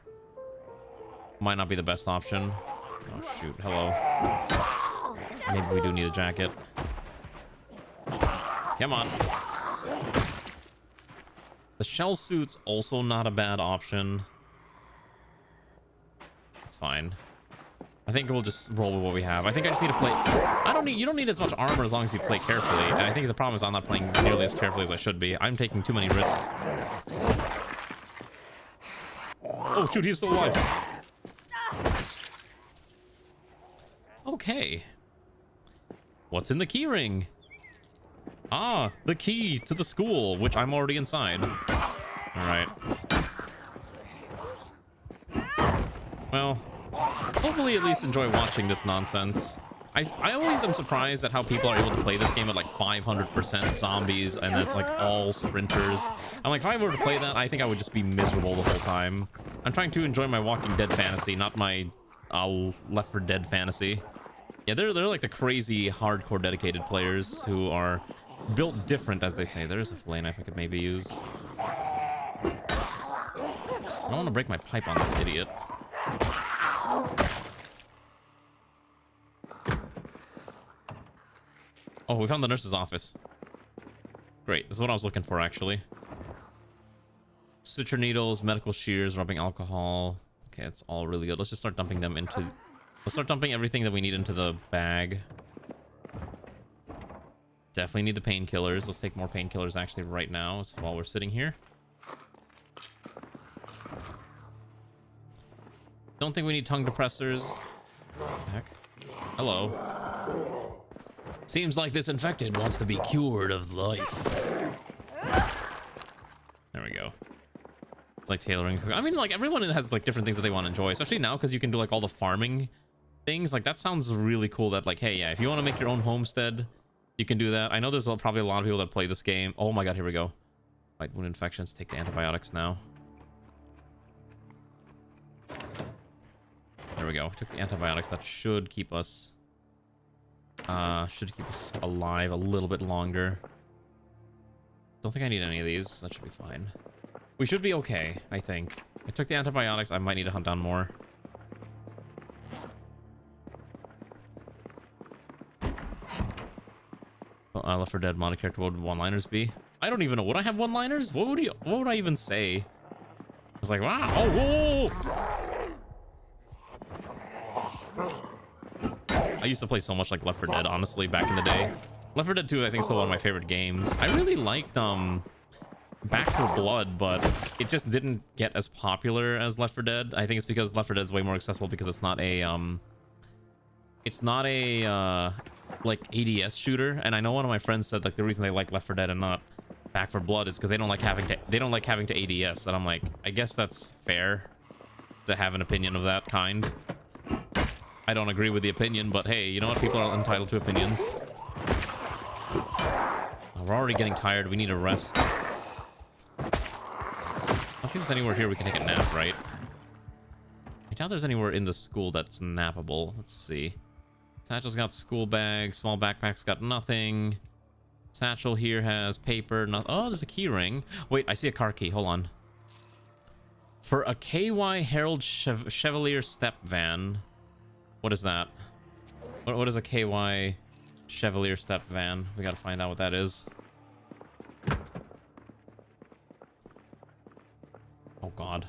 might not be the best option. Oh, shoot. Hello. Maybe we do need a jacket. Come on. The shell suit's also not a bad option. It's fine. I think we'll just roll with what we have. I think I just need to play... You don't need as much armor as long as you play carefully. And I think the problem is I'm not playing nearly as carefully as I should be. I'm taking too many risks. Oh, shoot, he's still alive. Okay. What's in the key ring? Ah, the key to the school, which I'm already inside. All right. Well, hopefully at least enjoy watching this nonsense. I always am surprised at how people are able to play this game at like 500% zombies and it's like all sprinters. I'm like, if I were to play that, I think I would just be miserable the whole time. I'm trying to enjoy my Walking Dead fantasy, not my Left 4 Dead fantasy. Yeah, they're like the crazy, hardcore, dedicated players who are built different, as they say. There's a fillet knife I could maybe use. I don't want to break my pipe on this idiot. Oh, we found the nurse's office. Great. This is what I was looking for, actually. Suture needles, medical shears, rubbing alcohol. Okay, it's all really good. Let's just start dumping them into... Let's start dumping everything that we need into the bag. Definitely need the painkillers. Let's take more painkillers actually right now while we're sitting here. Don't think we need tongue depressors. What the heck? Hello. Seems like this infected wants to be cured of life. There we go. It's like tailoring. I mean, like everyone has like different things that they want to enjoy, especially now because you can do like all the farming things. Like that sounds really cool. That like, hey, yeah, if you want to make your own homestead, you can do that. I know there's probably a lot of people that play this game. Oh my god, here we go. Bite wound infections. Take the antibiotics now. There we go. Took the antibiotics. That should keep us alive a little bit longer. Don't think I need any of these. That should be fine. We should be okay, I think. I took the antibiotics. I might need to hunt down more. Left 4 Dead modded character. What would one-liners be? I don't even know. Would I have one-liners? What would I even say? I was like, wow. Oh, whoa, whoa. I used to play so much like Left 4 Dead, honestly, back in the day. Left 4 Dead 2, I think, is still one of my favorite games. I really liked Back 4 Blood, but it just didn't get as popular as Left 4 Dead. I think it's because Left 4 Dead is way more accessible because it's not a like ADS shooter. And I know one of my friends said like the reason they like Left 4 Dead and not Back 4 Blood is because they don't like having to ADS. And I'm like, I guess that's fair to have an opinion of that kind. I don't agree with the opinion, but hey, you know what? People are entitled to opinions. We're already getting tired. We need a rest. I don't think there's anywhere here we can take a nap, right? I doubt there's anywhere in the school that's nappable. Let's see. Satchel's got school bag. Small backpack's got nothing. Satchel here has paper. Oh, there's a key ring. Wait, I see a car key. Hold on. For a KY Herald Chevalier step van. What is that? What is a KY Chevalier step van? We gotta find out what that is. Oh god.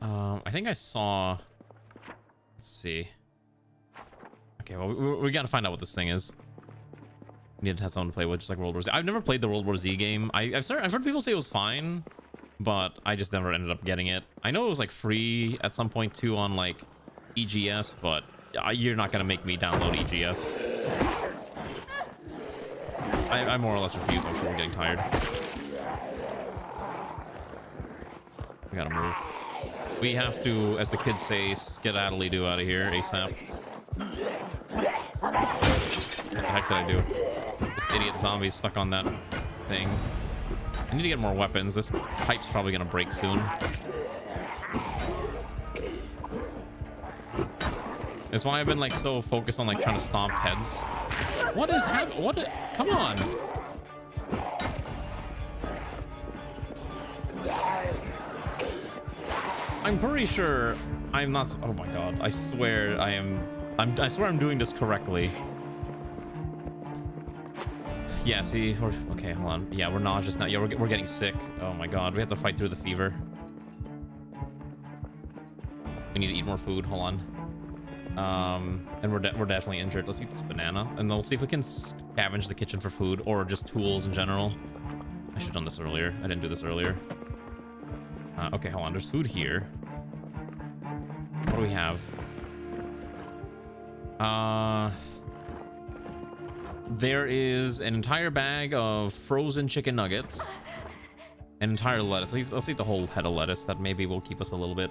I think I saw... Let's see. Okay, well, we gotta find out what this thing is. Need to have someone to play with, just like World War Z. I've never played the World War Z game. I've heard people say it was fine, but I just never ended up getting it. I know it was like free at some point too on like EGS, but you're not gonna make me download EGS. I more or less refuse. I'm sure we're getting tired. We gotta move. We have to, as the kids say, skedaddly do out of here ASAP. What the heck did I do? This idiot zombie's stuck on that thing. I need to get more weapons. This pipe's probably gonna break soon. That's why I've been like so focused on like trying to stomp heads. What is happening? What? Come on. I'm pretty sure I'm not. Oh my god! I swear I am. I swear I'm doing this correctly. Yeah. See. Okay. Hold on. Yeah. We're nauseous now. Yeah. We're getting sick. Oh my god. We have to fight through the fever. We need to eat more food. Hold on. And we're definitely injured. Let's eat this banana, and then we'll see if we can scavenge the kitchen for food or just tools in general. I should have done this earlier. I didn't do this earlier. Okay, hold on. There's food here. What do we have? There is an entire bag of frozen chicken nuggets. An entire lettuce. Let's eat the whole head of lettuce. That maybe will keep us a little bit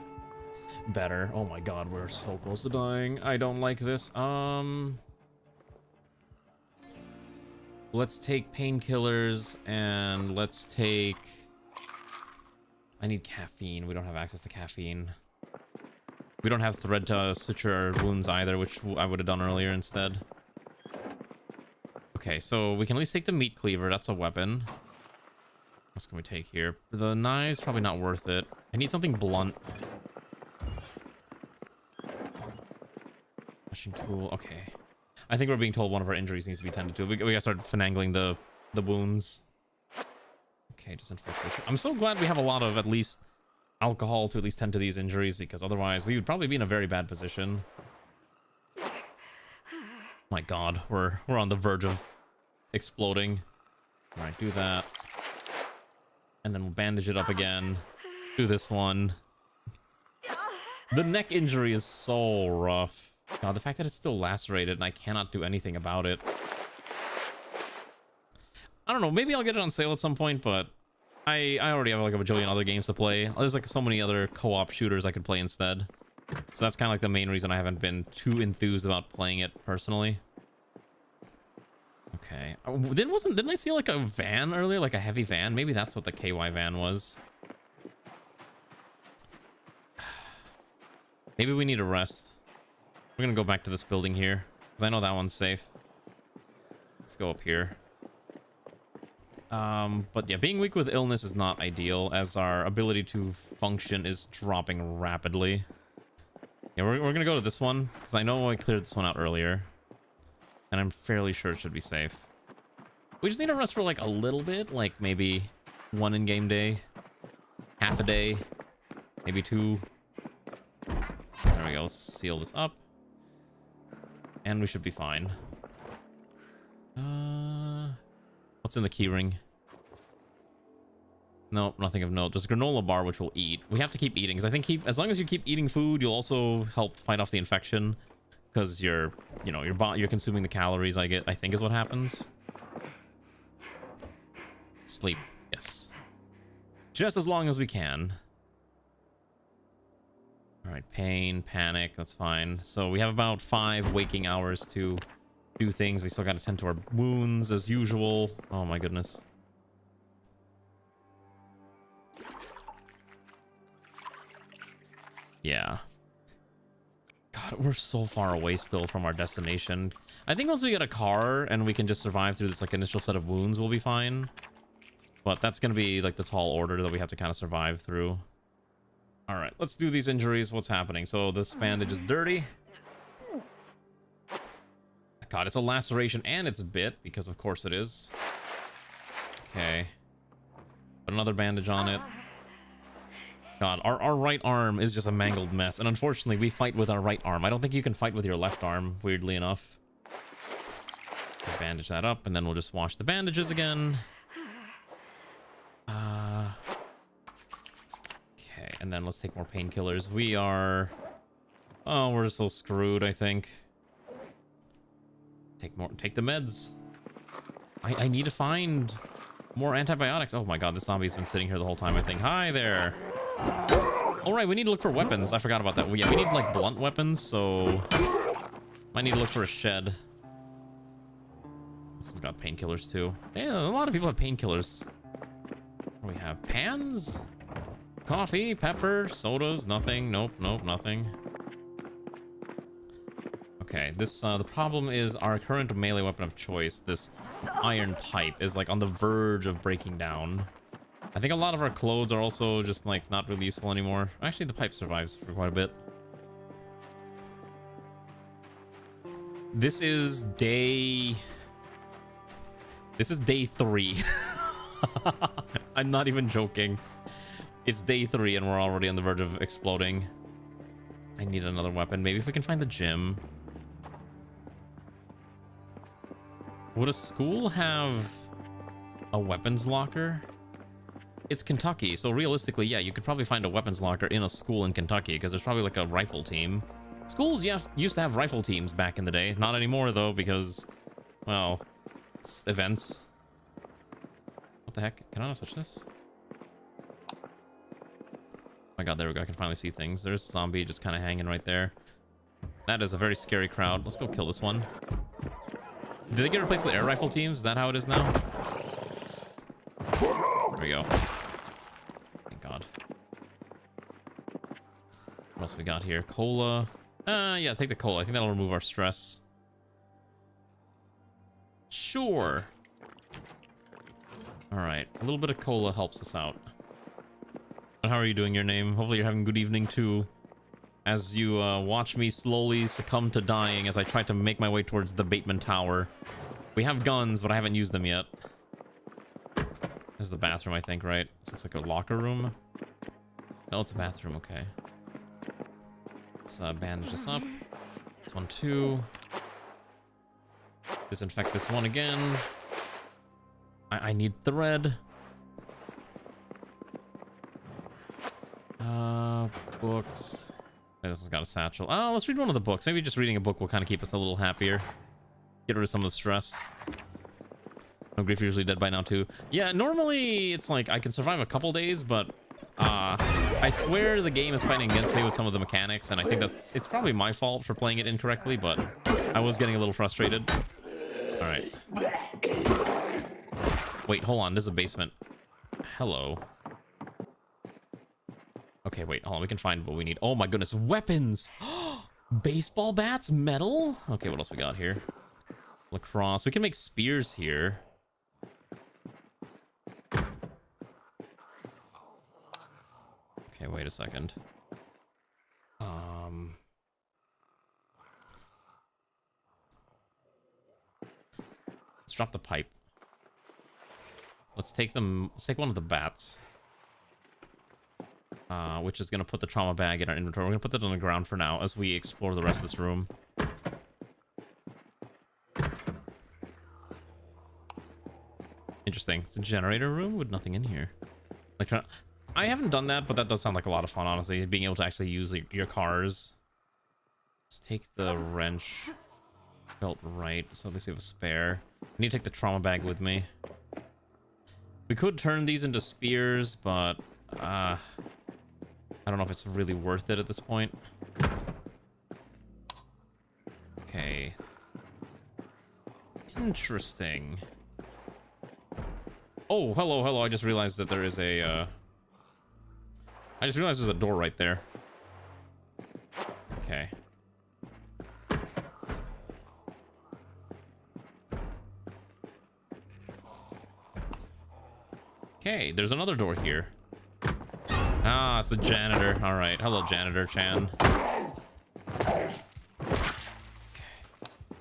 better. Oh my god, we're so close to dying. I don't like this. Let's take painkillers and let's take... I need caffeine. We don't have access to caffeine. We don't have thread to suture our wounds either, which I would have done earlier instead. Okay, so we can at least take the meat cleaver. That's a weapon. What else can we take here? The knives, probably not worth it. I need something blunt. Touching tool. Okay. I think we're being told one of our injuries needs to be tended to. We gotta start finagling the wounds. Okay, disinfect this. I'm so glad we have a lot of at least alcohol to at least tend to these injuries, because otherwise we would probably be in a very bad position. My god, we're on the verge of exploding. All right, do that. And then we'll bandage it up again. Do this one. The neck injury is so rough. God, the fact that it's still lacerated and I cannot do anything about it. I don't know, maybe I'll get it on sale at some point, but I already have like a bajillion other games to play. There's like so many other co-op shooters I could play instead. So that's kind of like the main reason I haven't been too enthused about playing it personally. Okay. Didn't I see like a van earlier? Like a heavy van? Maybe that's what the KY van was. Maybe we need a rest. We're gonna go back to this building here, because I know that one's safe. Let's go up here. But yeah, being weak with illness is not ideal, as our ability to function is dropping rapidly. Yeah, we're gonna go to this one, because I know I cleared this one out earlier. And I'm fairly sure it should be safe. We just need to rest for like a little bit, like maybe one in-game day, half a day, maybe two. There we go, let's seal this up. And we should be fine. What's in the keyring? Nope, nothing of note. Just a granola bar, which we'll eat. We have to keep eating, because I think as long as you keep eating food, you'll also help fight off the infection. Because you're consuming the calories, I think is what happens. Sleep, yes. Just as long as we can. All right, pain, panic, that's fine. So we have about 5 waking hours to do things. We still got to tend to our wounds as usual. Oh my goodness. Yeah. God, we're so far away still from our destination. I think once we get a car and we can just survive through this like initial set of wounds, we'll be fine. But that's gonna be like the tall order that we have to kind of survive through. All right, let's do these injuries. What's happening? So this bandage is dirty. God, it's a laceration and it's bit, because of course it is. Okay. Put another bandage on it. God, our right arm is just a mangled mess, and unfortunately we fight with our right arm. I don't think you can fight with your left arm, weirdly enough. Bandage that up, and then we'll just wash the bandages again. Okay, and then let's take more painkillers. We are... Oh, we're so screwed, I think. Take the meds. I need to find more antibiotics. Oh my god, this zombie's been sitting here the whole time, I think. Hi there. All right, we need to look for weapons. I forgot about that. Well, yeah, we need like blunt weapons, so might need to look for a shed. This one's got painkillers too. Yeah, a lot of people have painkillers. We have pans, coffee, pepper, sodas, nothing. Nope, nothing. Okay, this the problem is our current melee weapon of choice, this iron pipe, is like on the verge of breaking down. I think a lot of our clothes are also just like not really useful anymore. Actually, the pipe survives for quite a bit. This is day 3. I'm not even joking. It's day 3 and we're already on the verge of exploding. I need another weapon. Maybe if we can find the gym. Would a school have a weapons locker? It's Kentucky, so realistically, yeah, you could probably find a weapons locker in a school in Kentucky because there's probably like a rifle team. Schools, yeah, used to have rifle teams back in the day. Not anymore, though, because, well, it's events. What the heck? Can I not touch this? Oh my god, there we go. I can finally see things. There's a zombie just kind of hanging right there. That is a very scary crowd. Let's go kill this one. Did they get replaced with air rifle teams? Is that how it is now? There we go. Thank god. What else we got here? Cola. Yeah, take the cola. I think that'll remove our stress. Sure. Alright, a little bit of cola helps us out. But how are you doing, your name? Hopefully you're having a good evening too. As you watch me slowly succumb to dying as I try to make my way towards the Bateman Tower. We have guns, but I haven't used them yet. This is the bathroom, I think, right? This looks like a locker room. No, it's a bathroom, okay. Let's bandage this up. This one too. Disinfect this one again. I need thread. Books. Okay, this has got a satchel. Oh, let's read one of the books. Maybe just reading a book will kind of keep us a little happier. Get rid of some of the stress. No Grief, usually dead by now too. Yeah, normally it's like I can survive a couple days, but I swear the game is fighting against me with some of the mechanics, and I think it's probably my fault for playing it incorrectly, but I was getting a little frustrated. All right. Wait, hold on. This is a basement. Hello. Okay, wait, hold on. We can find what we need. Oh my goodness, weapons! Baseball bats, metal? Okay, what else we got here? Lacrosse. We can make spears here. Okay, wait a second. Let's drop the pipe. Let's take one of the bats. Which is going to put the trauma bag in our inventory. We're going to put that on the ground for now as we explore the rest of this room. Interesting. It's a generator room with nothing in here. Like, I haven't done that, but that does sound like a lot of fun, honestly. Being able to actually use your cars. Let's take the wrench. Felt right, so at least we have a spare. I need to take the trauma bag with me. We could turn these into spears, but I don't know if it's really worth it at this point. Okay. Interesting. Oh, hello. I just realized that there is a I just realized there's a door right there. Okay. Okay, there's another door here. Ah, it's the janitor. All right. Hello, Janitor Chan.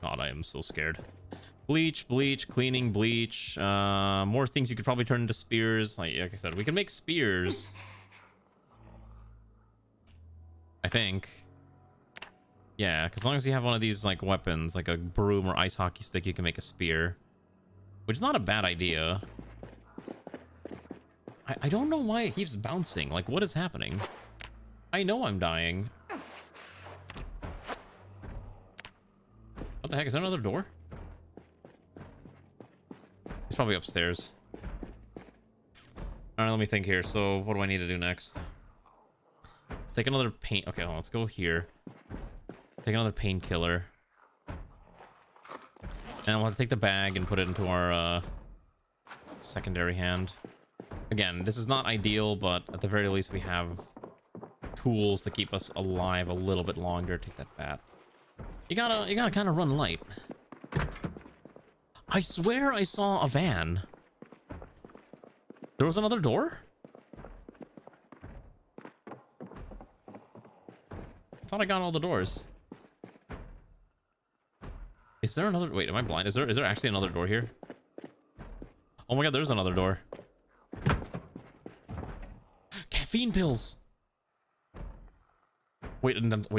God, I am so scared. Bleach, cleaning, bleach. More things you could probably turn into spears. Like I said, we can make spears. I think. Yeah, because as long as you have one of these like weapons, like a broom or ice hockey stick, you can make a spear. Which is not a bad idea. I don't know why it keeps bouncing. Like, what is happening? I know I'm dying. What the heck? Is there another door? It's probably upstairs. Alright, let me think here. So, what do I need to do next? Let's take another paint. Okay, hold on, let's go here. Take another painkiller. And we'll have to take the bag and put it into our secondary hand. Again, this is not ideal, but at the very least we have tools to keep us alive a little bit longer. Take that bat. You gotta kind of run light. I swear I saw a van. There was another door? I thought I got all the doors. Is there another... Wait, am I blind? Is there actually another door here? Oh my god, there's another door. Caffeine pills! Wait,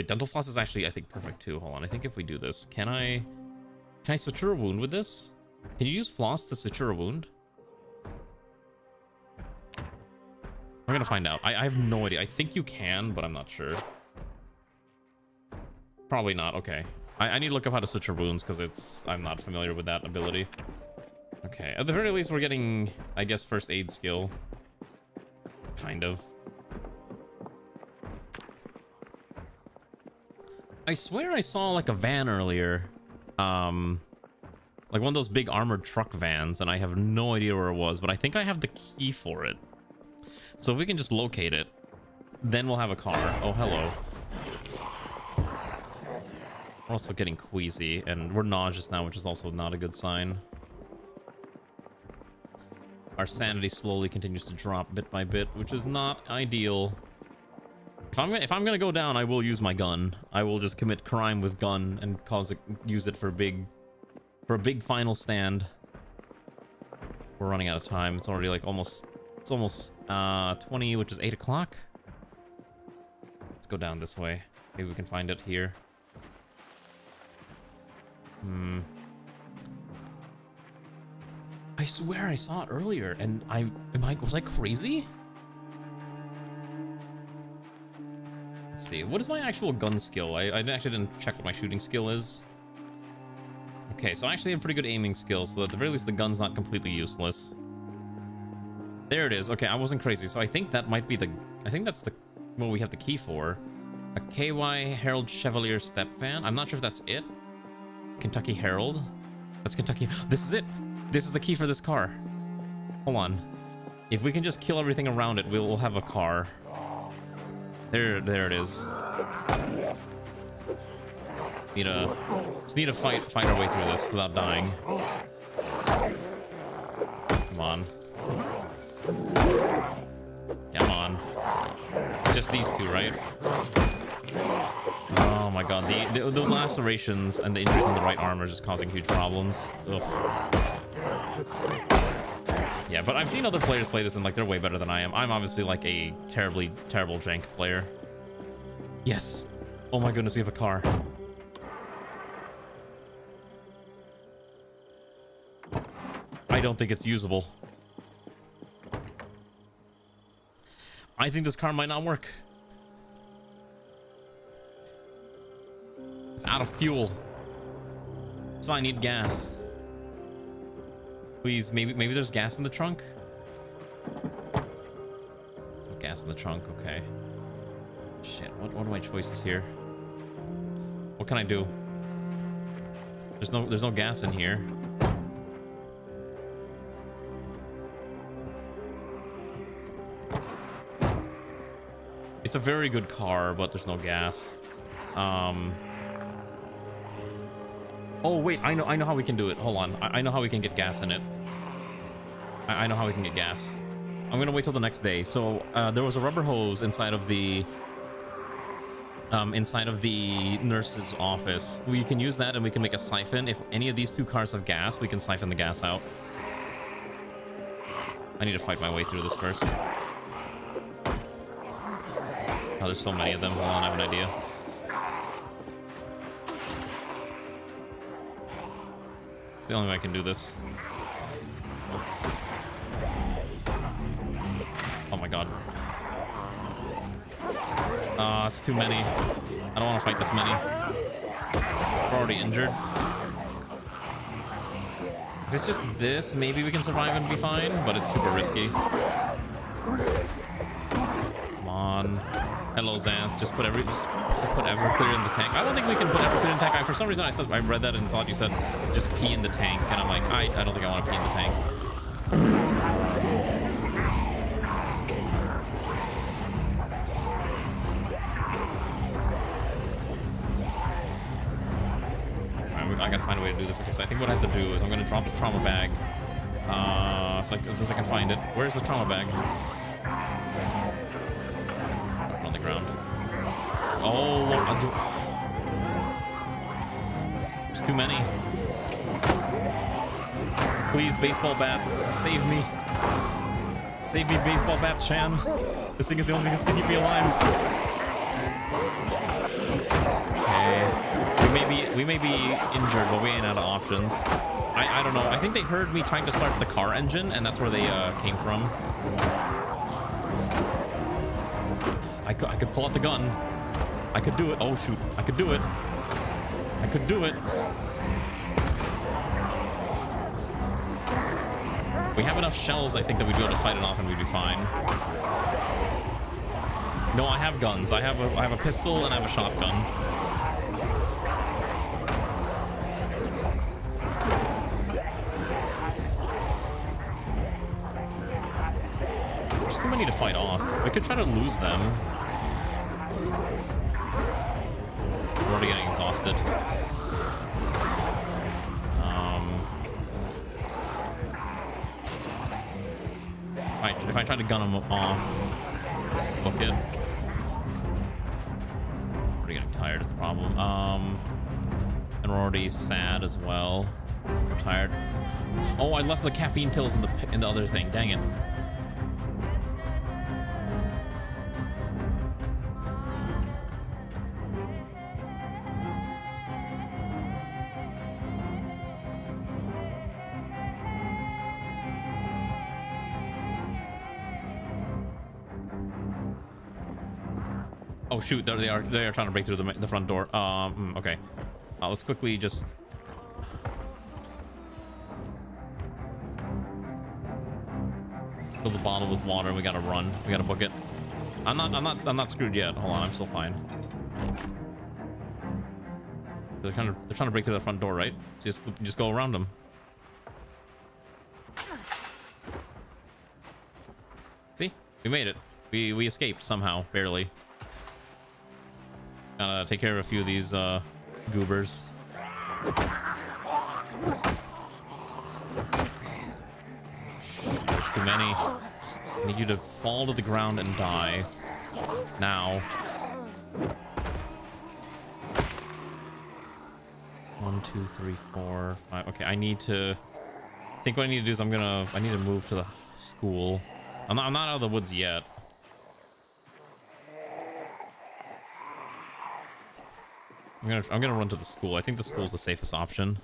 dental floss is actually, I think, perfect too. Hold on, I think if we do this, can I suture a wound with this? Can you use floss to suture a wound? We're gonna find out. I have no idea. I think you can, but I'm not sure. Probably not. Okay. I need to look up how to suture wounds because I'm not familiar with that ability. Okay. At the very least, we're getting, I guess, first aid skill. Kind of. I swear I saw like a van earlier. Like one of those big armored truck vans, and I have no idea where it was, but I think I have the key for it. So if we can just locate it, then we'll have a car. Oh, hello. We're also getting queasy, and we're nauseous now, which is also not a good sign. Our sanity slowly continues to drop bit by bit, which is not ideal. If I'm gonna go down, I will use my gun. I will just commit crime with gun and use it for a big final stand. We're running out of time. It's already like almost 20, which is 8 o'clock. Let's go down this way. Maybe we can find it here. I swear I saw it earlier, and was I crazy? Let's see. What is my actual gun skill? I actually didn't check what my shooting skill is. Okay, so I actually have pretty good aiming skills, so at the very least the gun's not completely useless. There it is. Okay, I wasn't crazy. So I think that might be I think that's what we have the key for. A KY Herald Chevalier Step Van. I'm not sure if that's it. Kentucky Herald. That's Kentucky. This is it. This is the key for this car. Hold on. If we can just kill everything around it, we'll have a car. There it is. Just need to fight our way through this without dying. Come on. Come on. Just these two, right? Oh my god, the lacerations and the injuries in the right arm are just causing huge problems. Ugh. Yeah, but I've seen other players play this and like they're way better than I am. I'm obviously like a terrible jank player. Yes. Oh my goodness, we have a car. I don't think it's usable. I think this car might not work. It's out of fuel. So I need gas. Please, maybe there's gas in the trunk? There's no gas in the trunk, okay. Shit, what are my choices here? What can I do? There's no gas in here. It's a very good car, but there's no gas. Oh wait, I know how we can do it. Hold on, I know how we can get gas in it. I know how we can get gas. I'm gonna wait till the next day. So there was a rubber hose inside of the nurse's office. We can use that and we can make a siphon. If any of these two cars have gas, we can siphon the gas out. I need to fight my way through this first. Oh, there's so many of them. Hold on, I have an idea. the only way I can do this. Oh my god. It's too many. I don't want to fight this many. We're already injured. If it's just this, maybe we can survive and be fine, but it's super risky. Come on. Hello, Xanth. Just put Everclear in the tank. I don't think we can put Everclear in the tank. For some reason, I read that and thought you said just pee in the tank, and I'm like, I don't think I want to pee in the tank. I gotta find a way to do this. Okay, so I think what I have to do is I'm gonna drop the trauma bag. So as soon as I can find it. Where's the trauma bag? Up on the ground. Oh, there's too many. Please, baseball bat, save me. Save me, baseball bat, Chan. This thing is the only thing that's gonna keep me alive. Okay. We may be injured, but we ain't out of options. I don't know. I think they heard me trying to start the car engine, and that's where they came from. I could pull out the gun. I could do it. Oh shoot! I could do it. I could do it. We have enough shells, I think, that we'd be able to fight it off, and we'd be fine. No, I have guns. I have a pistol and I have a shotgun. Too many to fight off. We could try to lose them. We're already getting exhausted. If I try to gun them off, just book it. Already getting tired is the problem. And we're already sad as well. We're tired. Oh, I left the caffeine pills in the other thing. Dang it. Oh shoot, there they are trying to break through the front door. Okay. Let's quickly just fill the bottle with water and we gotta run. We gotta book it. I'm not screwed yet. Hold on, I'm still fine. They're trying to break through the front door, right? So just go around them. See? We made it. We escaped somehow, barely. Gotta take care of a few of these goobers. There's too many. I need you to fall to the ground and die. Now. 1, 2, 3, 4, 5. Okay, I need to. I think what I need to do is I need to move to the school. I'm not out of the woods yet. I'm gonna run to the school. I think the school's the safest option.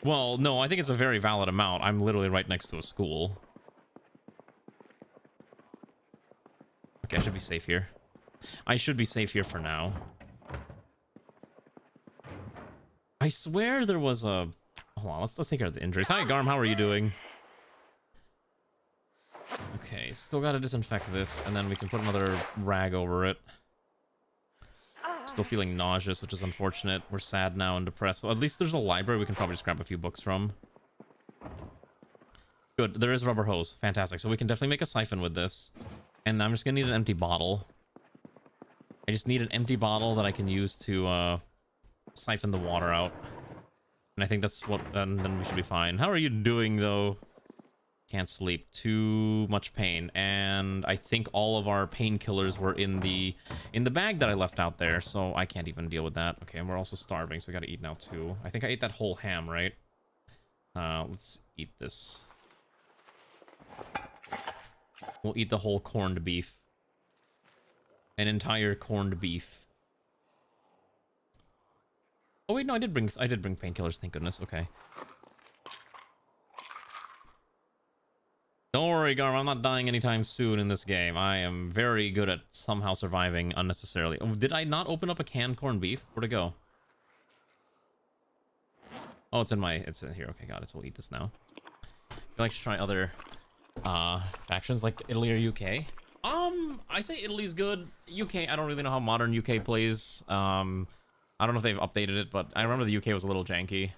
Well, no, I think it's a very valid amount. I'm literally right next to a school. Okay, I should be safe here. I should be safe here for now. I swear there was a... Hold on, let's take care of the injuries. Hi, Garm, how are you doing? Okay, still gotta disinfect this, and then we can put another rag over it. Still feeling nauseous, which is unfortunate. We're sad now and depressed. Well, at least there's a library we can probably just grab a few books from. Good, there is rubber hose. Fantastic. So we can definitely make a siphon with this. And I'm just gonna need an empty bottle. I just need an empty bottle that I can use to siphon the water out. And I think that's what, and then we should be fine. How are you doing though? Can't sleep. Too much pain. And I think all of our painkillers were in the bag that I left out there, so I can't even deal with that. Okay, and we're also starving, so we gotta eat now too. I think I ate that whole ham, right? Let's eat this. We'll eat the whole corned beef. An entire corned beef. Oh wait, no, I did bring painkillers, thank goodness. Okay. Don't worry, Garm, I'm not dying anytime soon in this game. I am very good at somehow surviving unnecessarily. Oh, did I not open up a canned corned beef? Where'd it go? Oh, it's in here. Okay, got it. So we'll eat this now. I like to try other factions like Italy or UK. I say Italy's good. UK, I don't really know how modern UK plays. I don't know if they've updated it, but I remember the UK was a little janky.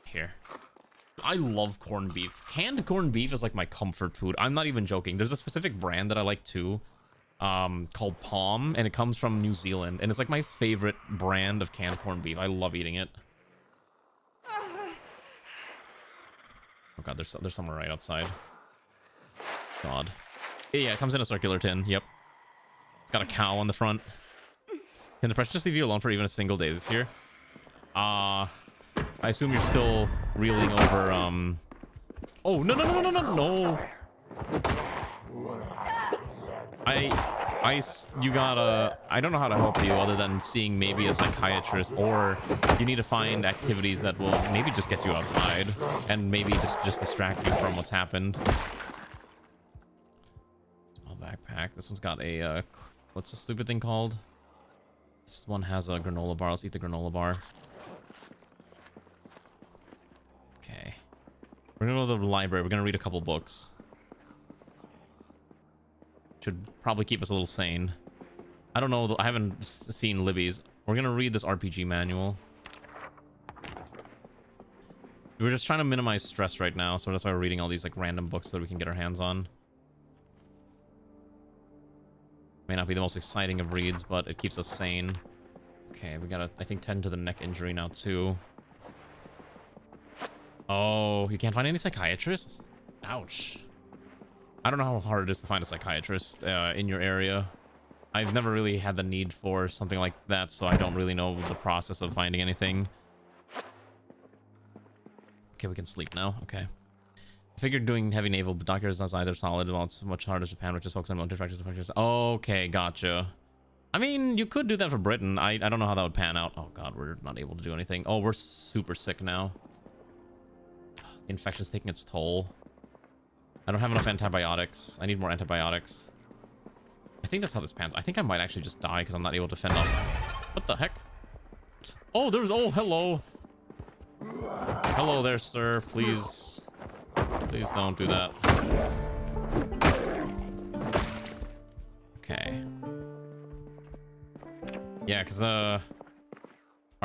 Here. I love corned beef. Canned corned beef is like my comfort food. I'm not even joking. There's a specific brand that I like too, called Palm, and it comes from New Zealand, and it's like my favorite brand of canned corned beef. I love eating it. Oh god, there's somewhere right outside. God. Yeah, it comes in a circular tin. Yep. It's got a cow on the front. Can the pressure just leave you alone for even a single day this year? I assume you're still reeling over, Oh, no. You gotta... I don't know how to help you other than seeing maybe a psychiatrist, or you need to find activities that will maybe just get you outside and maybe just distract you from what's happened. Small backpack. This one's got a, what's the stupid thing called? This one has a granola bar. Let's eat the granola bar. Okay. We're gonna go to the library. We're gonna read a couple books. Should probably keep us a little sane. I don't know. I haven't seen Libby's. We're gonna read this RPG manual. We're just trying to minimize stress right now, so that's why we're reading all these like random books so we can get our hands on. May not be the most exciting of reads, but it keeps us sane. Okay, we gotta, I think, tend to the neck injury now too. Oh, you can't find any psychiatrists? Ouch. I don't know how hard it is to find a psychiatrist in your area. I've never really had the need for something like that, so I don't really know the process of finding anything. Okay, we can sleep now. Okay. I figured doing heavy naval, but doctors is either solid, while it's much harder to Japan, which is focused on military factors. Okay, gotcha. I mean, you could do that for Britain. I don't know how that would pan out. Oh god, we're not able to do anything. Oh, we're super sick now. The infection's taking its toll. I don't have enough antibiotics. I need more antibiotics. I think that's how this pans. I think I might actually just die because I'm not able to fend off. What the heck? Oh, there's... Oh, hello. Hello there, sir. Please. Please don't do that. Okay. Yeah, because, our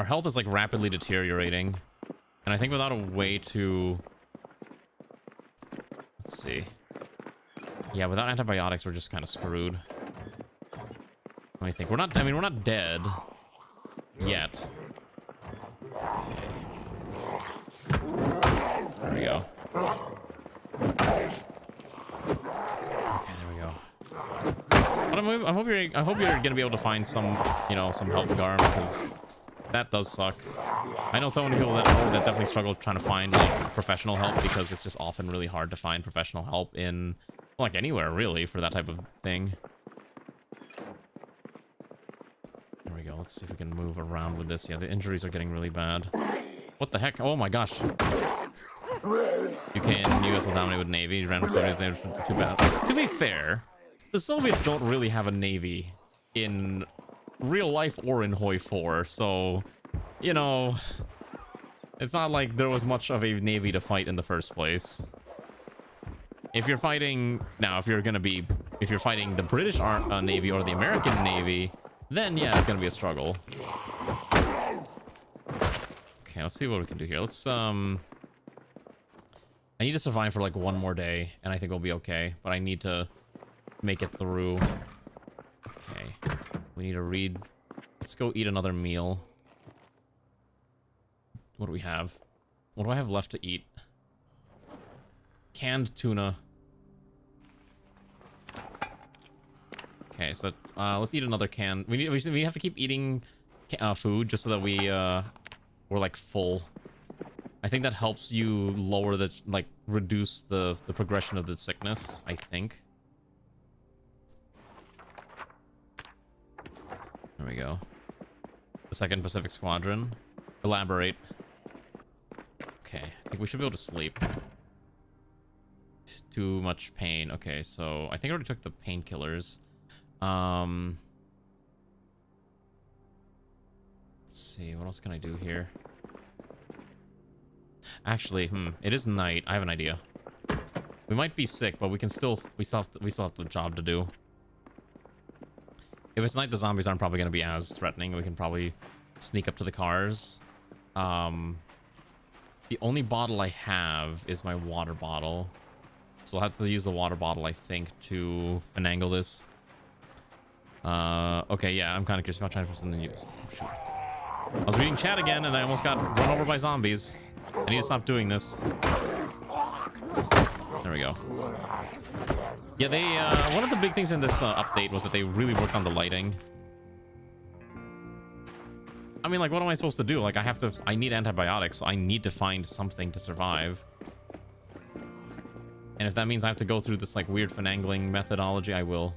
health is, like, rapidly deteriorating. And I think without a way to... Let's see. Yeah, without antibiotics, we're just kind of screwed. Let me think. We're not... I mean, we're not dead. Yet. Okay. There we go. Okay, there we go. But I hope you're gonna be able to find some, you know, some help, Garm, because that does suck. I know so many people that definitely struggle trying to find like professional help, because it's just often really hard to find professional help in like anywhere really for that type of thing. There we go. Let's see if we can move around with this. Yeah, the injuries are getting really bad. What the heck? Oh my gosh. UK and US will dominate with Navy. Random Soviets, too bad. To be fair, the Soviets don't really have a Navy in real life or in Hoi 4, so, you know, it's not like there was much of a Navy to fight in the first place. If you're fighting... Now, if you're fighting the British Navy or the American Navy, then yeah, it's gonna be a struggle. Okay, let's see what we can do here. Let's, I need to survive for like one more day, and I think we'll be okay. But I need to make it through. Okay. We need to read. Let's go eat another meal. What do we have? What do I have left to eat? Canned tuna. Okay, so let's eat another can. We have to keep eating food just so that we're like full. I think that helps you lower the, like, reduce the progression of the sickness, I think. There we go. The 2nd Pacific Squadron. Elaborate. Okay, I think we should be able to sleep. Too much pain. Okay, so I think I already took the painkillers. Let's see, what else can I do here? Actually, it is night. I have an idea. We might be sick, but we still have the job to do. If it's night, the zombies aren't probably going to be as threatening. We can probably sneak up to the cars. The only bottle I have is my water bottle. So I'll have to use the water bottle, I think, to finagle this. Okay, yeah, I'm kind of curious about trying to find something new. Oh, shoot. I was reading chat again, and I almost got run over by zombies. I need to stop doing this. There we go. Yeah, they, one of the big things in this update was that they really worked on the lighting. I mean, like, what am I supposed to do? Like, I need antibiotics, so I need to find something to survive. And if that means I have to go through this, like, weird finagling methodology, I will.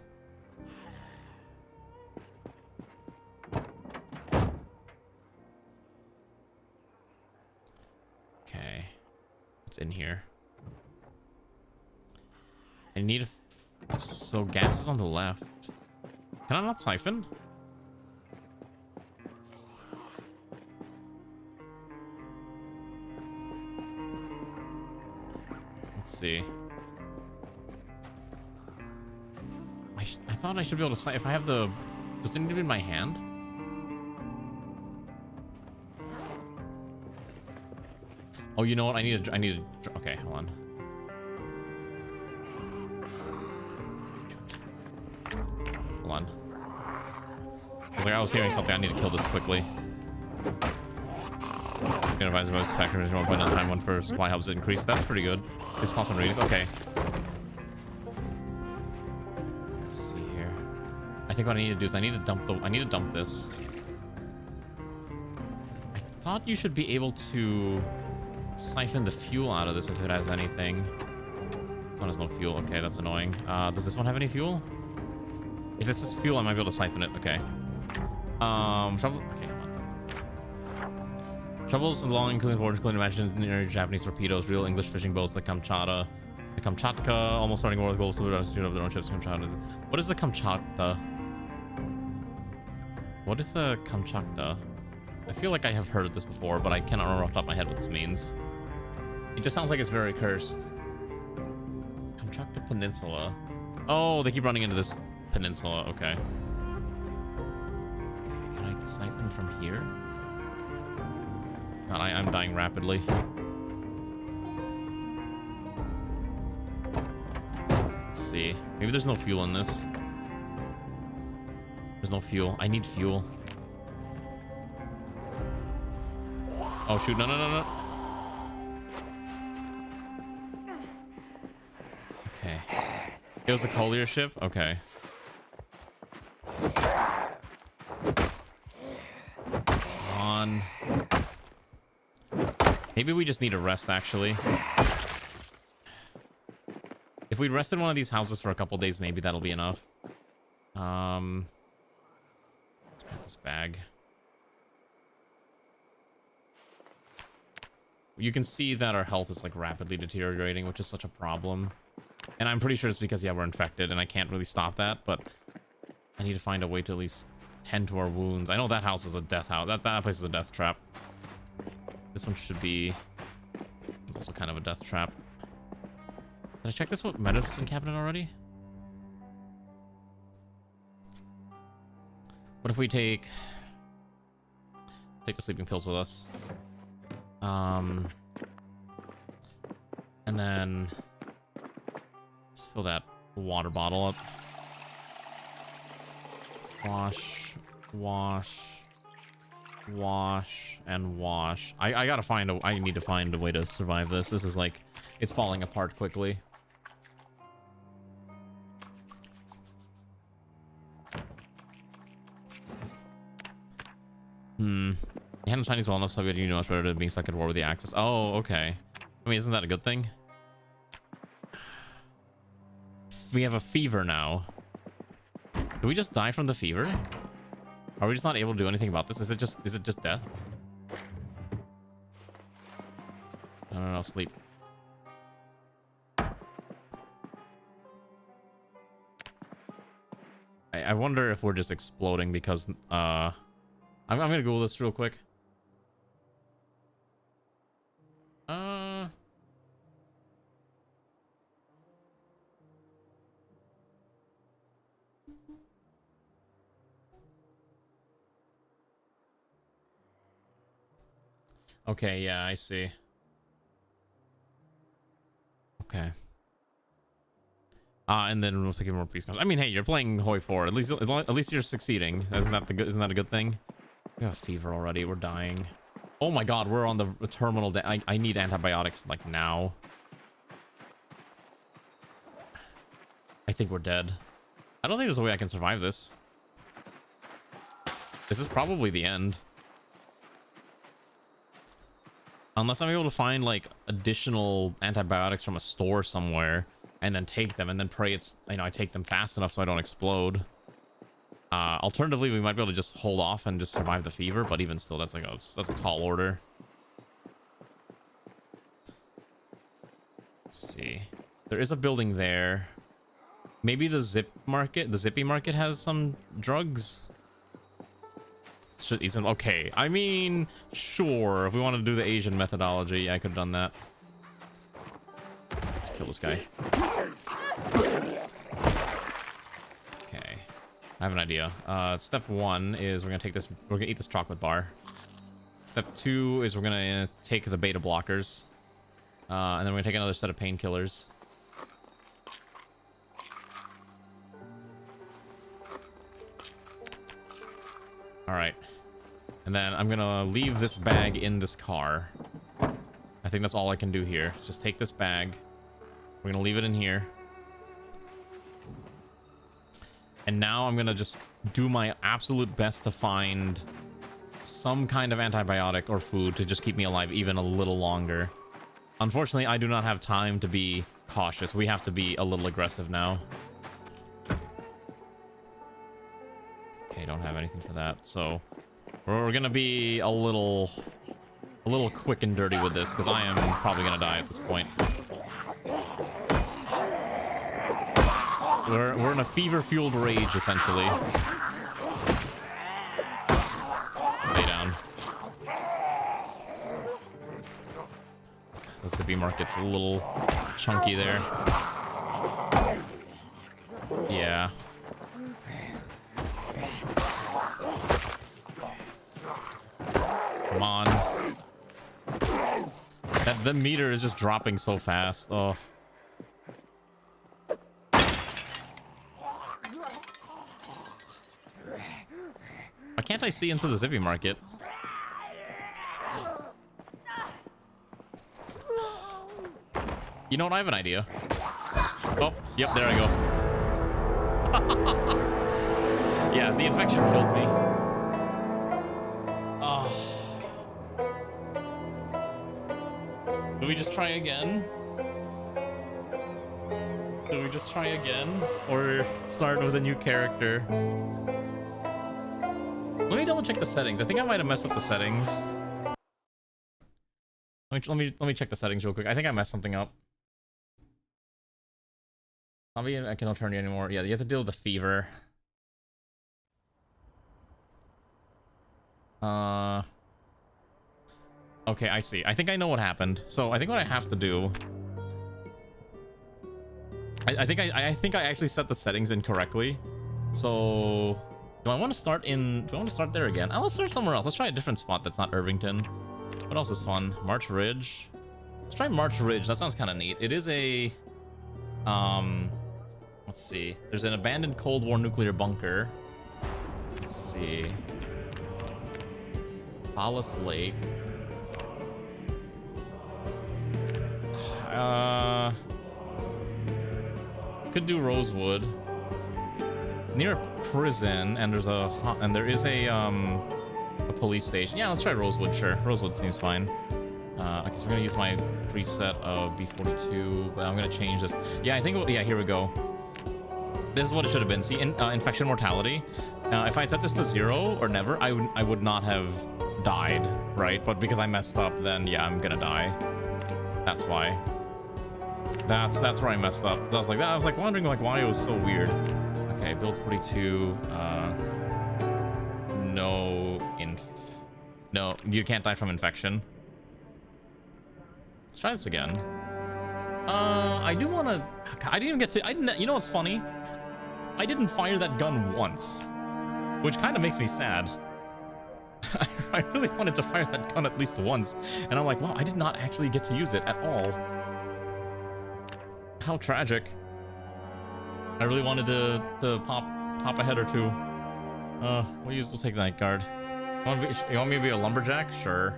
Okay. What's in here? I need a... So, gas is on the left. Can I not siphon? Let's see. I thought I should be able to siphon. If I have the... Does it need to be in my hand? Oh, you know what? I need to... Okay, hold on. Hold on. I was hearing something. I need to kill this quickly. I'm gonna advise most packers 1.9 time one for supply hubs to increase. That's pretty good. It's possible readings. Okay. Let's see here. I think what I need to do is I need to dump this. I thought you should be able to siphon the fuel out of this if it has anything. This one has no fuel. Okay, that's annoying. Does this one have any fuel? If this is fuel, I might be able to siphon it. Okay. Trouble. Okay, hold on. Troubles along including waters, including imaginary Japanese torpedoes, real English fishing boats, the Kamchatka, almost starting war with goals to of their own ships. Kamchatka. What is the Kamchatka? What is the Kamchatka? I feel like I have heard this before, but I cannot remember off the top of my head what this means. It just sounds like it's very cursed. Kamchatka Peninsula. Oh, they keep running into this peninsula. Okay. Can I siphon from here? God, I'm dying rapidly. Let's see. Maybe there's no fuel in this. There's no fuel. I need fuel. Oh shoot, no. Okay. It was a collier ship? Okay. On. Maybe we just need a rest, actually. If we rest in one of these houses for a couple days, maybe that'll be enough. Let's put this bag. You can see that our health is like rapidly deteriorating, which is such a problem. And I'm pretty sure it's because, yeah, we're infected and I can't really stop that, but I need to find a way to at least tend to our wounds. I know that house is a death house. That place is a death trap. This one should be... It's also kind of a death trap. Did I check this medicine cabinet already? What if we take the sleeping pills with us? And then let's fill that water bottle up. Wash, and wash. I gotta find I need to find a way to survive this. This is like, it's falling apart quickly. You handle Chinese well enough so that you know much better than being stuck at war with the Axis. Oh, okay. I mean, isn't that a good thing? We have a fever now. Did we just die from the fever? Are we just not able to do anything about this? Is it just death? No, sleep. I wonder if we're just exploding because I'm gonna Google this real quick. Okay, yeah, I see. Okay. And then we'll take more peace cards. I mean, hey, you're playing Hoi 4. At least you're succeeding. Isn't that a good thing? We have fever already. We're dying. Oh my god, we're on the terminal. I need antibiotics like now. I think we're dead. I don't think there's a way I can survive this. This is probably the end. Unless I'm able to find like additional antibiotics from a store somewhere and then take them and then pray it's, you know, I take them fast enough so I don't explode. Alternatively, we might be able to just hold off and just survive the fever, but even still, that's a tall order. Let's see. There is a building there. Maybe the Zippy Market has some drugs. Okay, I mean, sure. If we want to do the Asian methodology, I could have done that. Let's kill this guy. Okay, I have an idea. Step 1 is we're gonna take this. We're gonna eat this chocolate bar. Step 2 is we're gonna take the beta blockers, and then we're gonna take another set of painkillers. All right. And then I'm gonna leave this bag in this car. I think that's all I can do here. Just take this bag. We're gonna leave it in here. And now I'm gonna just do my absolute best to find some kind of antibiotic or food to just keep me alive even a little longer. Unfortunately, I do not have time to be cautious. We have to be a little aggressive now. Okay, don't have anything for that, so we're gonna be a little quick and dirty with this because I am probably gonna die at this point. We're in a fever-fueled rage essentially. Stay down. The Zippy Market's a little chunky there. Yeah. Come on. The meter is just dropping so fast. Oh. Why can't I see into the Zippy Market? You know what? I have an idea. Oh, yep, there I go. Yeah, the infection killed me. Oh. Do we just try again? Do we just try again? Or start with a new character? Let me double check the settings. I think I might have messed up the settings. Let me check the settings real quick. I think I messed something up. I cannot turn you anymore. Yeah, you have to deal with the fever. Okay, I see. I think I know what happened. So I think what I have to do. I think I actually set the settings incorrectly. So do I want to start there again? Let's start somewhere else. Let's try a different spot that's not Irvington. What else is fun? March Ridge. Let's try March Ridge. That sounds kind of neat. It is a let's see. There's an abandoned Cold War nuclear bunker. Let's see. Palace Lake. Could do Rosewood. It's near a prison, and there is a police station. Yeah, let's try Rosewood. Sure, Rosewood seems fine. Okay, so we're gonna use my preset of B42, but I'm gonna change this. Yeah, I think. Yeah, here we go. This is what it should have been. See, infection mortality. If I had set this to 0 or never, I would not have died, right? But because I messed up, then yeah, I'm gonna die. That's why. That's where I messed up. I was like wondering like why it was so weird. Okay, build 42. No, you can't die from infection. Let's try this again. I do want to. I didn't even get to. You know what's funny? I didn't fire that gun once, which kind of makes me sad. I really wanted to fire that gun at least once, and I'm like, wow, I did not actually get to use it at all. How tragic. I really wanted to pop a head or two. We'll take Night Guard. You want me to be a lumberjack? Sure.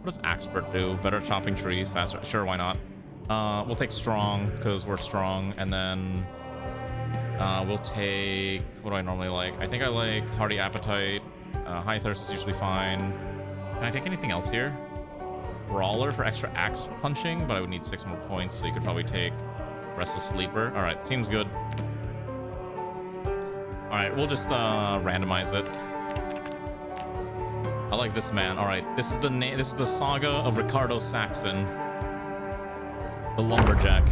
What does Expert do? Better at chopping trees, faster. Sure, why not? We'll take Strong because we're strong, and then we'll take. What do I normally like? I think I like Hearty Appetite. High Thirst is usually fine. Can I take anything else here? Brawler for extra axe punching, but I would need 6 more points, so you could probably take Restless Sleeper. All right, seems good. All right, we'll just randomize it. I like this man. All right, this is the name. This is the saga of Ricardo Saxon, the lumberjack.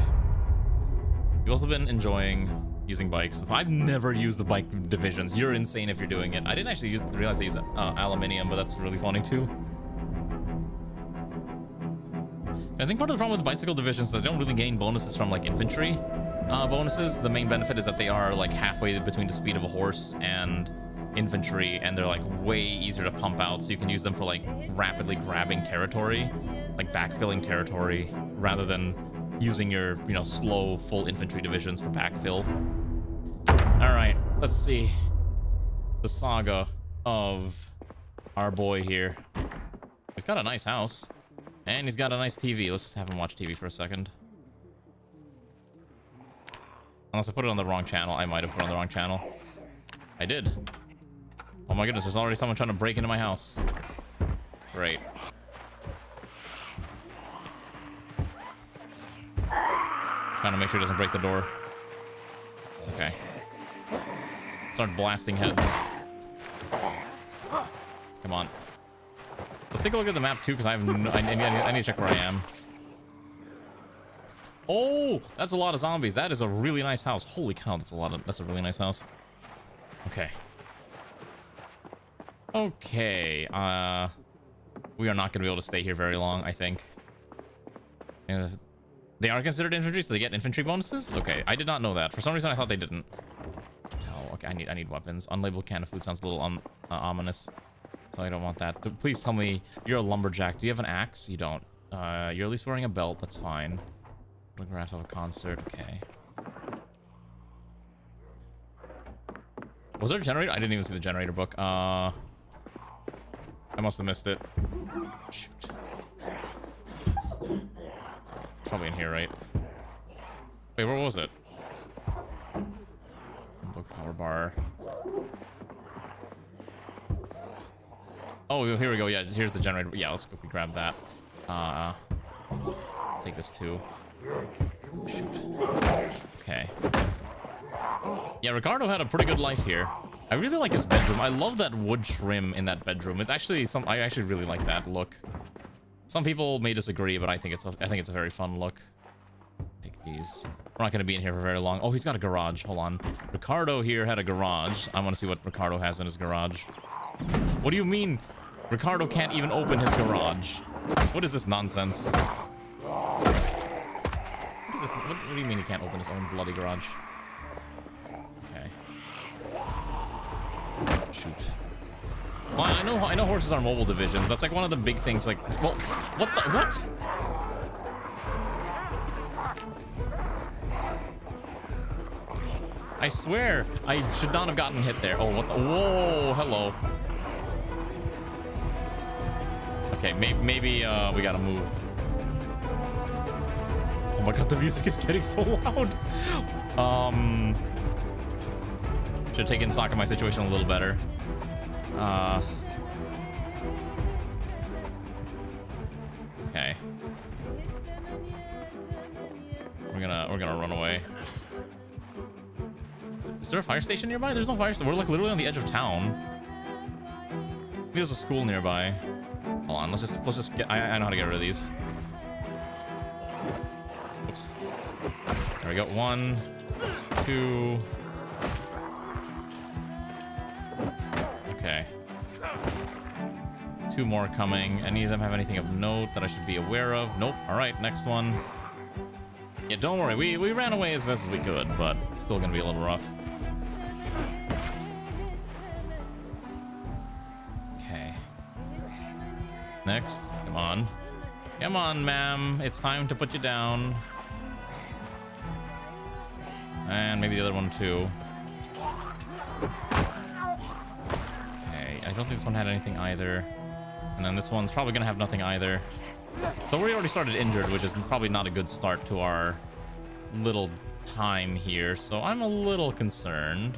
You've also been enjoying using bikes. I've never used the bike divisions. You're insane if you're doing it. I didn't actually realize they use aluminium, but that's really funny too. I think part of the problem with bicycle divisions is that they don't really gain bonuses from like infantry bonuses. The main benefit is that they are like halfway between the speed of a horse and infantry, and they're like way easier to pump out, so you can use them for like rapidly grabbing territory, like backfilling territory, rather than using your, you know, slow full infantry divisions for backfill. All right, let's see the saga of our boy here. He's got a nice house, and he's got a nice TV. Let's just have him watch TV for a second. Unless I put it on the wrong channel. I might have put it on the wrong channel. I did. Oh my goodness, there's already someone trying to break into my house. Great. Trying to make sure he doesn't break the door. Okay. Start blasting heads. Come on. Let's take a look at the map too, because I need to check where I am. Oh, that's a lot of zombies. That is a really nice house. Holy cow, that's a really nice house. Okay. Okay, we are not going to be able to stay here very long, I think. They are considered infantry, so they get infantry bonuses? Okay, I did not know that. For some reason, I thought they didn't. Oh, okay, I need weapons. Unlabeled can of food sounds a little ominous, so I don't want that. But please tell me you're a lumberjack. Do you have an axe? You don't. You're at least wearing a belt. That's fine. Photograph of a concert. Okay. Was there a generator? I didn't even see the generator book. I must have missed it. Shoot. It's probably in here, right? Wait, where was it? Book power bar. Oh, here we go. Yeah, here's the generator. Yeah, let's quickly grab that. Let's take this too. Shoot. Okay. Yeah, Ricardo had a pretty good life here. I really like his bedroom. I love that wood trim in that bedroom. It's actually I actually really like that look. Some people may disagree, but I think it's a very fun look. Take these. We're not going to be in here for very long. Oh, he's got a garage. Hold on. Ricardo here had a garage. I want to see what Ricardo has in his garage. What do you mean? Ricardo can't even open his garage. What is this nonsense? What is this? What do you mean he can't open his own bloody garage? Okay. Shoot. Well, I know horses are mobile divisions. That's like one of the big things. Like, well, what the what? I swear I should not have gotten hit there. Oh, what the? Whoa, hello. Okay, maybe we gotta move. Oh my god, the music is getting so loud. Should have taken stock of my situation a little better. Okay. We're gonna run away. Is there a fire station nearby? There's no fire station. We're like literally on the edge of town. There's a school nearby. Hold on, let's just get. I know how to get rid of these. Oops. There we go. 1, 2. Okay. 2 more coming. Any of them have anything of note that I should be aware of? Nope. All right, next one. Yeah, don't worry. We ran away as best as we could, but it's still gonna be a little rough. Okay. Next. Come on. Come on, ma'am. It's time to put you down. And maybe the other one too. Okay, I don't think this one had anything either. And then this one's probably gonna have nothing either. So we already started injured, which is probably not a good start to our little time here. So I'm a little concerned.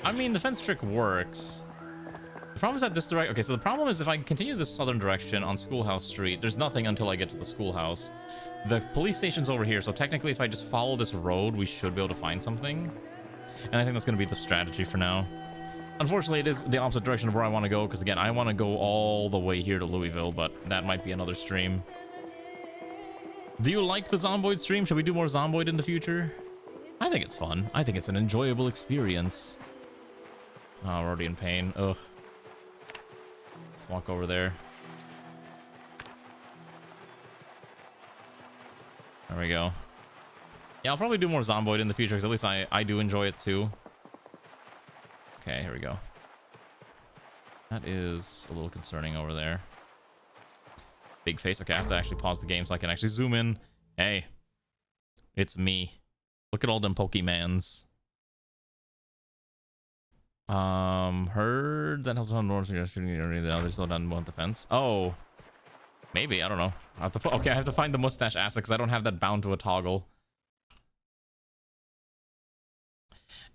I mean, the fence trick works. The problem is that this direct... Okay, so the problem is if I continue this southern direction on Schoolhouse Street, there's nothing until I get to the schoolhouse. The police station's over here, so technically if I just follow this road, we should be able to find something. And I think that's going to be the strategy for now. Unfortunately, it is the opposite direction of where I want to go, because again, I want to go all the way here to Louisville, but that might be another stream. Do you like the Zomboid stream? Should we do more Zomboid in the future? I think it's fun. I think it's an enjoyable experience. Oh, we're already in pain. Ugh. Let's walk over there. There we go. Yeah, I'll probably do more Zomboid in the future, because at least I do enjoy it too. Okay, here we go. That is a little concerning over there. Big face. Okay, I have to actually pause the game so I can actually zoom in. Hey, it's me. Look at all them Pokemans. Heard that helps on north shooting the others slow down the fence. Oh, maybe, I don't know. I have to put, okay, I have to find the mustache asset because I don't have that bound to a toggle.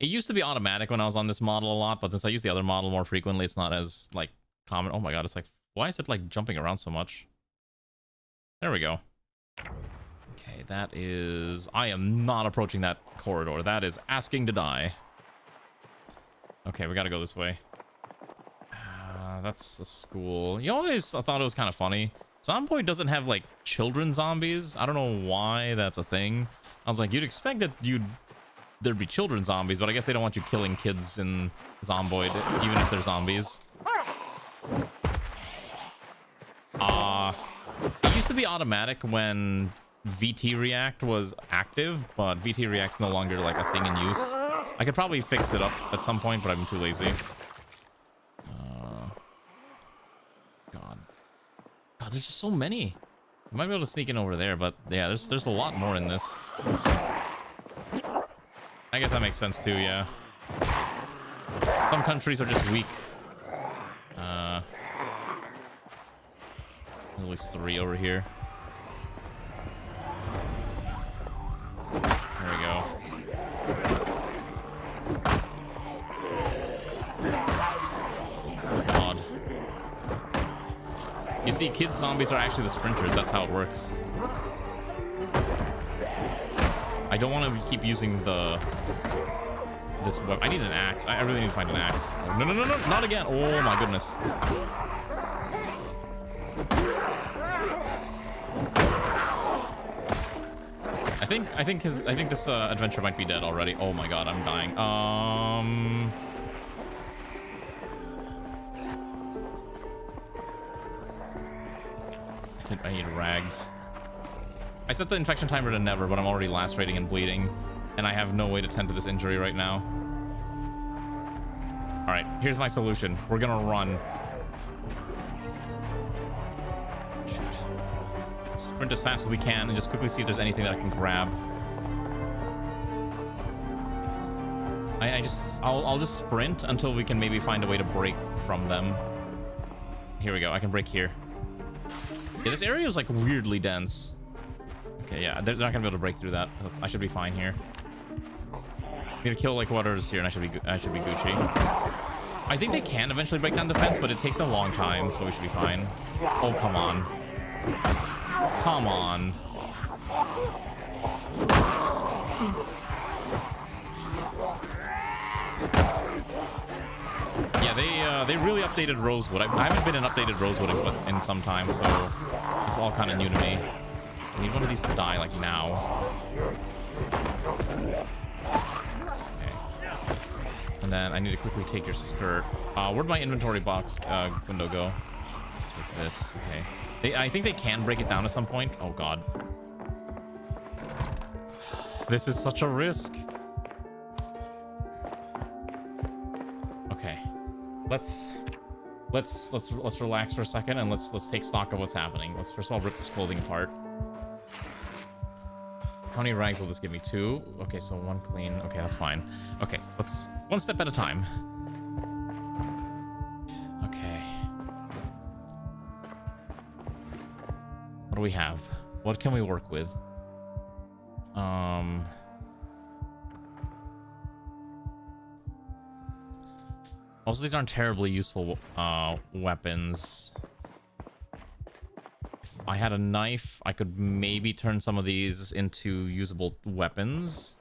It used to be automatic when I was on this model a lot, but since I use the other model more frequently, it's not as like common. Oh my god, it's like, why is it like jumping around so much? There we go. Okay, that is... I am not approaching that corridor. That is asking to die. Okay, we gotta go this way. That's a school. You always thought it was kind of funny. Zomboid doesn't have like children zombies. I don't know why that's a thing. I was like, you'd expect that there'd be children zombies, but I guess they don't want you killing kids in Zomboid, even if they're zombies. It used to be automatic when VT React was active, but VT React's no longer like a thing in use. I could probably fix it up at some point, but I'm too lazy. God, there's just so many. I might be able to sneak in over there, but yeah, there's a lot more in this. I guess that makes sense too, yeah. Some countries are just weak. There's at least 3 over here. There we go. God. You see, kid zombies are actually the sprinters. That's how it works. I don't want to keep using this weapon. I need an axe. I really need to find an axe. No, no, no, no, not again. Oh my goodness. I think this adventure might be dead already. Oh my god, I'm dying. I need rags. I set the infection timer to never, but I'm already lacerating and bleeding, and I have no way to tend to this injury right now. All right, here's my solution. We're gonna run. Shoot. Sprint as fast as we can and just quickly see if there's anything that I can grab. I'll just sprint until we can maybe find a way to break from them. Here we go. I can break here. Yeah, this area is like weirdly dense. Okay, yeah, they're not gonna be able to break through that. I should be fine here. I'm gonna kill like whatever's here, and I should be Gucci. I think they can eventually break down the fence, but it takes a long time, so we should be fine. Oh, come on. Come on. Yeah, they really updated Rosewood. I haven't been in updated Rosewood in some time, so it's all kind of new to me. I need one of these to die, like, now. Okay. And then I need to quickly take your skirt. Where'd my inventory box window go? Take this. Okay. I think they can break it down at some point. Oh, God. This is such a risk. Okay. Let's relax for a second and let's take stock of what's happening. Let's first of all rip this clothing apart. How many rags will this give me? 2? Okay, so 1 clean. Okay, that's fine. Okay, let's one step at a time. Okay. What do we have? What can we work with? Most of these aren't terribly useful weapons. If I had a knife, I could maybe turn some of these into usable weapons.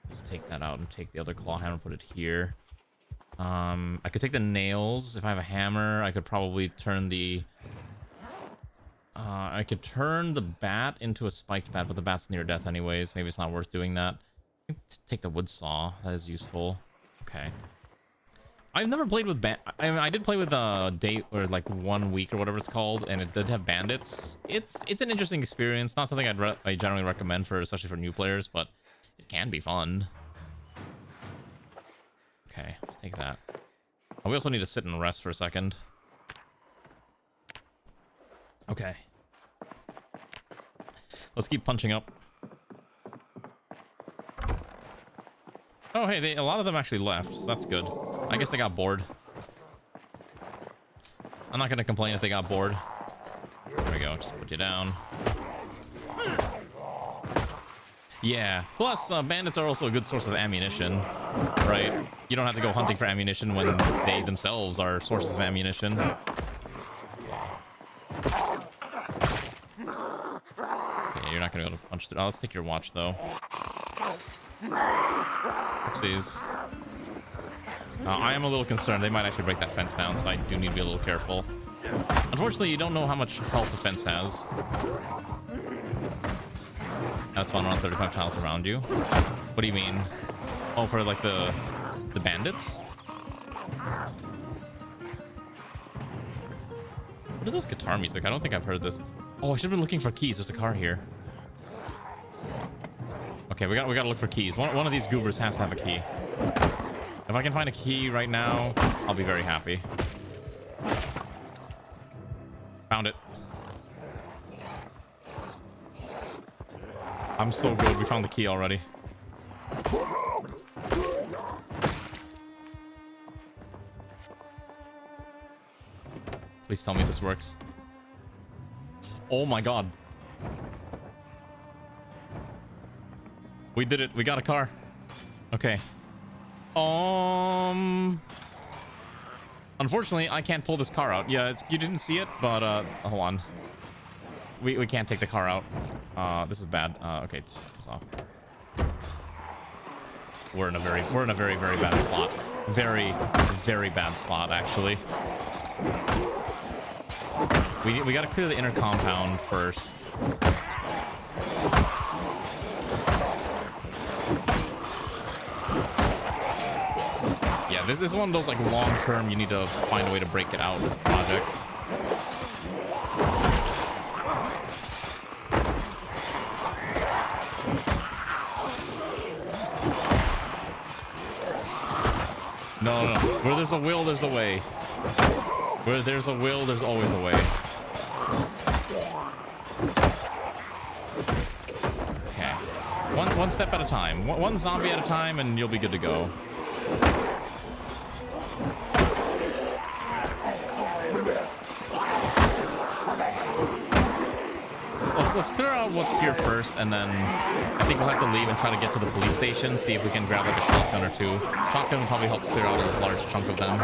Let's take that out and take the other claw hammer, put it here. I could take the nails. If I have a hammer, I could probably turn the... I could turn the bat into a spiked bat, but the bat's near death anyways. Maybe it's not worth doing that. Take the wood saw. That is useful. Okay. I've never played with I mean, I did play with Date or like 1 week or whatever it's called, and it did have bandits. It's an interesting experience. Not something I generally recommend for, especially for new players, but it can be fun. Okay, let's take that. Oh, we also need to sit and rest for a second. Okay. Let's keep punching up. Oh, hey, a lot of them actually left, so that's good. I guess they got bored. I'm not going to complain if they got bored. There we go, just put you down. Yeah, plus bandits are also a good source of ammunition, right? You don't have to go hunting for ammunition when they themselves are sources of ammunition. Okay, you're not going to be able to punch through. Oh, let's take your watch, though. Oopsies. I am a little concerned. They might actually break that fence down, so I do need to be a little careful. Unfortunately, you don't know how much health the fence has. That's fun around 35 tiles around you. What do you mean? Oh, for like the bandits? What is this guitar music? I don't think I've heard this. Oh, I should have been looking for keys. There's a car here. Okay, we gotta look for keys. One of these goobers has to have a key. If I can find a key right now, I'll be very happy. Found it. I'm so good. We found the key already. Please tell me this works. Oh my god. We did it. We got a car. Okay. Unfortunately, I can't pull this car out. Yeah, you didn't see it, but hold on. We can't take the car out. This is bad. Okay, it's off. We're in a very very bad spot. Very bad spot, actually. We got to clear the inner compound first. Yeah, this is one of those like long-term, you need to find a way to break it out projects. No. Where there's a will, there's a way. Where there's a will, there's always a way. Okay. One step at a time. One zombie at a time, and you'll be good to go. Let's clear out what's here first, and then I think we'll have to leave and try to get to the police station, see if we can grab like a shotgun or two. Shotgun will probably help clear out a large chunk of them.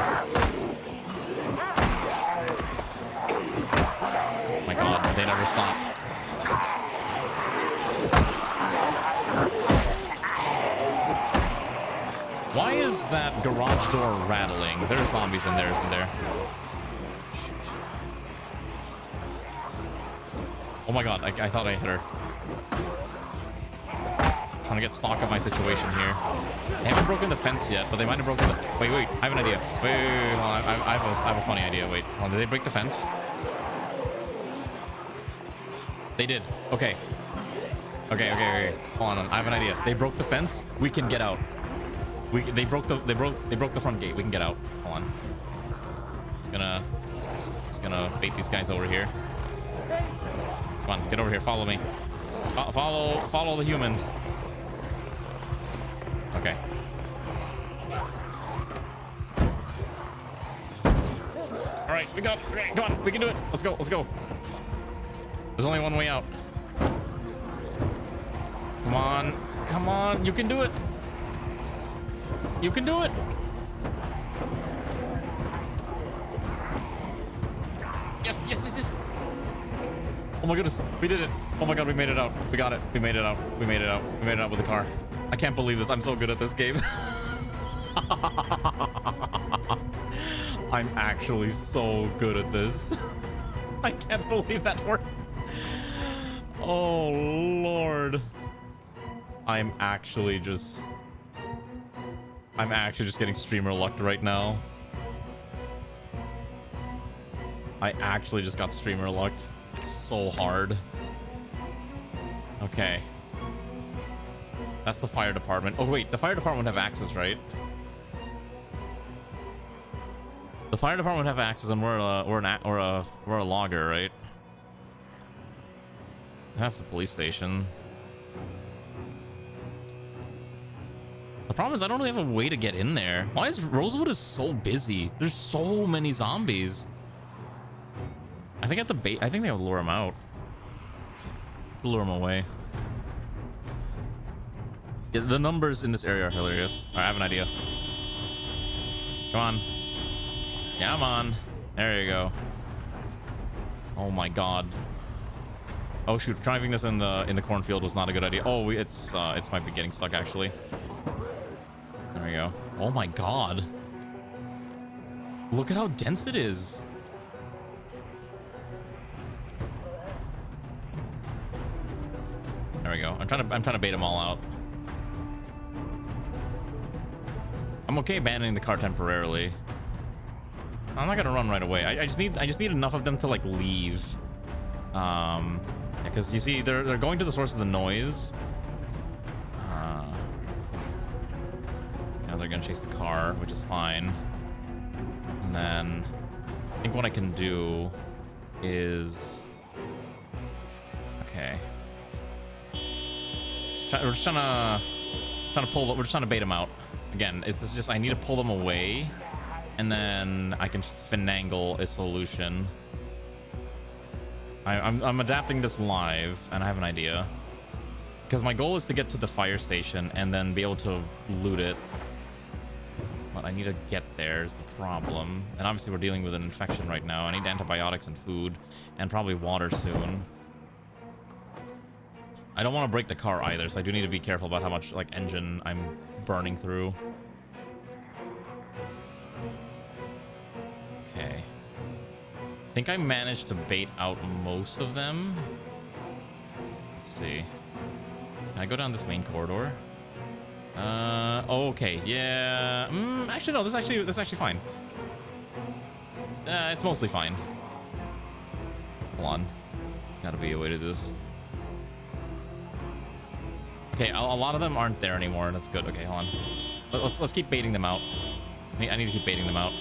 Oh my god, they never stop. Why is that garage door rattling? There's zombies in there, isn't there? Oh my god, I thought I hit her. Trying to get stock of my situation here. They haven't broken the fence yet, but they might have broken the... Wait, I have an idea. Wait, hold on. I have a funny idea. Wait, hold on. Did they break the fence? They did. Okay. Okay. Hold on. I have an idea. They broke the fence. We can get out. They broke the front gate. We can get out. Hold on. Just gonna bait these guys over here. Come on, get over here. Follow me. Follow the human. Okay. All right, we got. Okay, come on, we can do it. Let's go. There's only one way out. Come on, you can do it. You can do it. Yes. Oh my goodness, we did it. Oh my god, we made it out. We got it. We made it out with the car. I can't believe this. I'm so good at this game. I'm actually so good at this. I can't believe that worked. Oh Lord. I'm actually just getting streamer lucked right now. I actually just got streamer lucked so hard. Okay. That's the fire department. Oh wait, the fire department have access, right? The fire department have access, and we're a logger, right? That's the police station. The problem is I don't really have a way to get in there. Why is Rosewood is so busy? There's so many zombies. I think at the bait, I think they have to lure them out. To lure them away. Yeah, the numbers in this area are hilarious. All right, I have an idea. Come on. Yeah, come on. There you go. Oh my god. Oh shoot, driving this in the cornfield was not a good idea. Oh, it's might be getting stuck actually. There we go. Oh my god. Look at how dense it is. There we go. I'm trying to bait them all out. I'm okay abandoning the car temporarily. I'm not gonna run right away. I just need enough of them to like leave. Because you see, they're going to the source of the noise. Now they're gonna chase the car, which is fine. And then I think what I can do is okay. We're just trying to bait them out. Again, it's just I need to pull them away, and then I can finagle a solution. I'm adapting this live, and I have an idea. Because my goal is to get to the fire station and then be able to loot it. But I need to get there is the problem. And obviously we're dealing with an infection right now. I need antibiotics and food, and probably water soon. I don't want to break the car either, so I do need to be careful about how much like engine I'm burning through. Okay. I think I managed to bait out most of them. Let's see. Can I go down this main corridor? Okay, yeah. Actually, no, this is actually fine. It's mostly fine. Hold on. There's gotta be a way to do this. Okay, a lot of them aren't there anymore. That's good. Okay, hold on. Let's keep baiting them out. I need to keep baiting them out.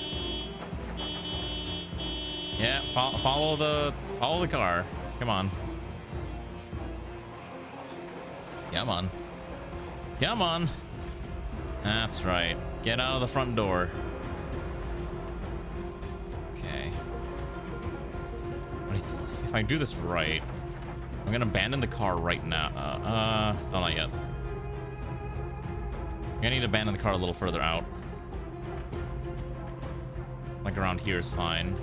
Yeah, follow the car. Come on. Come on. Come on. That's right. Get out of the front door. Okay. If I do this right, I'm gonna abandon the car right now. No, not yet. I need to abandon the car a little further out. Like around here is fine.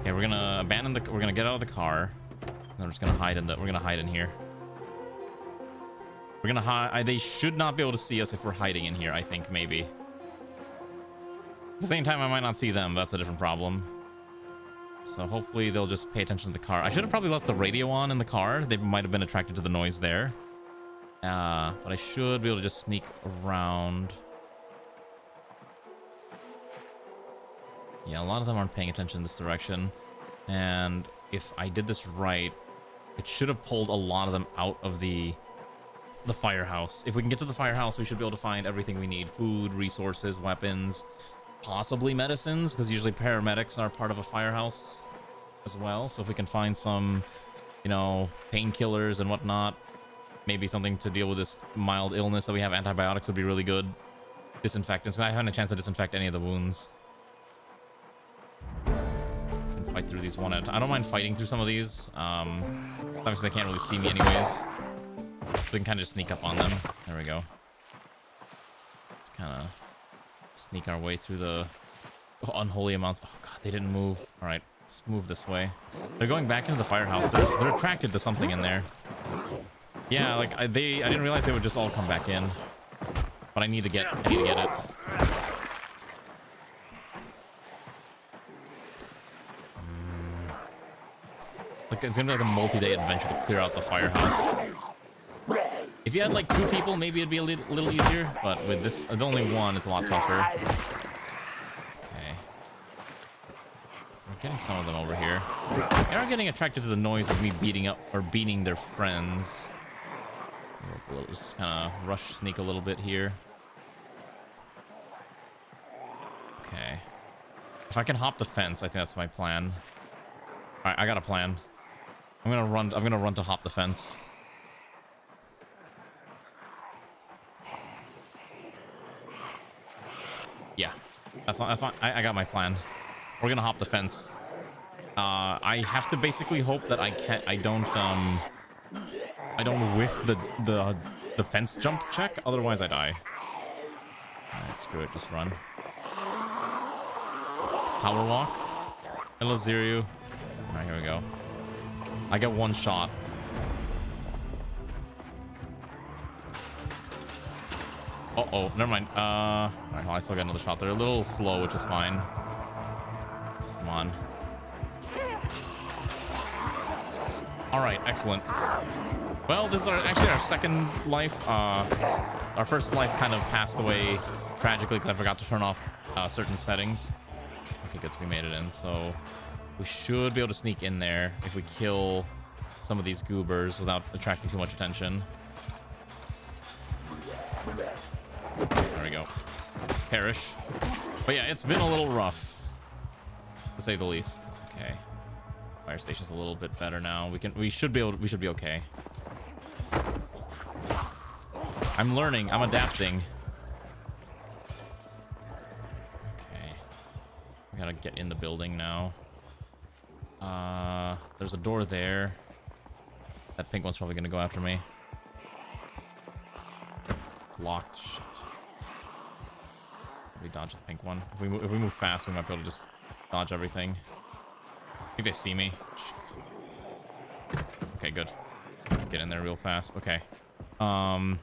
Okay, we're gonna we're gonna get out of the car. And we're just gonna hide in here. We're gonna hide. They should not be able to see us if we're hiding in here, I think, maybe. At the same time, I might not see them. That's a different problem. So hopefully they'll just pay attention to the car. I should have probably left the radio on in the car. They might have been attracted to the noise there. But I should be able to just sneak around. Yeah, a lot of them aren't paying attention in this direction. And if I did this right, it should have pulled a lot of them out of the firehouse. If we can get to the firehouse, we should be able to find everything we need. Food, resources, weapons, possibly medicines, because usually paramedics are part of a firehouse as well. So if we can find some, you know, painkillers and whatnot, maybe something to deal with this mild illness that we have, antibiotics would be really good. Disinfectants, I haven't had a chance to disinfect any of the wounds. Can fight through these one at a time. I don't mind fighting through some of these. Obviously they can't really see me anyways, so we can kind of just sneak up on them. There we go. Let's kind of sneak our way through the unholy amounts. Oh god, they didn't move. All right, let's move this way. They're going back into the firehouse. They're attracted to something in there. Yeah, like I didn't realize they would just all come back in. But I need to get it. Like it's gonna be like a multi-day adventure to clear out the firehouse. If you had like 2 people, maybe it'd be a little easier, but with this, the only one, it's a lot tougher. Okay. So we're getting some of them over here. They are getting attracted to the noise of me beating up or beating their friends. We'll just kind of rush sneak a little bit here. Okay. If I can hop the fence, I think that's my plan. All right, I got a plan. I'm gonna run to hop the fence. Yeah, that's fine. I got my plan. We're gonna hop the fence. I have to basically hope that I don't whiff the fence jump check, otherwise I die. Alright, screw it, just run. Power walk. Hello, Ziryu. Alright, here we go. I get 1 shot. Uh-oh, never mind. Alright, well, I still got another shot. They're a little slow, which is fine. Come on. Alright, excellent. Well, this is actually our second life. Our first life kind of passed away tragically because I forgot to turn off certain settings. Okay, good, so we made it in. So we should be able to sneak in there if we kill some of these goobers without attracting too much attention. There we go. Perish. But yeah, it's been a little rough, to say the least. Okay. Fire station's a little bit better now. We should be okay. I'm learning. I'm adapting. Okay. We gotta get in the building now. There's a door there. That pink one's probably gonna go after me. It's locked. Shit. We dodge the pink one. If we move fast, we might be able to just dodge everything. I think they see me. Shit. Okay, good. Let's get in there real fast. Okay. They're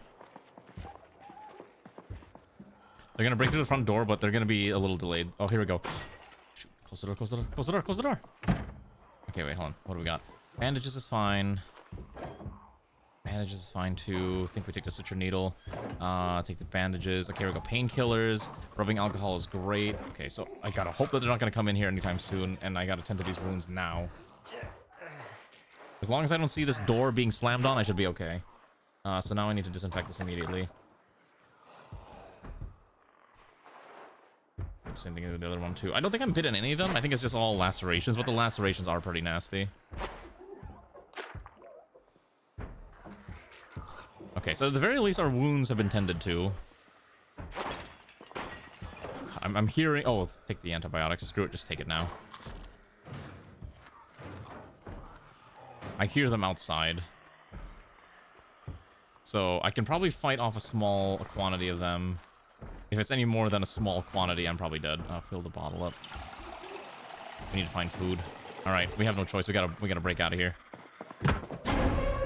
gonna break through the front door, but they're gonna be a little delayed. Oh, here we go. Shoot. Close the door, close the door, close the door, close the door. Okay, wait, hold on. What do we got? Bandages is fine. Bandages is fine too. I think we take the suture needle. Take the bandages. Okay, here we go. Painkillers. Rubbing alcohol is great. Okay, so I gotta hope that they're not gonna come in here anytime soon, and I gotta tend to these wounds now. As long as I don't see this door being slammed on, I should be okay. So now I need to disinfect this immediately. Same thing with the other one too. I don't think I'm bitten any of them. I think it's just all lacerations, but the lacerations are pretty nasty. Okay, so at the very least our wounds have been tended to. I'm hearing... Oh, take the antibiotics. Screw it, just take it now. I hear them outside. So I can probably fight off a small quantity of them. If it's any more than a small quantity, I'm probably dead. I'll fill the bottle up. We need to find food. All right, we have no choice. We gotta break out of here.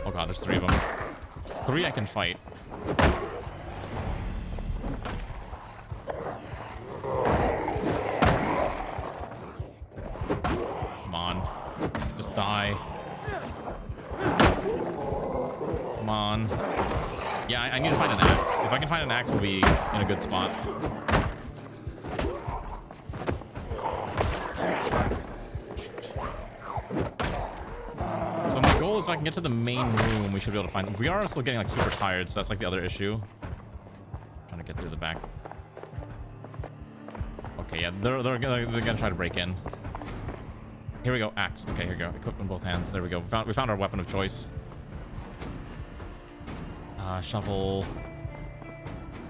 Oh god, there's 3 of them. 3 I can fight. Just die. Come on. Yeah, I need to find an axe. If I can find an axe, we'll be in a good spot. So my goal is if I can get to the main room, we should be able to find them. We are still getting like super tired, so that's like the other issue. Trying to get through the back. Okay, yeah, they're gonna try to break in. Here we go, axe. Okay, here we go. Equipped in both hands. There we go. We found our weapon of choice. Shovel,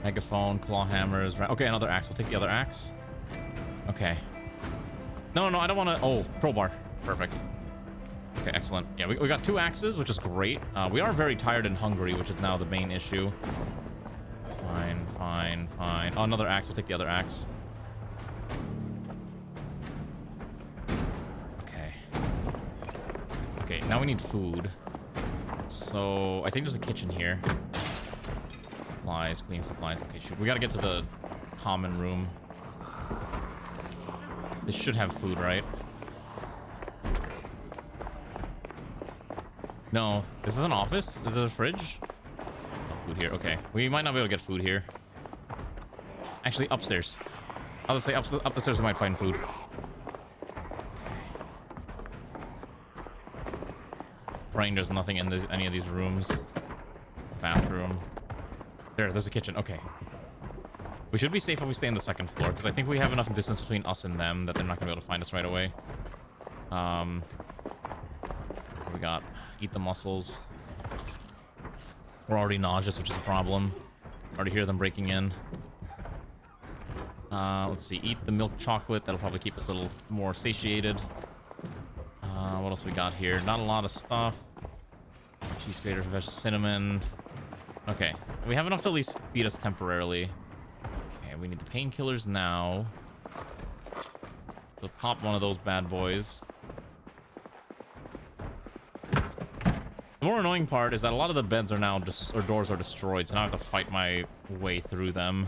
megaphone, claw hammers. Right. Okay, another axe. We'll take the other axe. Okay. No, I don't want to. Oh, crowbar. Perfect. Okay, excellent. Yeah, we got 2 axes, which is great. We are very tired and hungry, which is now the main issue. Fine. Oh, another axe. We'll take the other axe. Okay, now we need food. So, I think there's a kitchen here. Supplies, cleaning supplies. Okay, shoot. We gotta get to the common room. This should have food, right? No. This is an office? Is it a fridge? No food here. Okay. We might not be able to get food here. Actually, upstairs. I'll just say up the stairs we might find food. Praying there's nothing in any of these rooms. Bathroom. There's a kitchen. Okay. We should be safe if we stay on the 2nd floor, because I think we have enough distance between us and them that they're not going to be able to find us right away. What do we got? Eat the mussels. We're already nauseous, which is a problem. Already hear them breaking in. Let's see. Eat the milk chocolate. That'll probably keep us a little more satiated. What else we got here? Not a lot of stuff. Cheese grater, vegetable, cinnamon. Okay. We have enough to at least feed us temporarily. Okay, we need the painkillers now. So pop one of those bad boys. The more annoying part is that a lot of the beds are now or doors are destroyed, so now I have to fight my way through them.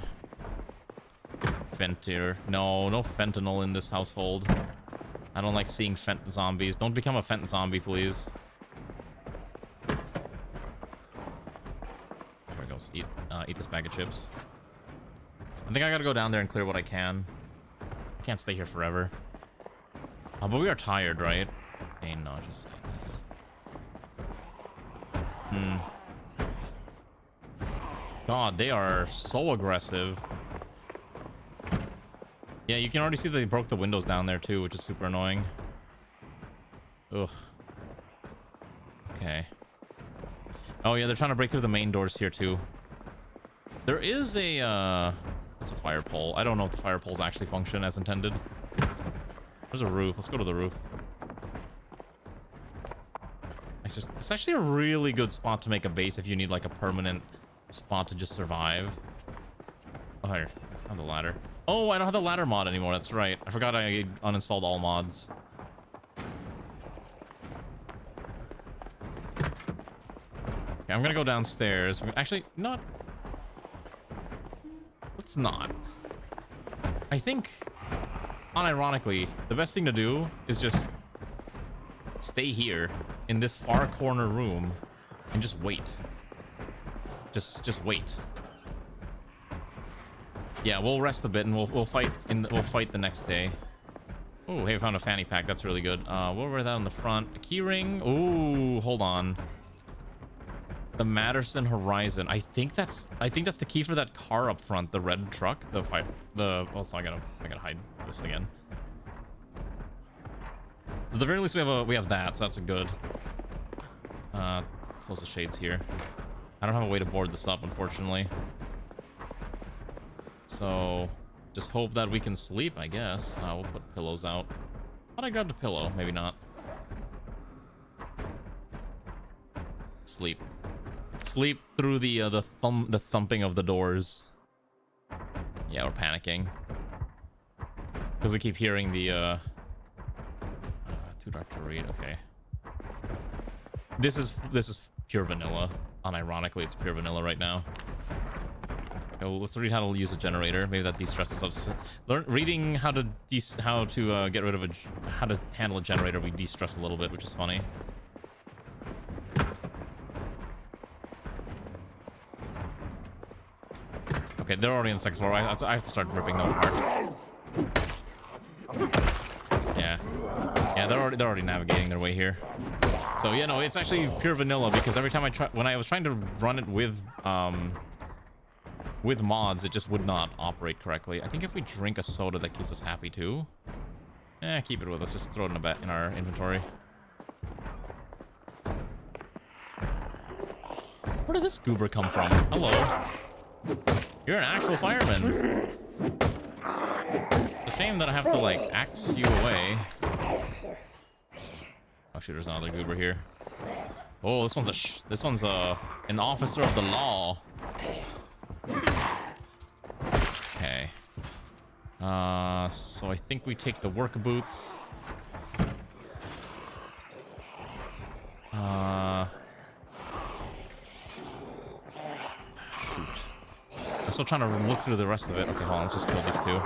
Fentir. No fentanyl in this household. I don't like seeing fent zombies. Don't become a fent zombie, please. There we go. Eat this bag of chips. I think I gotta go down there and clear what I can. I can't stay here forever. But we are tired, right? Pain, nausea, sadness. God, they are so aggressive. Yeah, you can already see that they broke the windows down there too, which is super annoying. Ugh. Okay. Oh yeah, they're trying to break through the main doors here too. There is a it's a fire pole. I don't know if the fire poles actually function as intended. There's a roof. Let's go to the roof. It's actually a really good spot to make a base if you need like a permanent spot to just survive. Oh, here. On the ladder. Oh, I don't have the ladder mod anymore. That's right. I forgot I uninstalled all mods. Okay, I'm gonna go downstairs. Actually, not. Let's not. I think, unironically, the best thing to do is just stay here in this far corner room and just wait. Just wait. Yeah, we'll rest a bit and we'll fight the next day. Oh, hey, we found a fanny pack. That's really good. What were that on the front? A key ring. Ooh, hold on. The Matterson Horizon. I think that's the key for that car up front, the red truck. Also, I gotta hide this again. So at the very least we have that, so that's a good. Close the shades here. I don't have a way to board this up, unfortunately. So just hope that we can sleep, I guess. We'll put pillows out. Thought I grabbed a pillow, maybe not. Sleep through the thumping of the doors. Yeah, we're panicking because we keep hearing the too dark to read. Okay, this is pure vanilla. Unironically, it's pure vanilla right now. Okay, well, let's read how to use a generator. Maybe that de-stresses us. Reading how to get rid of how to handle a generator, we de-stress a little bit, which is funny. Okay, they're already on the second floor. I have to start ripping them apart. Yeah, they're already navigating their way here. So yeah, no, it's actually pure vanilla because every time when I was trying to run it with mods, it just would not operate correctly. I think if we drink a soda, that keeps us happy too. Keep it with us. Just throw it in our inventory. Where did this goober come from? Hello. You're an actual fireman. It's a shame that I have to like axe you away. Oh shoot, there's another goober here. Oh, this one's an officer of the law. Okay. So I think we take the work boots. Shoot. I'm still trying to look through the rest of it. Okay, hold on. Let's just kill these two.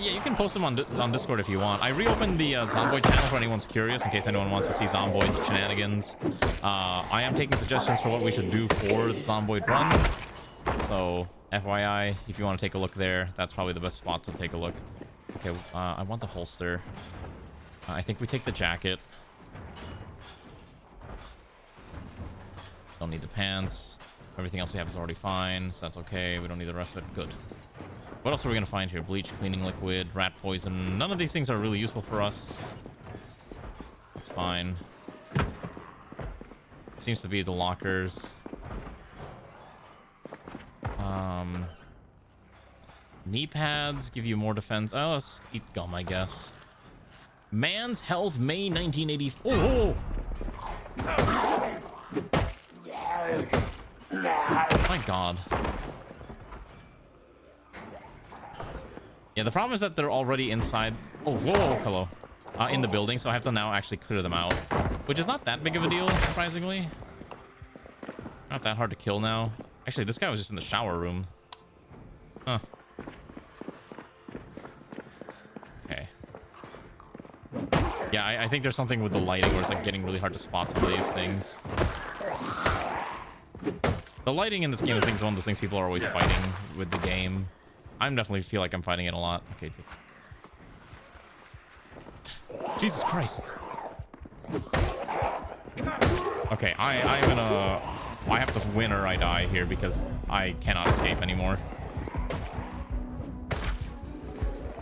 Yeah, you can post them on Discord if you want. I reopened the Zomboid channel for anyone's curious, in case anyone wants to see Zomboid's shenanigans. I am taking suggestions for what we should do for the Zomboid run. So, FYI, if you want to take a look there, that's probably the best spot to take a look. Okay, I want the holster. I think we take the jacket. Don't need the pants. Everything else we have is already fine, so that's okay. We don't need the rest of it. Good. What else are we gonna find here? Bleach, cleaning liquid, rat poison. None of these things are really useful for us. That's fine. Seems to be the lockers. Knee pads give you more defense. Oh, let's eat gum, I guess. Man's Health, May 1984. Oh! My God. Yeah, the problem is that they're already inside. Oh, whoa, hello. In the building, so I have to now actually clear them out, which is not that big of a deal, surprisingly. Not that hard to kill now. Actually, this guy was just in the shower room. Huh. Okay. Yeah, I think there's something with the lighting where it's like getting really hard to spot some of these things. The lighting in this game, I think, is one of those things people are always fighting with the game. I definitely feel like I'm fighting it a lot. Okay. Jesus Christ. Okay, I have to win or I die here because I cannot escape anymore.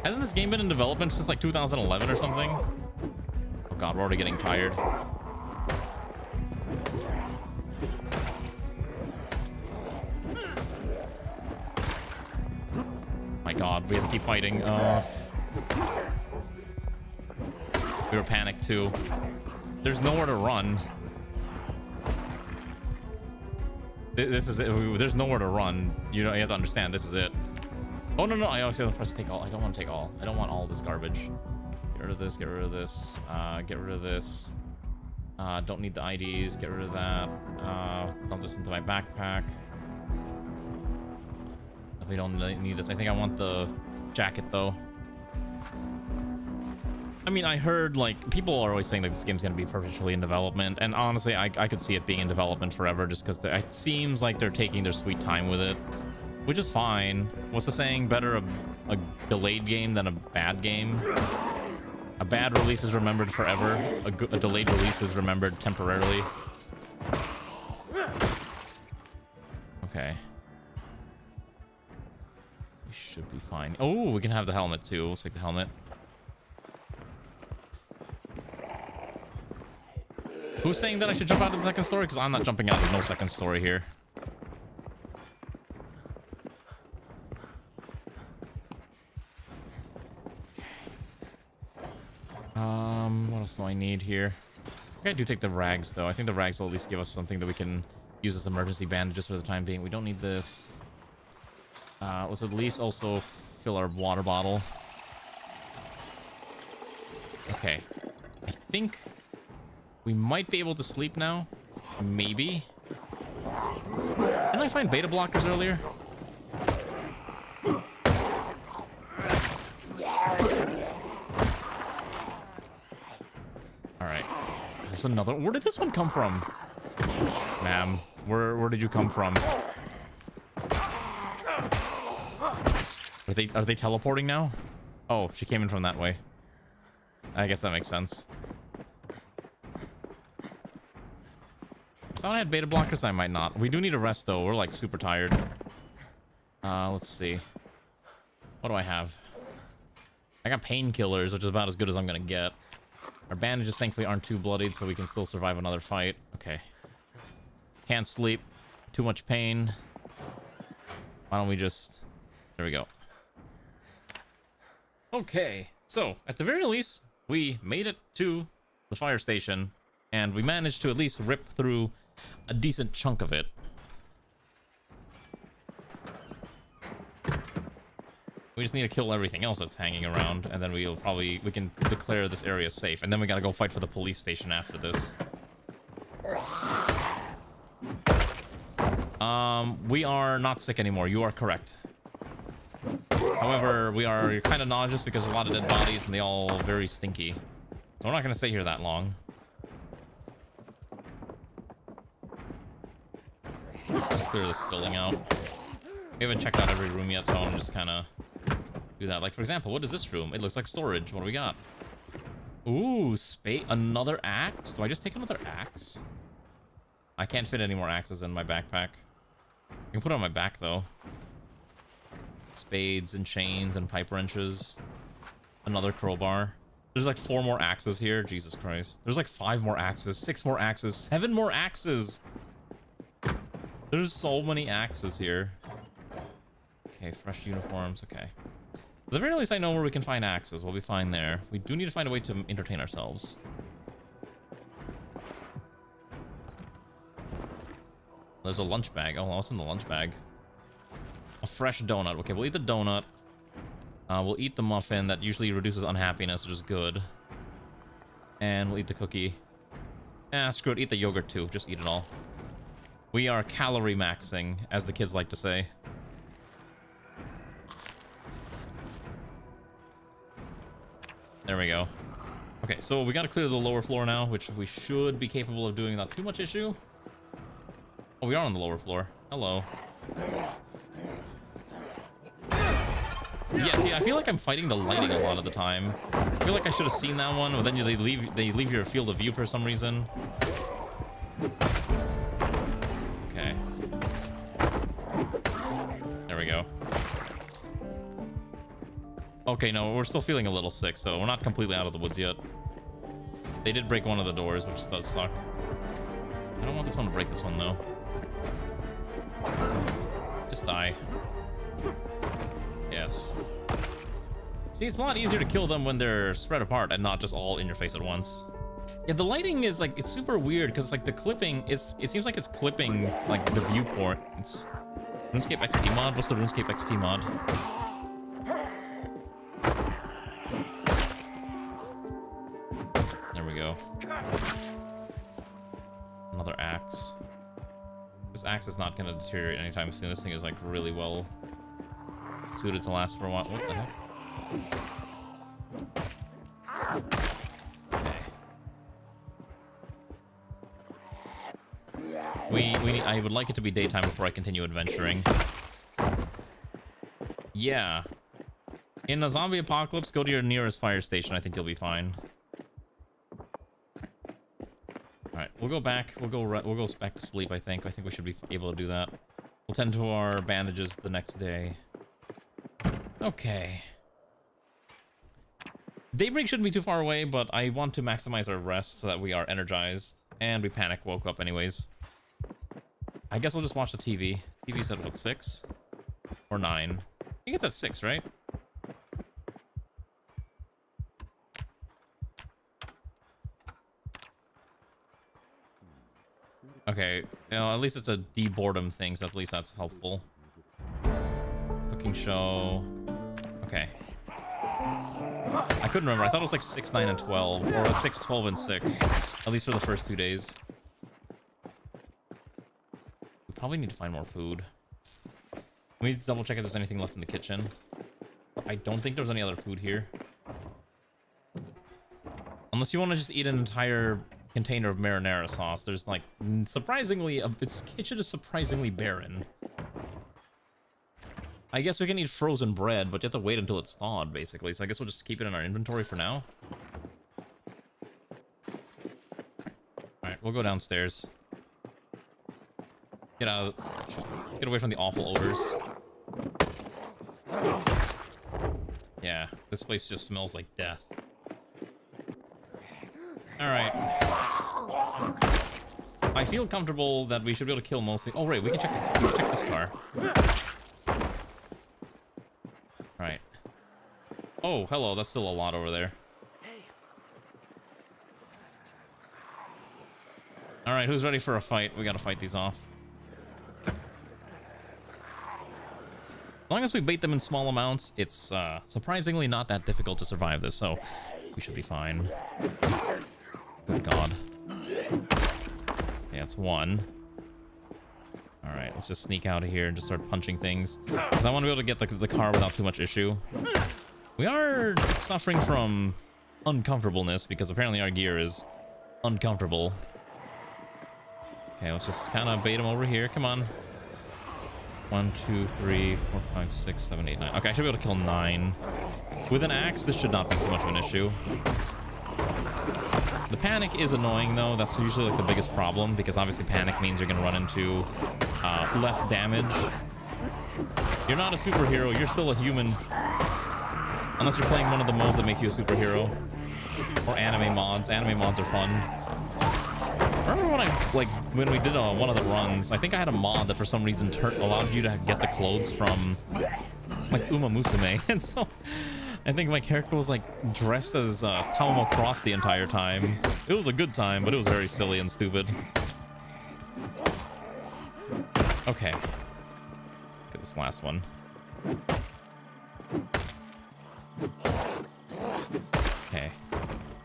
Hasn't this game been in development since like 2011 or something? Oh God, we're already getting tired. My God, we have to keep fighting. We were panicked too. There's nowhere to run. This is it. There's nowhere to run. You know, you have to understand. This is it. Oh no, I always have to press take all. I don't want to take all. I don't want all this garbage. Get rid of this. Get rid of this. Get rid of this. Don't need the IDs. Get rid of that. Dump this into my backpack. We don't need this. I think I want the jacket though. I mean, I heard like people are always saying that this game's gonna be perpetually in development, and honestly, I could see it being in development forever, just because it seems like they're taking their sweet time with it, which is fine. What's the saying? Better a delayed game than a bad game. A bad release is remembered forever. A delayed release is remembered temporarily. Okay. Should be fine. Oh, we can have the helmet too. Let's take the helmet. Who's saying that I should jump out of the second story? Because I'm not jumping out of no second story here. What else do I need here? Okay, I do take the rags though. I think the rags will at least give us something that we can use as emergency bandages for the time being. We don't need this. Let's at least also fill our water bottle. Okay. I think we might be able to sleep now. Maybe. Didn't I find beta blockers earlier? Alright. There's another. Where did this one come from? Ma'am, where did you come from? Are they teleporting now? Oh, she came in from that way. I guess that makes sense. I thought I had beta blockers, I might not. We do need a rest though. We're like super tired. Let's see. What do I have? I got painkillers, which is about as good as I'm gonna get. Our bandages thankfully aren't too bloodied, so we can still survive another fight. Okay. Can't sleep. Too much pain. Why don't we just... There we go. Okay. So, at the very least, we made it to the fire station, and we managed to at least rip through a decent chunk of it. We just need to kill everything else that's hanging around, and then we can declare this area safe. And then we gotta go fight for the police station after this. We are not sick anymore. You are correct. However, we are kind of nauseous because there's a lot of dead bodies and they all very stinky. So we're not gonna stay here that long. Just clear this building out. We haven't checked out every room yet, so I'm just kind of do that. Like, for example, what is this room? It looks like storage. What do we got? Ooh, another axe? Do I just take another axe? I can't fit any more axes in my backpack. I can put it on my back, though. Spades and chains and pipe wrenches. Another crowbar. There's like 4 more axes here. Jesus Christ. There's like 5 more axes, 6 more axes, 7 more axes. There's so many axes here. Okay, fresh uniforms. Okay. At the very least, I know where we can find axes. We'll be fine there. We do need to find a way to entertain ourselves. There's a lunch bag. Oh, what's in the lunch bag? A fresh donut. Okay, we'll eat the donut. We'll eat the muffin. That usually reduces unhappiness, which is good. And we'll eat the cookie. Screw it. Eat the yogurt, too. Just eat it all. We are calorie maxing, as the kids like to say. There we go. Okay, so we gotta clear the lower floor now, which we should be capable of doing without too much issue. Oh, we are on the lower floor. Hello. Yeah, see, I feel like I'm fighting the lighting a lot of the time. I feel like I should have seen that one, but then they leave your field of view for some reason. Okay. There we go. Okay, no, we're still feeling a little sick, so we're not completely out of the woods yet. They did break one of the doors, which does suck. I don't want this one to break this one, though. Just die. Yes. See, it's a lot easier to kill them when they're spread apart and not just all in your face at once. Yeah, the lighting is like, it's super weird because like the clipping, it seems like it's clipping like the viewport. It's RuneScape XP mod. What's the RuneScape XP mod? There we go. Another axe. This axe is not going to deteriorate anytime soon. This thing is like really well suited to last for a while. What the heck? Okay. I would like it to be daytime before I continue adventuring. Yeah. In a zombie apocalypse, go to your nearest fire station. I think you'll be fine. Alright, we'll go back. We'll go back to sleep, I think. I think we should be able to do that. We'll tend to our bandages the next day. Okay. Daybreak shouldn't be too far away, but I want to maximize our rest so that we are energized. And we woke up anyways. I guess we'll just watch the TV. TV's at, what, 6? Or 9? I think it's at 6, right? Okay, you know, at least it's a de-boredom thing, so at least that's helpful. Cooking show. Okay. I couldn't remember. I thought it was like 6, 9, and 12. Or 6, 12, and 6. At least for the first 2 days. probably need to find more food. Let me double check if there's anything left in the kitchen. I don't think there's any other food here. Unless you want to just eat an entire container of marinara sauce. There's like surprisingly, its kitchen is surprisingly barren. I guess we can eat frozen bread, but you have to wait until it's thawed, basically. So I guess we'll just keep it in our inventory for now. Alright, we'll go downstairs. Get out of the... Get away from the awful odors. Yeah, this place just smells like death. Alright. I feel comfortable that we should be able to kill mostly... Oh, right, we can check this car. Right. Oh, hello, that's still a lot over there. Alright, who's ready for a fight? We gotta fight these off. As long as we bait them in small amounts, it's surprisingly not that difficult to survive this, so we should be fine. Good God. Yeah, it's one. Alright, let's just sneak out of here and just start punching things. Because I want to be able to get the car without too much issue. We are suffering from uncomfortableness because apparently our gear is uncomfortable. Okay, let's just kind of bait him over here. Come on. 1, 2, 3, 4, 5, 6, 7, 8, 9. Okay, I should be able to kill 9. With an axe, this should not be too much of an issue. The panic is annoying, though. That's usually like the biggest problem, because obviously panic means you're going to run into less damage. You're not a superhero. You're still a human. Unless you're playing one of the modes that make you a superhero. Or anime mods. Anime mods are fun. Remember when we did one of the runs, I think I had a mod that for some reason allowed you to get the clothes from like Uma Musume, and so I think my character was like dressed as Taomo Cross the entire time. It was a good time, but it was very silly and stupid. Okay. Look at this last one. Okay.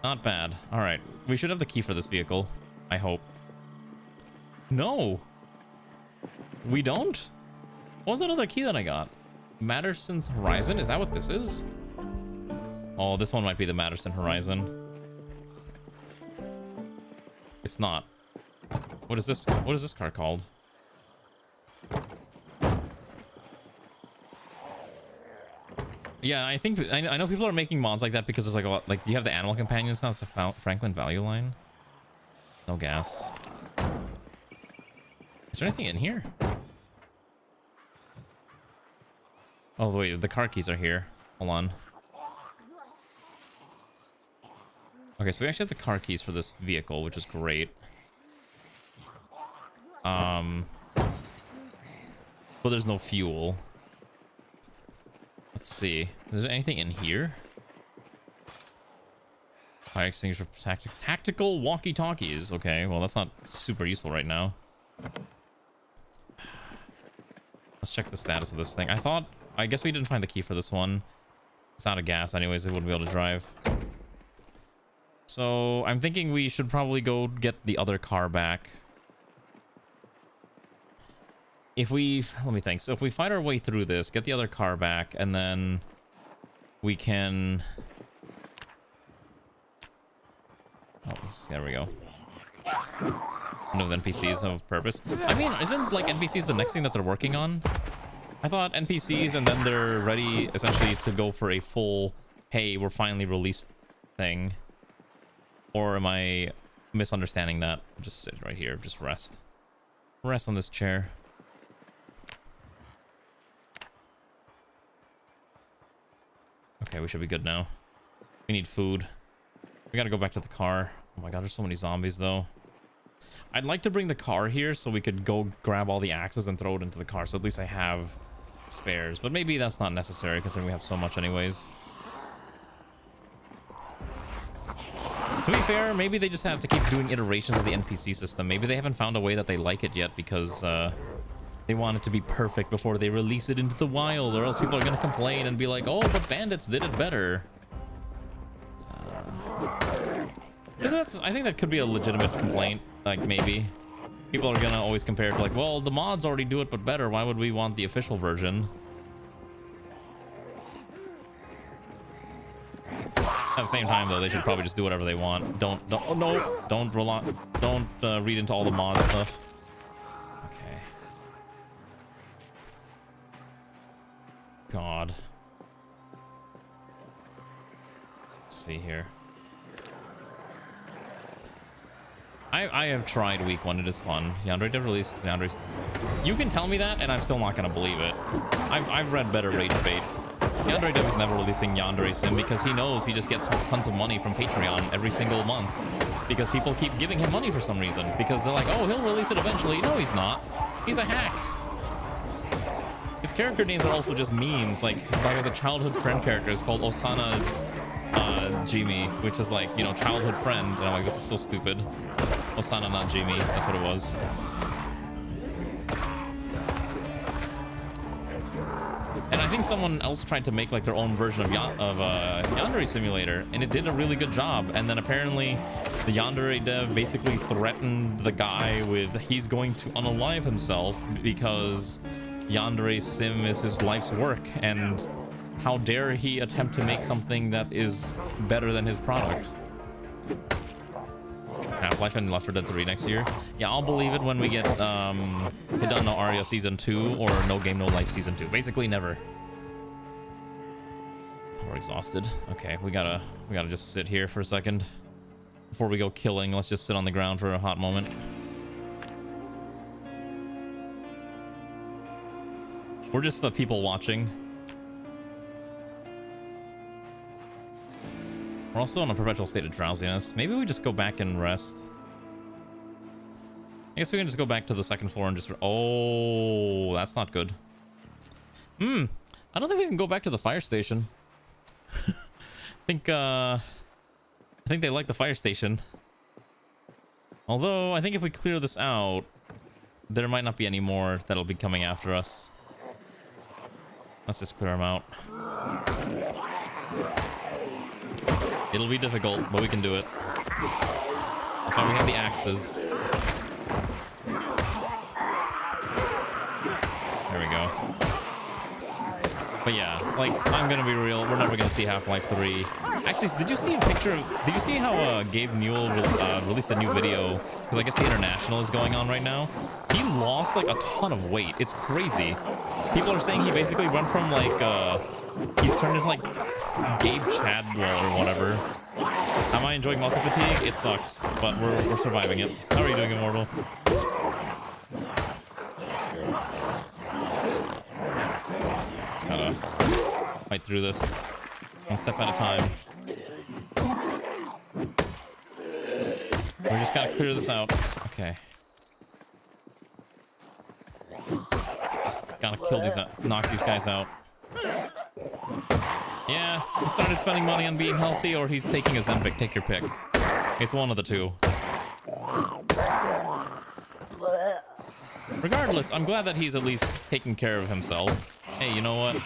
Not bad. Alright. We should have the key for this vehicle. I hope. No! We don't? What was that other key that I got? Matterson's Horizon? Is that what this is? Oh, this one might be the Matterson Horizon. It's not. What is this? What is this car called? Yeah, I think I know people are making mods like that because there's like a lot. Like you have the animal companions now. It's the Franklin value line. No gas. Is there anything in here? Oh wait, the car keys are here. Hold on. Okay, so we actually have the car keys for this vehicle, which is great. But there's no fuel. Let's see. Is there anything in here? Fire extinguisher, tactical walkie-talkies. Okay, well that's not super useful right now. Let's check the status of this thing. I guess we didn't find the key for this one. It's out of gas anyways, it wouldn't be able to drive. So I'm thinking we should probably go get the other car back. Let me think. So if we fight our way through this, get the other car back, and then we can... Oh, there we go. No NPCs of purpose. I mean, isn't like NPCs the next thing that they're working on? I thought NPCs and then they're ready essentially to go for a full, hey, we're finally released thing. Or am I misunderstanding that? Just sit right here, just rest. Rest on this chair. Okay, we should be good now. We need food. We gotta go back to the car. Oh my god, there's so many zombies though. I'd like to bring the car here so we could go grab all the axes and throw it into the car, so at least I have spares. But maybe that's not necessary considering we have so much anyways. To be fair, maybe they just have to keep doing iterations of the NPC system. Maybe they haven't found a way that they like it yet because they want it to be perfect before they release it into the wild, or else people are going to complain and be like, oh, but bandits did it better. I think that could be a legitimate complaint, like maybe. People are gonna always compare it to like, well, the mods already do it, but better. Why would we want the official version? At the same time, though, they should probably just do whatever they want. Don't read into all the mod stuff. Okay. God. Let's see here. I have tried week 1. It is fun. Yandere Dev released Yandere's. You can tell me that, and I'm still not gonna believe it. I've read better rage bait. Yandere Dev is never releasing Yandere Sim because he knows he just gets tons of money from Patreon every single month. Because people keep giving him money for some reason. Because they're like, oh, he'll release it eventually. No, he's not. He's a hack. His character names are also just memes. Like the childhood friend character is called Osana Jimmy, which is like, you know, childhood friend. And I'm like, this is so stupid. Osana, not Jimmy. That's what it was. And I think someone else tried to make like their own version of Yandere Simulator, and it did a really good job. And then apparently the Yandere dev basically threatened the guy with he's going to unalive himself because Yandere Sim is his life's work, and how dare he attempt to make something that is better than his product. Half-Life and Left 4 Dead 3 next year. Yeah, I'll believe it when we get Hidden no Aria Season 2 or No Game No Life Season 2. Basically never. We're exhausted. Okay, we gotta just sit here for a second before we go killing. Let's just sit on the ground for a hot moment. We're just the people watching. We're also in a perpetual state of drowsiness. Maybe we just go back and rest. I guess we can just go back to the second floor and just... Oh, that's not good. I don't think we can go back to the fire station. I think they like the fire station. Although, I think if we clear this out, there might not be any more that'll be coming after us. Let's just clear them out. It'll be difficult, but we can do it. That's why we have the axes. There we go. But yeah, like, I'm gonna be real, we're never gonna see Half-Life 3. Actually, did you see a picture of... Did you see how Gabe Newell released a new video? Because I guess the International is going on right now. He lost, like, a ton of weight. It's crazy. People are saying he basically went from, like, he's turned into, like, Gabe Chadwell or whatever. Am I enjoying muscle fatigue? It sucks, but we're surviving it. How are you doing, Immortal? Just gotta fight through this one step at a time. We just gotta clear this out. Okay. Just gotta kill these, knock these guys out. Yeah, he started spending money on being healthy, or he's taking a Ozempic. Take your pick. It's one of the two. Regardless, I'm glad that he's at least taking care of himself. Hey, you know what?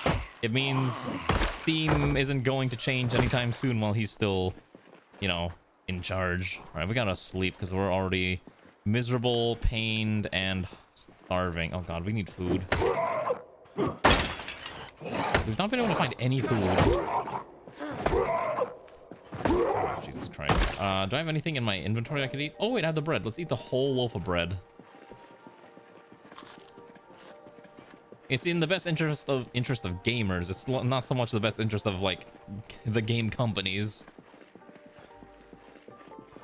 It means Steam isn't going to change anytime soon while he's still, you know, in charge. All right, we gotta sleep because we're already miserable, pained, and starving. Oh god, we need food. We've not been able to find any food. Oh, Jesus Christ. Do I have anything in my inventory I could eat? Oh wait, I have the bread. Let's eat the whole loaf of bread. It's in the best interest of gamers. It's not so much the best interest of like the game companies.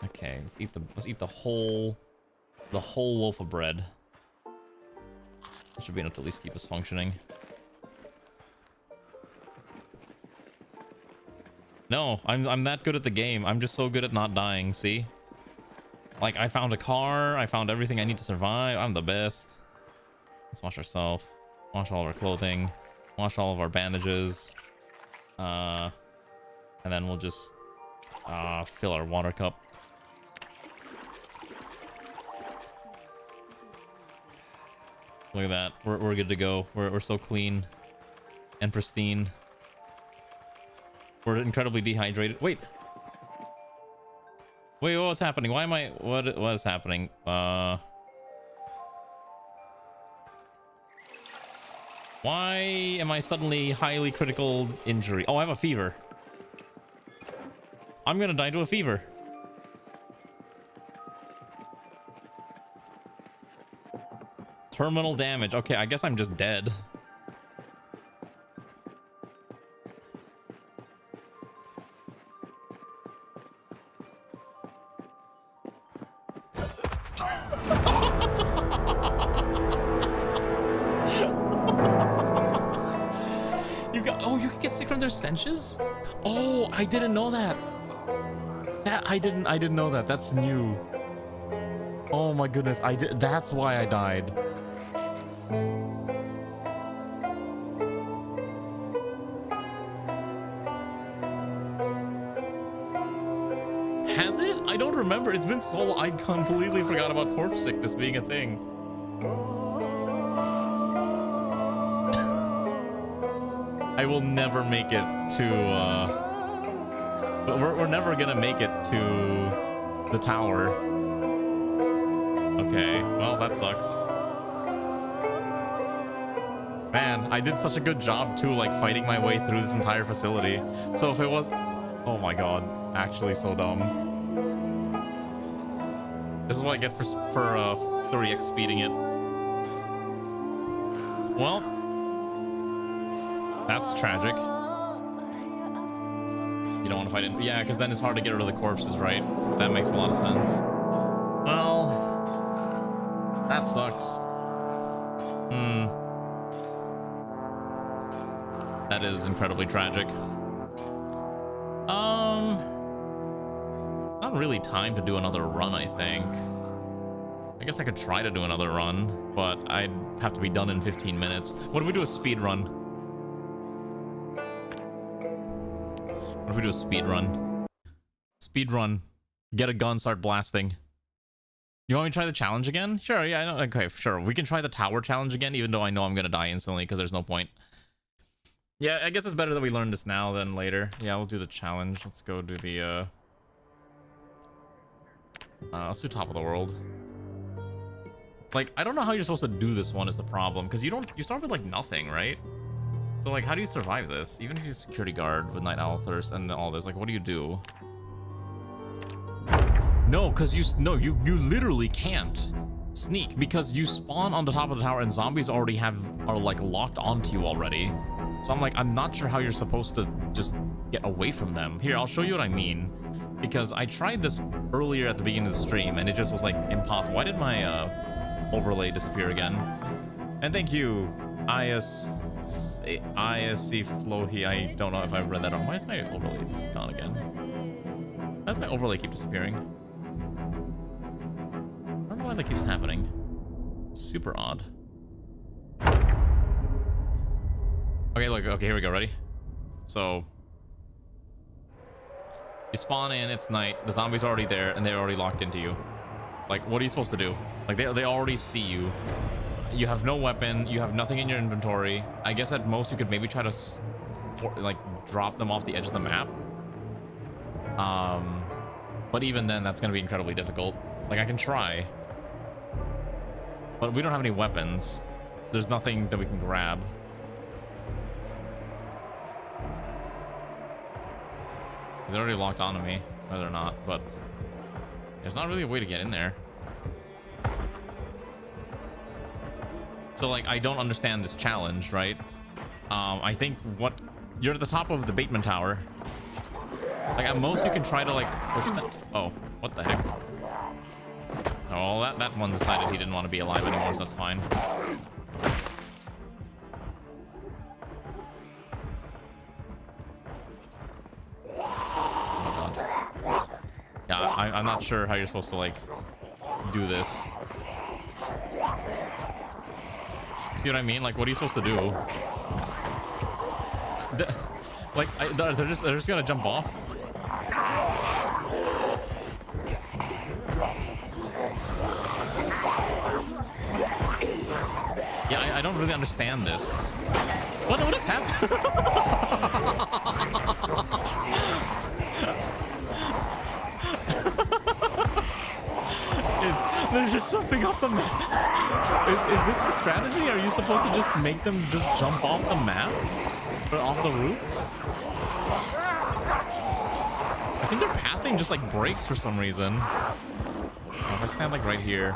Okay, let's eat the whole loaf of bread. That should be enough to at least keep us functioning. No, I'm that good at the game. I'm just so good at not dying, see? Like, I found a car, I found everything I need to survive. I'm the best. Let's wash ourselves. Wash all of our clothing. Wash all of our bandages. And then we'll just fill our water cup. Look at that. We're good to go. We're so clean and pristine. We're incredibly dehydrated. Wait, what's happening? Why am I... What is happening? Why am I suddenly highly critical injury? Oh, I have a fever. I'm gonna die to a fever. Terminal damage. Okay, I guess I'm just dead. You can get sick from their stenches? Oh, I didn't know that. I didn't know that. That's new. Oh my goodness, that's why I died. Has it? I don't remember. It's been so long. I completely forgot about corpse sickness being a thing. I will never make it to, we're never gonna make it to the tower. Okay, well, that sucks. Man, I did such a good job too, like fighting my way through this entire facility. So if it was, oh my god, actually so dumb. This is what I get for 3x speeding it. Well, that's tragic. You don't want to fight it. Yeah, because then it's hard to get rid of the corpses, right? That makes a lot of sense. Well, that sucks. That is incredibly tragic. Not really time to do another run, I think. I guess I could try to do another run, but I'd have to be done in 15 minutes. What if we do a speed run? What if we do a speed run? Speed run. Get a gun, start blasting. You want me to try the challenge again? Sure, yeah, I know. Okay, sure. We can try the tower challenge again, even though I know I'm gonna die instantly because there's no point. Yeah, I guess it's better that we learn this now than later. Yeah, we'll do the challenge. Let's go do the, let's do top of the world. Like, I don't know how you're supposed to do this one is the problem, because you start with, like, nothing, right? So, like, how do you survive this? Even if you're security guard with Night Owl Thirst and all this, like, what do you do? No, because you literally can't sneak, because you spawn on the top of the tower and zombies already are, like, locked onto you already. So I'm like, I'm not sure how you're supposed to just get away from them. Here, I'll show you what I mean. Because I tried this earlier at the beginning of the stream, and it just was, like, impossible. Why did my, overlay disappear again? And thank you, ISC Flohi. I don't know if I read that wrong. Why is my overlay just gone again? Why does my overlay keep disappearing? I don't know why that keeps happening. Super odd. Okay, look, okay, here we go, ready? So, you spawn in, it's night, the zombie's already there, and they're already locked into you. Like, what are you supposed to do? Like, they already see you. You have no weapon, you have nothing in your inventory. I guess at most you could maybe try to, like, drop them off the edge of the map. But even then, that's gonna be incredibly difficult. Like, I can try. But we don't have any weapons. There's nothing that we can grab. They're already locked onto me, whether or not, but there's not really a way to get in there. So, like, I don't understand this challenge, right? I think you're at the top of the Bateman Tower. Like, at most you can try to, like, push that. Oh, what the heck? Oh, well, that one decided he didn't want to be alive anymore, so that's fine. I'm not sure how you're supposed to, like, do this. See what I mean? Like, what are you supposed to do? They're just gonna jump off? Yeah, I don't really understand this. What is happening? They're just jumping off the map. Is this the strategy? Are you supposed to just make them just jump off the map? Or off the roof? I think their pathing just like breaks for some reason. Oh, if I stand like right here.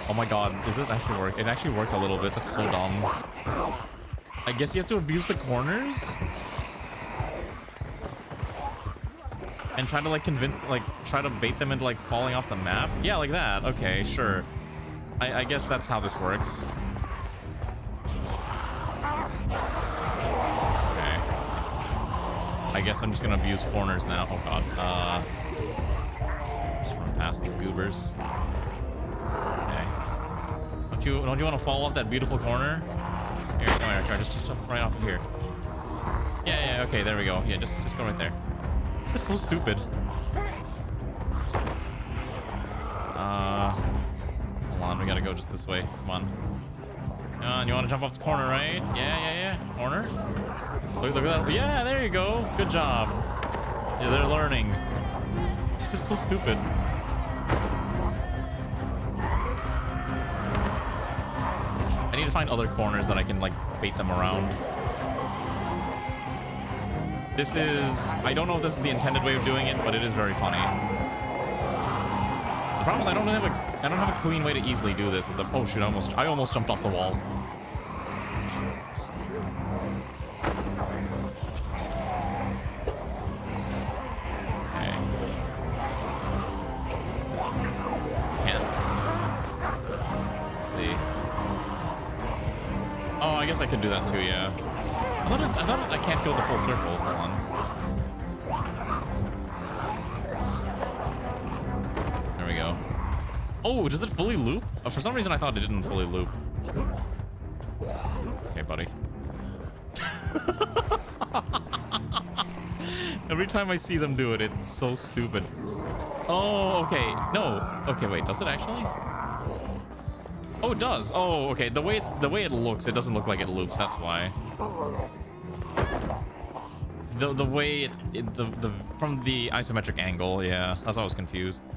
Oh my god, does it actually work? It actually worked a little bit. That's so dumb. I guess you have to abuse the corners? And try to like convince, like try to bait them into like falling off the map? Yeah, like that. Okay, sure. I guess that's how this works. Okay. I guess I'm just gonna abuse corners now. Oh god. Just run past these goobers. Okay. Don't you want to fall off that beautiful corner? Here, come here, try just right off of here. Yeah, okay, there we go. Yeah, just go right there. This is so stupid. Hold on, we gotta go just this way. Come on. Come on, you want to jump off the corner, right? Yeah. Corner. Look at that. Yeah, there you go. Good job. Yeah, they're learning. This is so stupid. I need to find other corners that I can like bait them around. This is, I don't know if this is the intended way of doing it, but it is very funny. The problem is I don't have a clean way to easily do this. Oh shoot, I almost jumped off the wall. Okay. Can't. Let's see. Oh, I guess I could do that too, yeah. I thought I can't go the full circle. Hold on. There we go. Oh, does it fully loop? For some reason, I thought it didn't fully loop. Okay, buddy. Every time I see them do it, it's so stupid. Oh, okay. No. Okay, wait. Does it actually? Oh, it does. Oh, okay. The way it looks, it doesn't look like it loops. That's why. The way the from the isometric angle, yeah, that's why I was confused.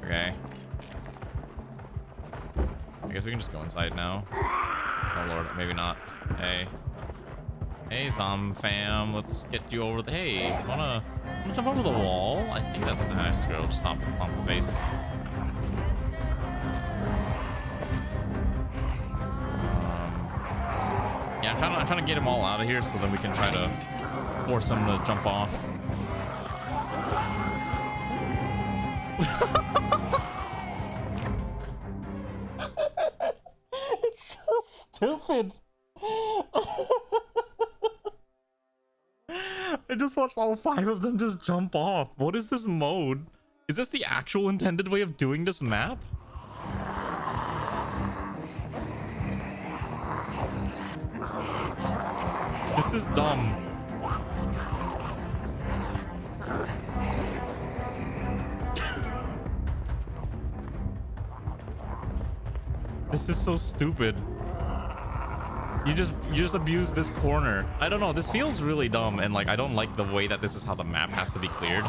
Okay. I guess we can just go inside now. Oh lord, maybe not. Hey, fam, let's get you over the. Hey, wanna jump over the wall? I think that's nice, girl. Just stomp the face. Yeah, I'm trying to get them all out of here so then we can try to force them to jump off. It's so stupid. I just watched all 5 of them just jump off. What is this mode? Is this the actual intended way of doing this map? This is dumb. This is so stupid. You just abuse this corner. I don't know, this feels really dumb, and like I don't like the way that this is how the map has to be cleared.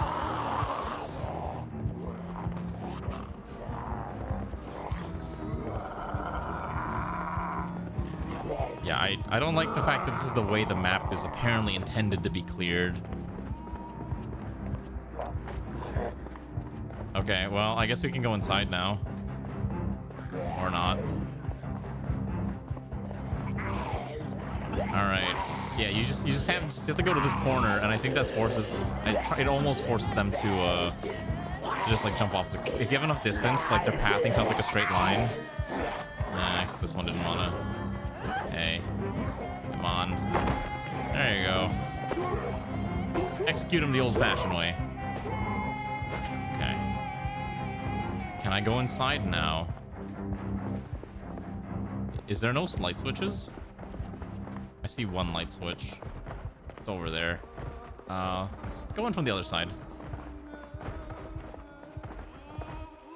Yeah, I don't like the fact that this is the way the map is apparently intended to be cleared. Okay, well, I guess we can go inside now. Or not. Alright. Yeah, you just have to go to this corner, and I think that forces... It almost forces them to just, like, jump off the... If you have enough distance, like, their pathing sounds like a straight line. Nice, this one didn't want to... Hey, come on. There you go. Execute him the old-fashioned way. Okay. Can I go inside now? Is there no light switches? I see one light switch. It's over there. Go in from the other side.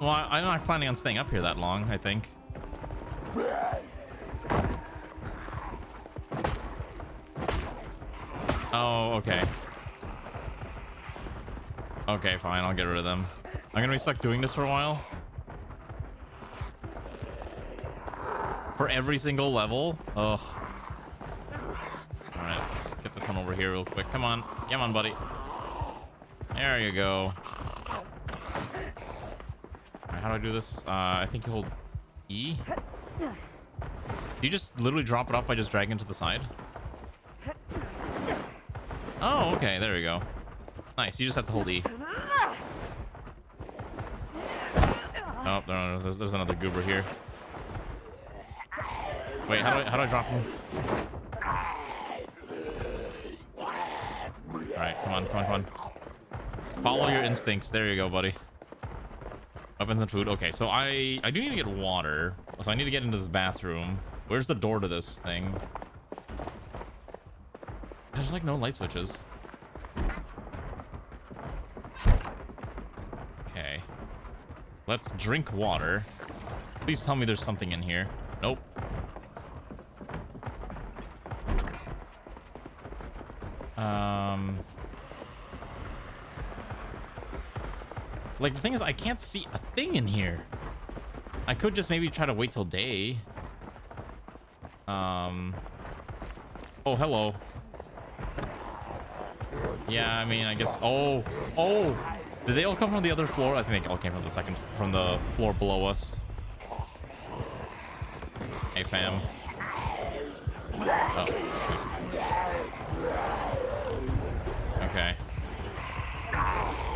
Well, I'm not planning on staying up here that long, I think. Oh, okay. Okay, fine. I'll get rid of them. I'm gonna be stuck doing this for a while. For every single level. Ugh. Alright, let's get this one over here real quick. Come on. Come on, buddy. There you go. Alright, how do I do this? I think you hold E. Do you just literally drop it off by just dragging it to the side? Oh, okay. There we go. Nice. You just have to hold E. Oh, no, there's another goober here. Wait, how do I drop him? Alright, come on. Follow your instincts. There you go, buddy. Weapons and food. Okay, so I do need to get water. So I need to get into this bathroom. Where's the door to this thing? There's like no light switches. Okay. Let's drink water. Please tell me there's something in here. Nope. Like, the thing is, I can't see a thing in here. I could just maybe try to wait till day. Oh, hello. Yeah, I mean, I guess... Oh! Did they all come from the other floor? I think they all came from the floor below us. Hey, fam. Oh, shoot. Okay.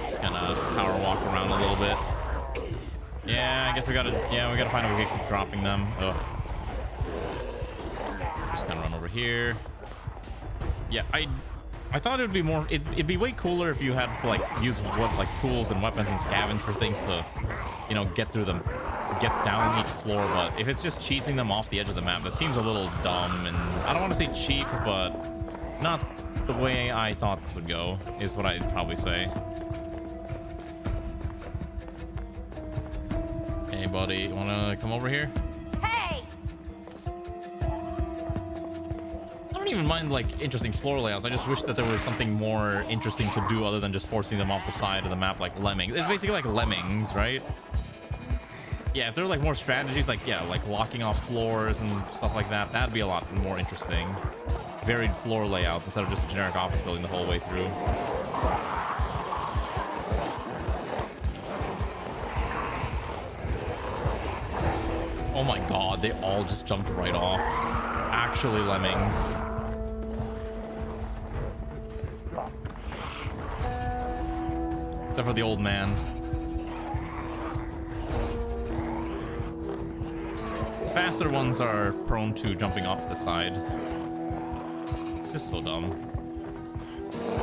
Just gonna power walk around a little bit. Yeah, I guess we gotta find a way to keep dropping them. Ugh. Just gonna run over here. Yeah, I thought it would be more... It'd be way cooler if you had to, like, use tools and weapons and scavenge for things to, you know, get through them, get down each floor. But if it's just cheesing them off the edge of the map, that seems a little dumb. And I don't want to say cheap, but not the way I thought this would go, is what I'd probably say. Hey, buddy, you wanna come over here? Hey! I don't even mind, like, interesting floor layouts. I just wish that there was something more interesting to do other than just forcing them off the side of the map like lemmings. It's basically like lemmings, right? Yeah, if there were, like, more strategies, like, yeah, like locking off floors and stuff like that, that'd be a lot more interesting. Varied floor layouts instead of just a generic office building the whole way through. Oh my god, they all just jumped right off. Actually lemmings. Except for the old man. The faster ones are prone to jumping off the side. It's just so dumb.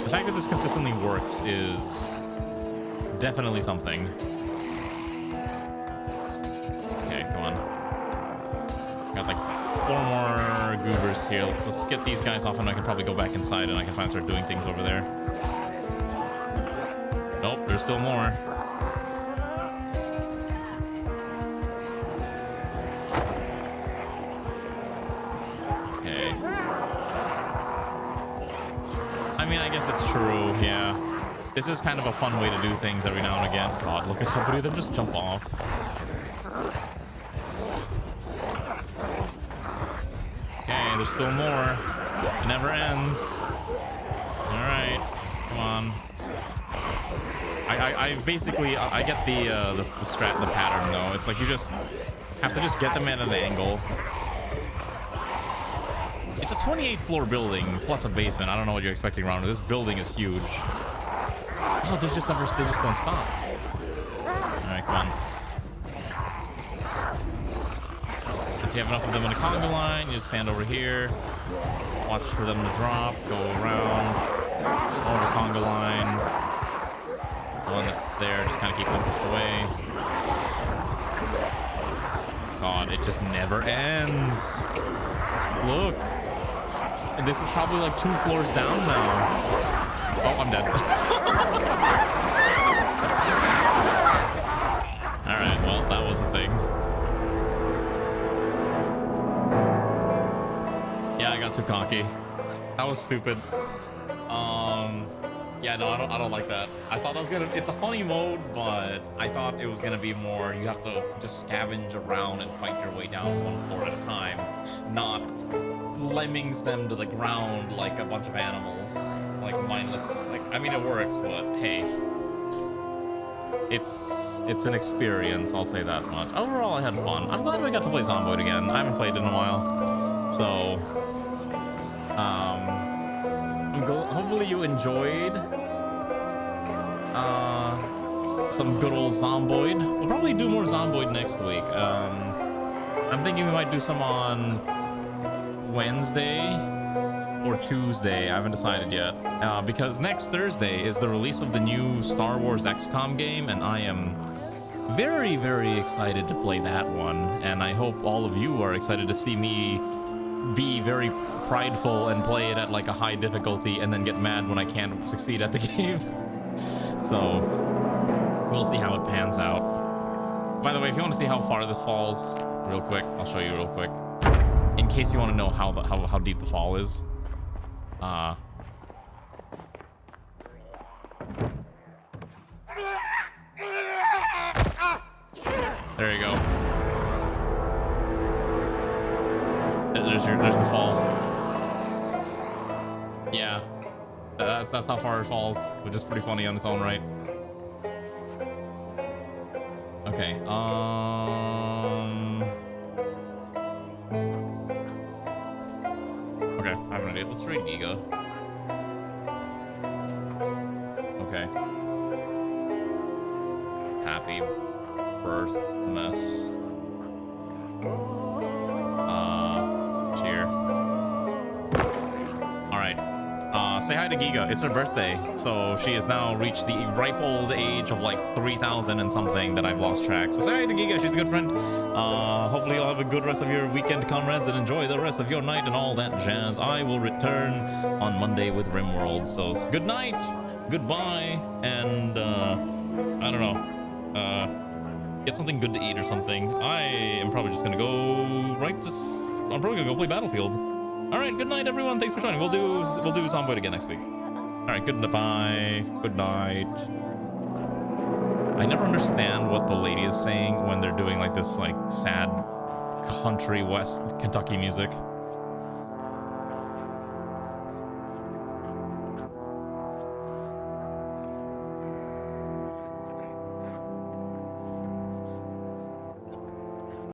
The fact that this consistently works is definitely something. Okay, come on. Got like 4 more goobers here. Let's get these guys off and I can probably go back inside and I can start doing things over there. Nope, there's still more. Okay. I mean, I guess that's true, yeah. This is kind of a fun way to do things every now and again. God, look at how many of them just jump off. Okay, there's still more. It never ends. Alright, come on. I basically get the pattern though. It's like you just have to just get them at an angle. It's a 28 floor building plus a basement. I don't know what you're expecting around. This building is huge. Oh, they just don't stop. All right, come on. Once you have enough of them on the conga line, you just stand over here, watch for them to drop, go around, over the conga line. The one that's there, just kind of keep them pushed away. God, it just never ends. Look. And this is probably like 2 floors down now. Oh, I'm dead. Alright, well, that was a thing. Yeah, I got too cocky. That was stupid. Yeah, no, I don't like that. I thought that was gonna. It's a funny mode, but I thought it was gonna be more. You have to just scavenge around and fight your way down one floor at a time, not lemmings them to the ground like a bunch of animals, like mindless. Like, I mean, it works, but hey, it's an experience. I'll say that much. Overall, I had fun. I'm glad we got to play Zomboid again. I haven't played it in a while, so hopefully you enjoyed some good old Zomboid. We'll probably do more Zomboid next week. I'm thinking we might do some on Wednesday or Tuesday. I haven't decided yet, because next Thursday is the release of the new Star Wars XCOM game, and I am very, very excited to play that one, and I hope all of you are excited to see me be very prideful and play it at like a high difficulty and then get mad when I can't succeed at the game. So we'll see how it pans out. By the way, if you want to see how far this falls real quick, I'll show you real quick, in case you want to know how deep the fall is. There you go. There's the fall. Yeah, that's how far it falls, which is pretty funny on its own right. Okay. Okay, I have an idea. Let's read Giga. Okay. Happy birthmas. Cheer. Alright. Say hi to Giga. It's her birthday. So she has now reached the ripe old age of like 3,000 and something that I've lost track. So say hi to Giga. She's a good friend. Hopefully you'll have a good rest of your weekend, comrades, and enjoy the rest of your night and all that jazz. I will return on Monday with RimWorld. So good night, goodbye, and I don't know. Get something good to eat or something. I am probably just gonna go I'm probably gonna go play Battlefield. All right, good night, everyone. Thanks for joining. We'll do Zomboid again next week. All right, goodbye. Good night. I never understand what the lady is saying when they're doing like this like sad country West Kentucky music.